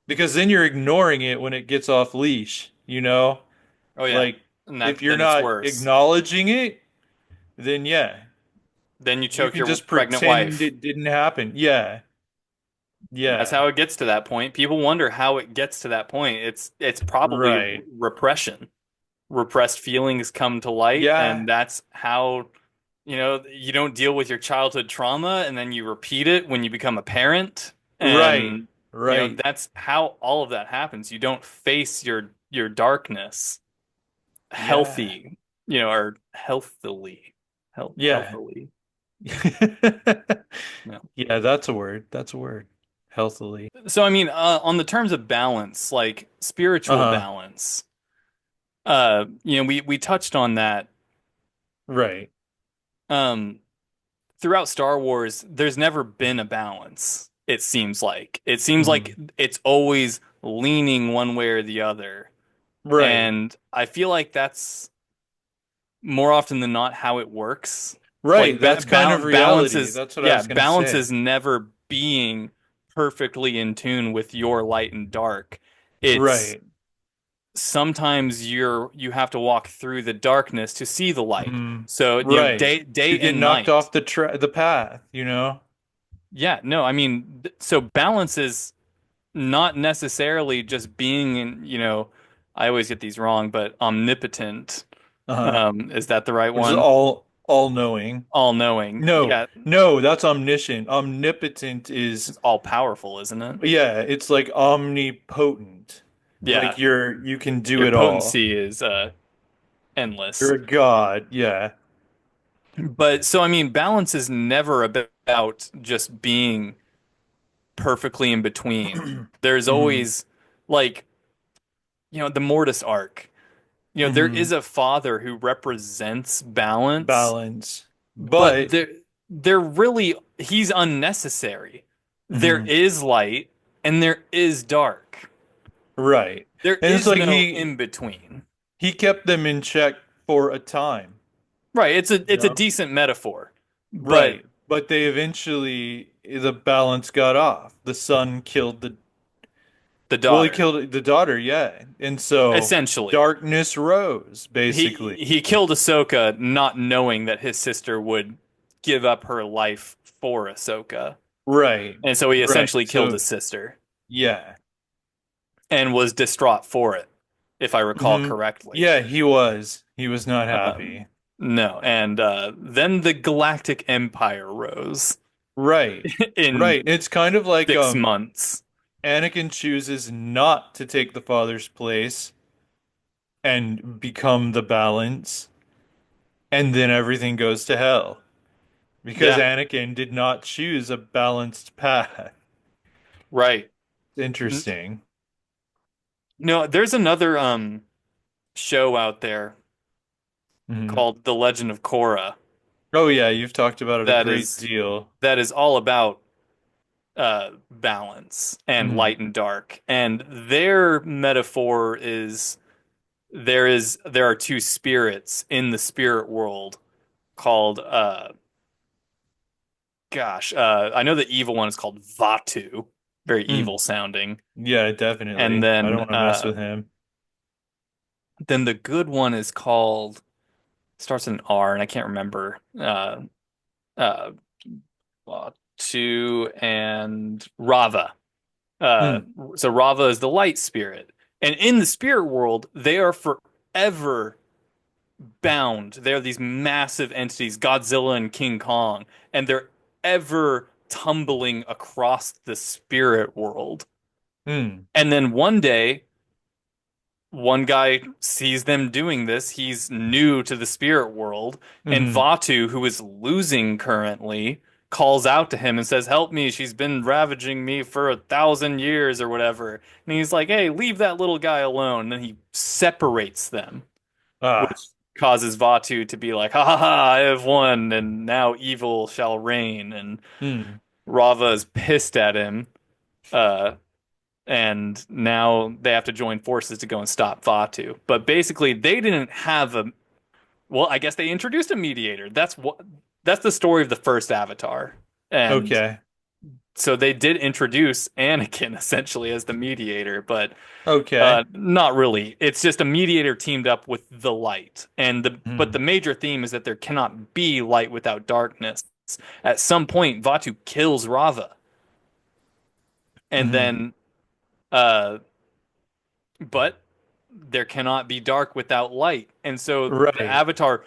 because then you're ignoring it when it gets off leash. Oh yeah. Like And if that you're then it's not worse. acknowledging it, then yeah, Then you you choke can your just pregnant pretend wife. it didn't happen. Yeah. That's Yeah. how it gets to that point. People wonder how it gets to that point. It's probably Right. repression. Repressed feelings come to light, Yeah. and that's how, you don't deal with your childhood trauma and then you repeat it when you become a parent. Right. And, Right. that's how all of that happens. You don't face your darkness Yeah. healthy. or healthily, Yeah. healthily. Yeah. Yeah, that's a word. That's a word. Healthily. So I mean, on the terms of balance, like spiritual Uh-huh. balance, we touched on that. Right. Um, Throughout Star Wars, there's never been a balance. It seems like Mhm. it's always leaning one way or the other, Right. and I feel like that's more often than not how it works. Like Right. That's kind of balance reality. is, That's what I yeah, was gonna balance say. is never being perfectly in tune with your light and dark. It's Right. sometimes you have to walk through the darkness to see the light. Mhm. So, Right. To day get and knocked night. off the path, you know? Yeah, no, I mean, so balance is not necessarily just being I always get these wrong, but omnipotent. Uh-huh. Is that the right Which is one? all knowing. All knowing. No, Yeah, no, that's omniscient. Omnipotent is it's all powerful, isn't it? yeah, it's like omnipotent. Yeah. Like you can do Your it all. potency is You're endless. a god. Yeah. But so I mean, balance is never about just being perfectly in between. There's hmm always like, the Mortis arc. There hmm is a father who represents balance, Balance. but But they're really he's unnecessary. There mhm, is light and there is dark. right. There And it's is like no in between. he kept them in check for a time, Right, you it's a know? decent metaphor. But Right. But they eventually the balance got off. The son killed the the well, he daughter, killed the daughter, yeah. And so essentially, darkness rose, basically. he killed Ahsoka not knowing that his sister would give up her life for Ahsoka. Right. And so he Right. essentially killed So his sister yeah. and was distraught for it, if I recall hmm correctly. Yeah, he was. He was not Um, happy. no, and then the Galactic Empire rose Right. in Right. It's kind of like 6 months. Anakin chooses not to take the father's place and become the balance, and then everything goes to hell because Yeah, Anakin did not choose a balanced path. right. N- Interesting. No, there's another show out there Mhm. called The Legend of Korra Oh yeah, you've talked about it a that great is deal. all about balance and Mhm. light and dark. And their metaphor is there are two spirits in the spirit world called I know the evil one is called Vatu, very Mm. evil sounding. Yeah, And definitely. I don't want to mess with him. then the good one is called starts with an R and I can't remember. Uh Vatu and Rava. Uh, Mm. so Rava is the light spirit. And in the spirit world, they are forever bound. They're these massive entities, Godzilla and King Kong, and they're ever tumbling across the spirit world. Mm. And then one day, one guy sees them doing this. He's new to the spirit world, and Mhm. Vatu, who is losing currently, calls out to him and says, "Help me! She's been ravaging me for 1,000 years or whatever." And he's like, "Hey, leave that little guy alone." And then he separates them, Ah. which causes Vatu to be like, "Ha ha ha! I have won, and now evil shall reign." And Mm. Rava is pissed at him. Uh, and now they have to join forces to go and stop Vatu. But basically, they didn't have a well, I guess they introduced a mediator. That's the story of the first Avatar. And Okay. so they did introduce Anakin essentially as the mediator, but Okay. not really. It's just a mediator teamed up with the light. But Mm. the major theme is that there cannot be light without darkness. At some point, Vatu kills Rava, and Mhm. then uh but there cannot be dark without light. And so the Right. Avatar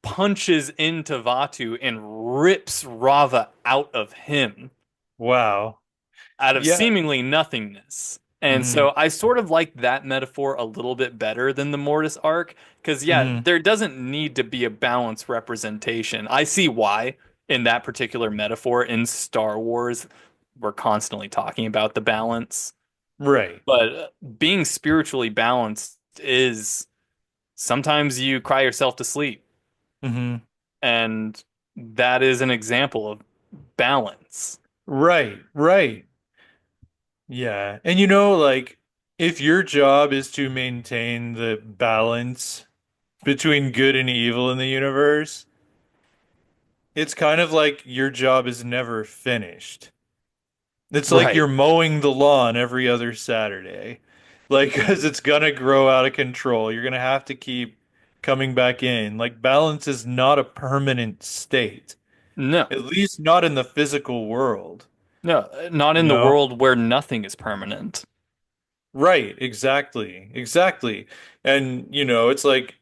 punches into Vatu and rips Rava out of him Wow. out of Yeah. seemingly nothingness. And Hmm. so I sort of like that metaphor a little bit better than the Mortis arc, because yeah, Hmm. there doesn't need to be a balanced representation. I see why in that particular metaphor in Star Wars, we're constantly talking about the balance, Right. but being spiritually balanced is sometimes you cry yourself to sleep, Hmm. and that is an example of balance. Right. Right. Yeah. And like if your job is to maintain the balance between good and evil in the universe, it's kind of like your job is never finished. It's like Right. you're mowing the lawn every other Saturday. Like, because it's gonna grow out of control. You're gonna have to keep coming back in. Like, balance is not a permanent state, No, at least not in the physical world, no, not you in the know? world where nothing is permanent. Right, exactly. Exactly. And, it's like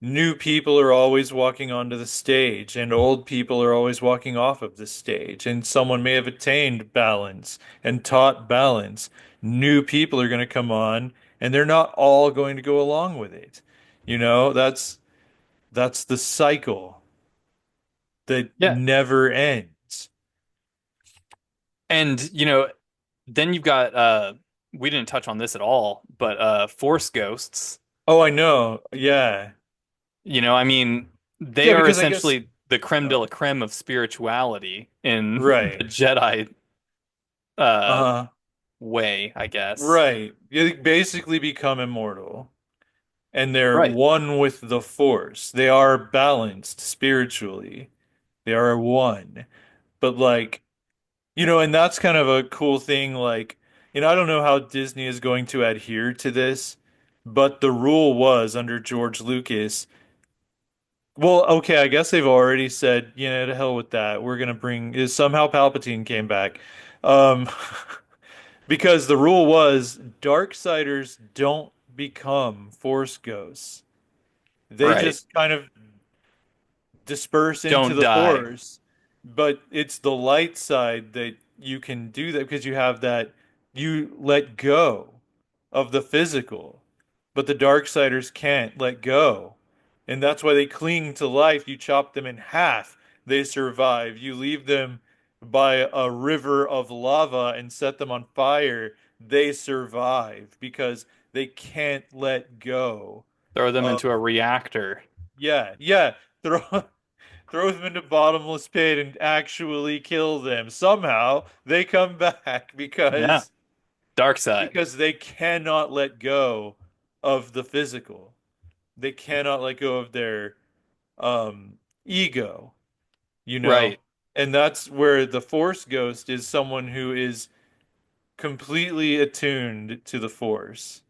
new people are always walking onto the stage, and old people are always walking off of the stage. And someone may have attained balance and taught balance. New people are going to come on, and they're not all going to go along with it. That's the cycle that Yeah. never ends. And then you've got we didn't touch on this at all, but force ghosts. Oh, I know. Yeah. I mean, they Yeah, are because I guess. essentially the creme de Oh, la creme of spirituality in the right. Jedi uh Uh-huh. way, I guess. Right. You basically become immortal. And they're Right. one with the Force. They are balanced spiritually. They are one. But and that's kind of a cool thing. I don't know how Disney is going to adhere to this, but the rule was under George Lucas. Well, okay, I guess they've already said, to hell with that. We're gonna bring is somehow Palpatine came back. Um, because the rule was Darksiders don't become Force ghosts. They Right. just kind of disperse into Don't the die. force. But it's the light side that you can do that because you have that you let go of the physical, but the Darksiders can't let go. And that's why they cling to life. You chop them in half, they survive. You leave them by a river of lava and set them on fire, they survive because they can't let go Throw them of, into a reactor. yeah, yeah. Throw throw them into bottomless pit and actually kill them. Somehow they come back Yeah. because Dark side. they cannot let go of the physical. They cannot let go of their ego, you know? Right. And that's where the Force Ghost is someone who is completely attuned to the Force.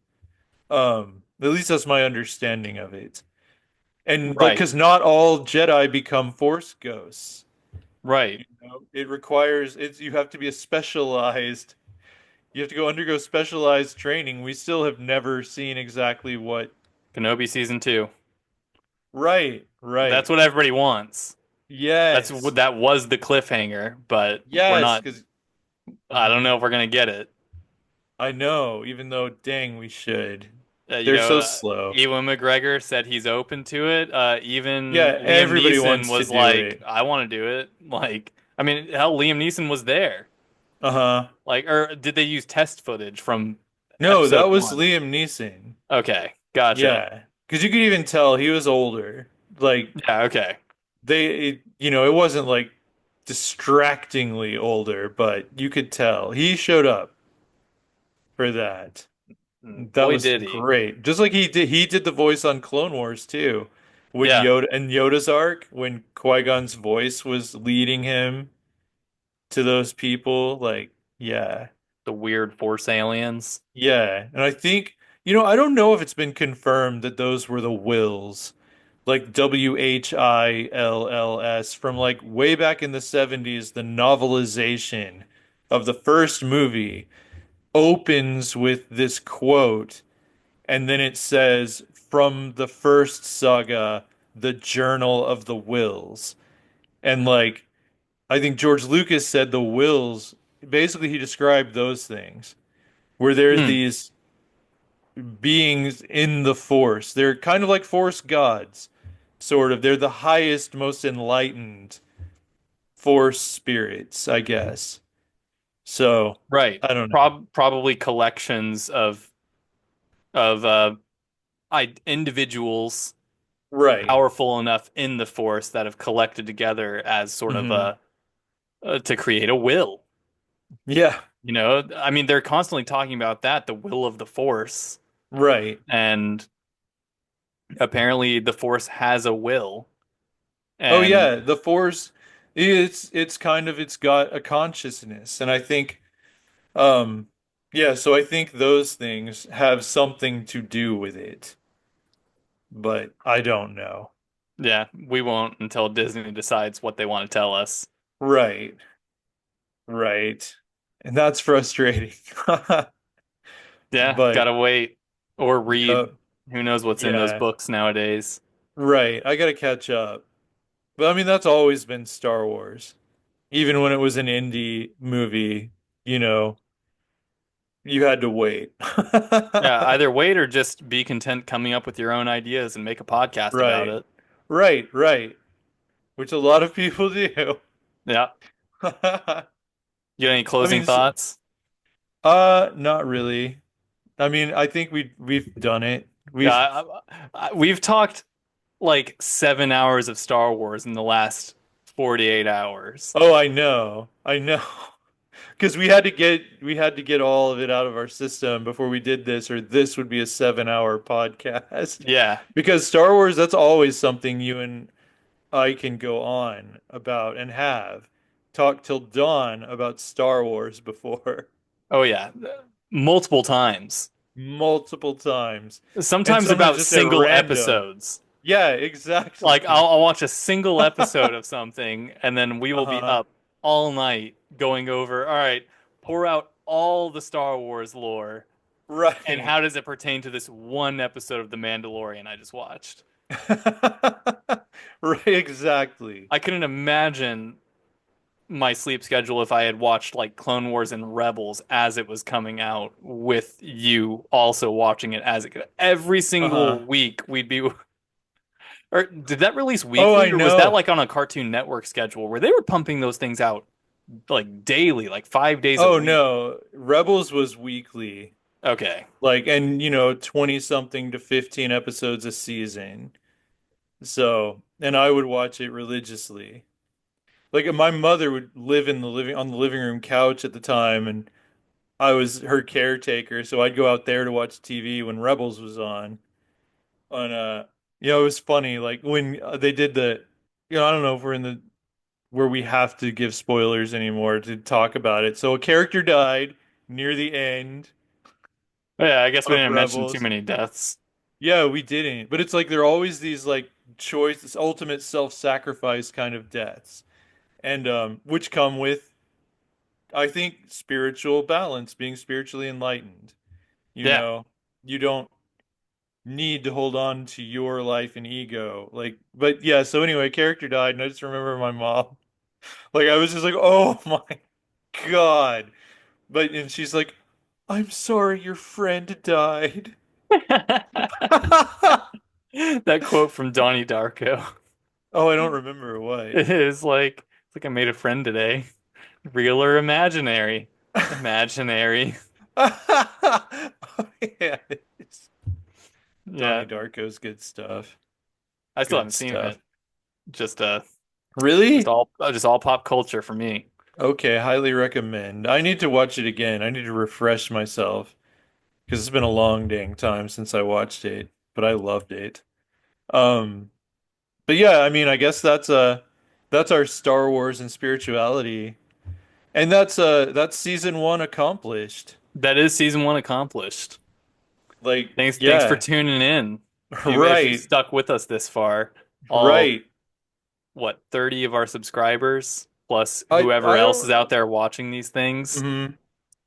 At least that's my understanding of it. And Right. because not all Jedi become Force ghosts. Right. It requires you have to be a specialized you have to go undergo specialized training. We still have never seen exactly what. Kenobi season 2. Right, That's right. what everybody wants. That's what Yes. that was the cliffhanger, but we're Yes, not. because I don't know if we're gonna get it. I know, even though dang we should. You They're know, so slow. Ewan McGregor said he's open to it. Yeah, Even Liam everybody Neeson wants to was do like, it. "I want to do it." Like, I mean, hell, Liam Neeson was there. Uh-huh. Like, or did they use test footage from No, episode that was one? Liam Neeson. Okay, gotcha. Yeah. Because you could even tell he was older. Like Yeah, okay. it wasn't like distractingly older, but you could tell. He showed up for that. That Boy, was did he. great. Just like he did the voice on Clone Wars too. When Yeah, Yoda's arc, when Qui-Gon's voice was leading him to those people, like, yeah. the weird force aliens. Yeah. And I think, I don't know if it's been confirmed that those were the Wills, like Whills from like way back in the 70s, the novelization of the first movie opens with this quote. And then it says, from the first saga, the Journal of the Wills. And I think George Lucas said the Wills, basically, he described those things. where there's Hmm. these beings in the Force. They're kind of like Force gods, sort of. They're the highest, most enlightened Force spirits, I guess. So, Right. I don't know. Probably collections of individuals Right. powerful enough in the Force that have collected together as sort of Hmm. a to create a will. Yeah. You know, I mean, they're constantly talking about that, the will of the Force, Right. and apparently the Force has a will. Oh And yeah, the Force it's kind of it's got a consciousness, and I think um yeah, so I think those things have something to do with it, but I don't know. yeah, we won't until Disney decides what they want to tell us. Right. Right. And that's frustrating. Yeah, But gotta wait or yeah, read. Who knows what's in those yeah, books nowadays? right. I gotta catch up. But I mean that's always been Star Wars. Even when it was an indie movie, you know, you had to wait. Yeah, either wait or just be content coming up with your own ideas and make a podcast about Right. it. Right, right. Which a lot of people do. Yeah. You got any I closing mean, thoughts? not really. I mean, I think we've done it. Yeah, We've we've talked like 7 hours of Star Wars in the last 48 hours. Oh, I know. I know. Because we had to get all of it out of our system before we did this, or this would be a 7-hour podcast. Yeah. Because Star Wars, that's always something you and I can go on about and have talk till dawn about Star Wars before Oh, yeah. Multiple times. multiple times. And Sometimes sometimes about just at single random. episodes. Yeah, Like exactly. I'll watch a single episode of something and then we will be Uh-huh. up all night going over, all right, pour out all the Star Wars lore and Right. how does it pertain to this one episode of The Mandalorian I just watched? Right, exactly. I couldn't imagine my sleep schedule if I had watched like Clone Wars and Rebels as it was coming out with you also watching it as it every Uh-huh. single week we'd be or did that release Oh, weekly I or was that know. like on a Cartoon Network schedule where they were pumping those things out like daily, like 5 days a Oh week? no. Rebels was weekly. Okay. Like and 20 something to 15 episodes a season. So, and I would watch it religiously. Like my mother would live in the living on the living room couch at the time, and I was her caretaker, so I'd go out there to watch TV when Rebels was on. On it was funny like when they did I don't know if we're in the where we have to give spoilers anymore to talk about it. So a character died near the end Yeah, I guess we of didn't mention too Rebels. many deaths. Yeah, we didn't. But it's like there are always these like choice, ultimate self-sacrifice kind of deaths. And which come with I think spiritual balance, being spiritually enlightened. You Yeah. know, you don't need to hold on to your life and ego. Like, but yeah, so anyway, character died, and I just remember my mom. Like, I was just like, oh my God. And she's like, I'm sorry your friend died. That quote from Donnie Darko. Oh, I don't remember what. It is like it's like I made a friend today. Real or imaginary? Imaginary. Oh, yeah, it's Yeah. Donnie Darko's good stuff. I still Good haven't seen stuff. it. Just Really? just all pop culture for me. Okay, highly recommend. I need to watch it again. I need to refresh myself because it's been a long dang time since I watched it, but I loved it. Um, but yeah, I mean, I guess that's our Star Wars and spirituality. And that's season one accomplished. That is season one accomplished. Like, Thanks for yeah, tuning in. If you've right, stuck with us this far, all right. what, 30 of our subscribers plus I whoever else is don't. out there watching these things. Mhm.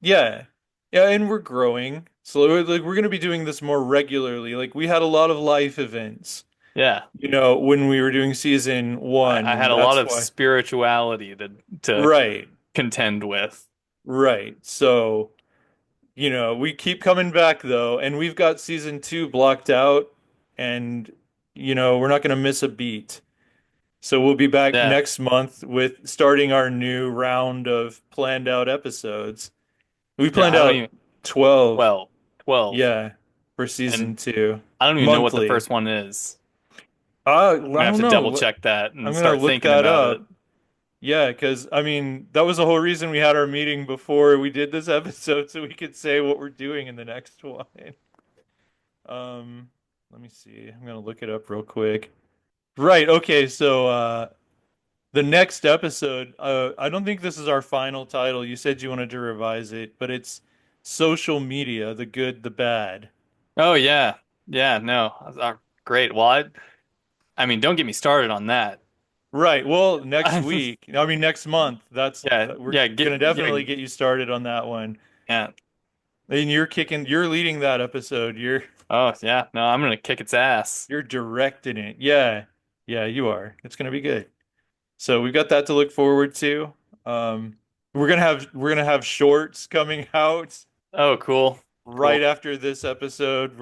Yeah, yeah, and we're growing. So like we're gonna be doing this more regularly. Like we had a lot of life events, Yeah. when we were doing season one, I and had a lot that's of why. spirituality to Right, contend with. right. So we keep coming back though, and we've got season two blocked out, and we're not going to miss a beat. So we'll be back Yeah. next month with starting our new round of planned out episodes. We Yeah, planned I don't out even 12, 12. 12. yeah, for And season two, I don't even know what the monthly. first one is. I I'm gonna have don't to double know. check that I'm and gonna start look thinking that about it. up. Yeah, because I mean, that was the whole reason we had our meeting before we did this episode, so we could say what we're doing in the next one. Um, Let me see. I'm gonna look it up real quick. Right, okay, so the next episode, I don't think this is our final title. You said you wanted to revise it, but it's social media, the good, the bad. Oh yeah. Yeah, no. Great. Well, I mean, don't get me started on that. Right. Well, next week, I mean next month, Yeah, we're yeah, gonna definitely get you started on that one. yeah. And you're leading that episode. Oh yeah, no, I'm gonna kick its ass. You're directing it. Yeah. Yeah, you are. It's gonna be good. So we've got that to look forward to. We're gonna have shorts coming out Oh, cool. right Cool. after this episode.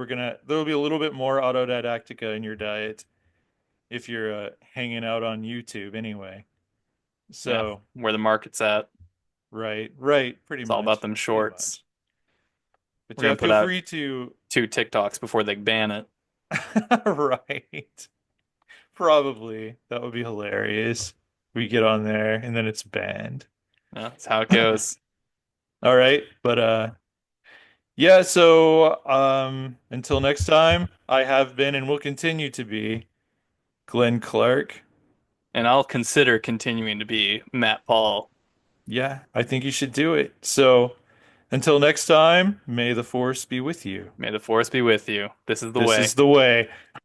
There'll be a little bit more Autodidactica in your diet if you're hanging out on YouTube anyway. Yeah, So, where the market's at. right, pretty It's all about much, them pretty shorts. much. But We're yeah, gonna put feel out free to, 2 TikToks before they ban it. right. Probably. That would be hilarious. We get on there and then it's banned. Yeah, that's how it goes. All right. But yeah, so until next time, I have been and will continue to be Glenn Clark. And I'll consider continuing to be Matt Paul. Yeah, I think you should do it. So until next time, may the force be with you. May the force be with you. This is the This way. is the way.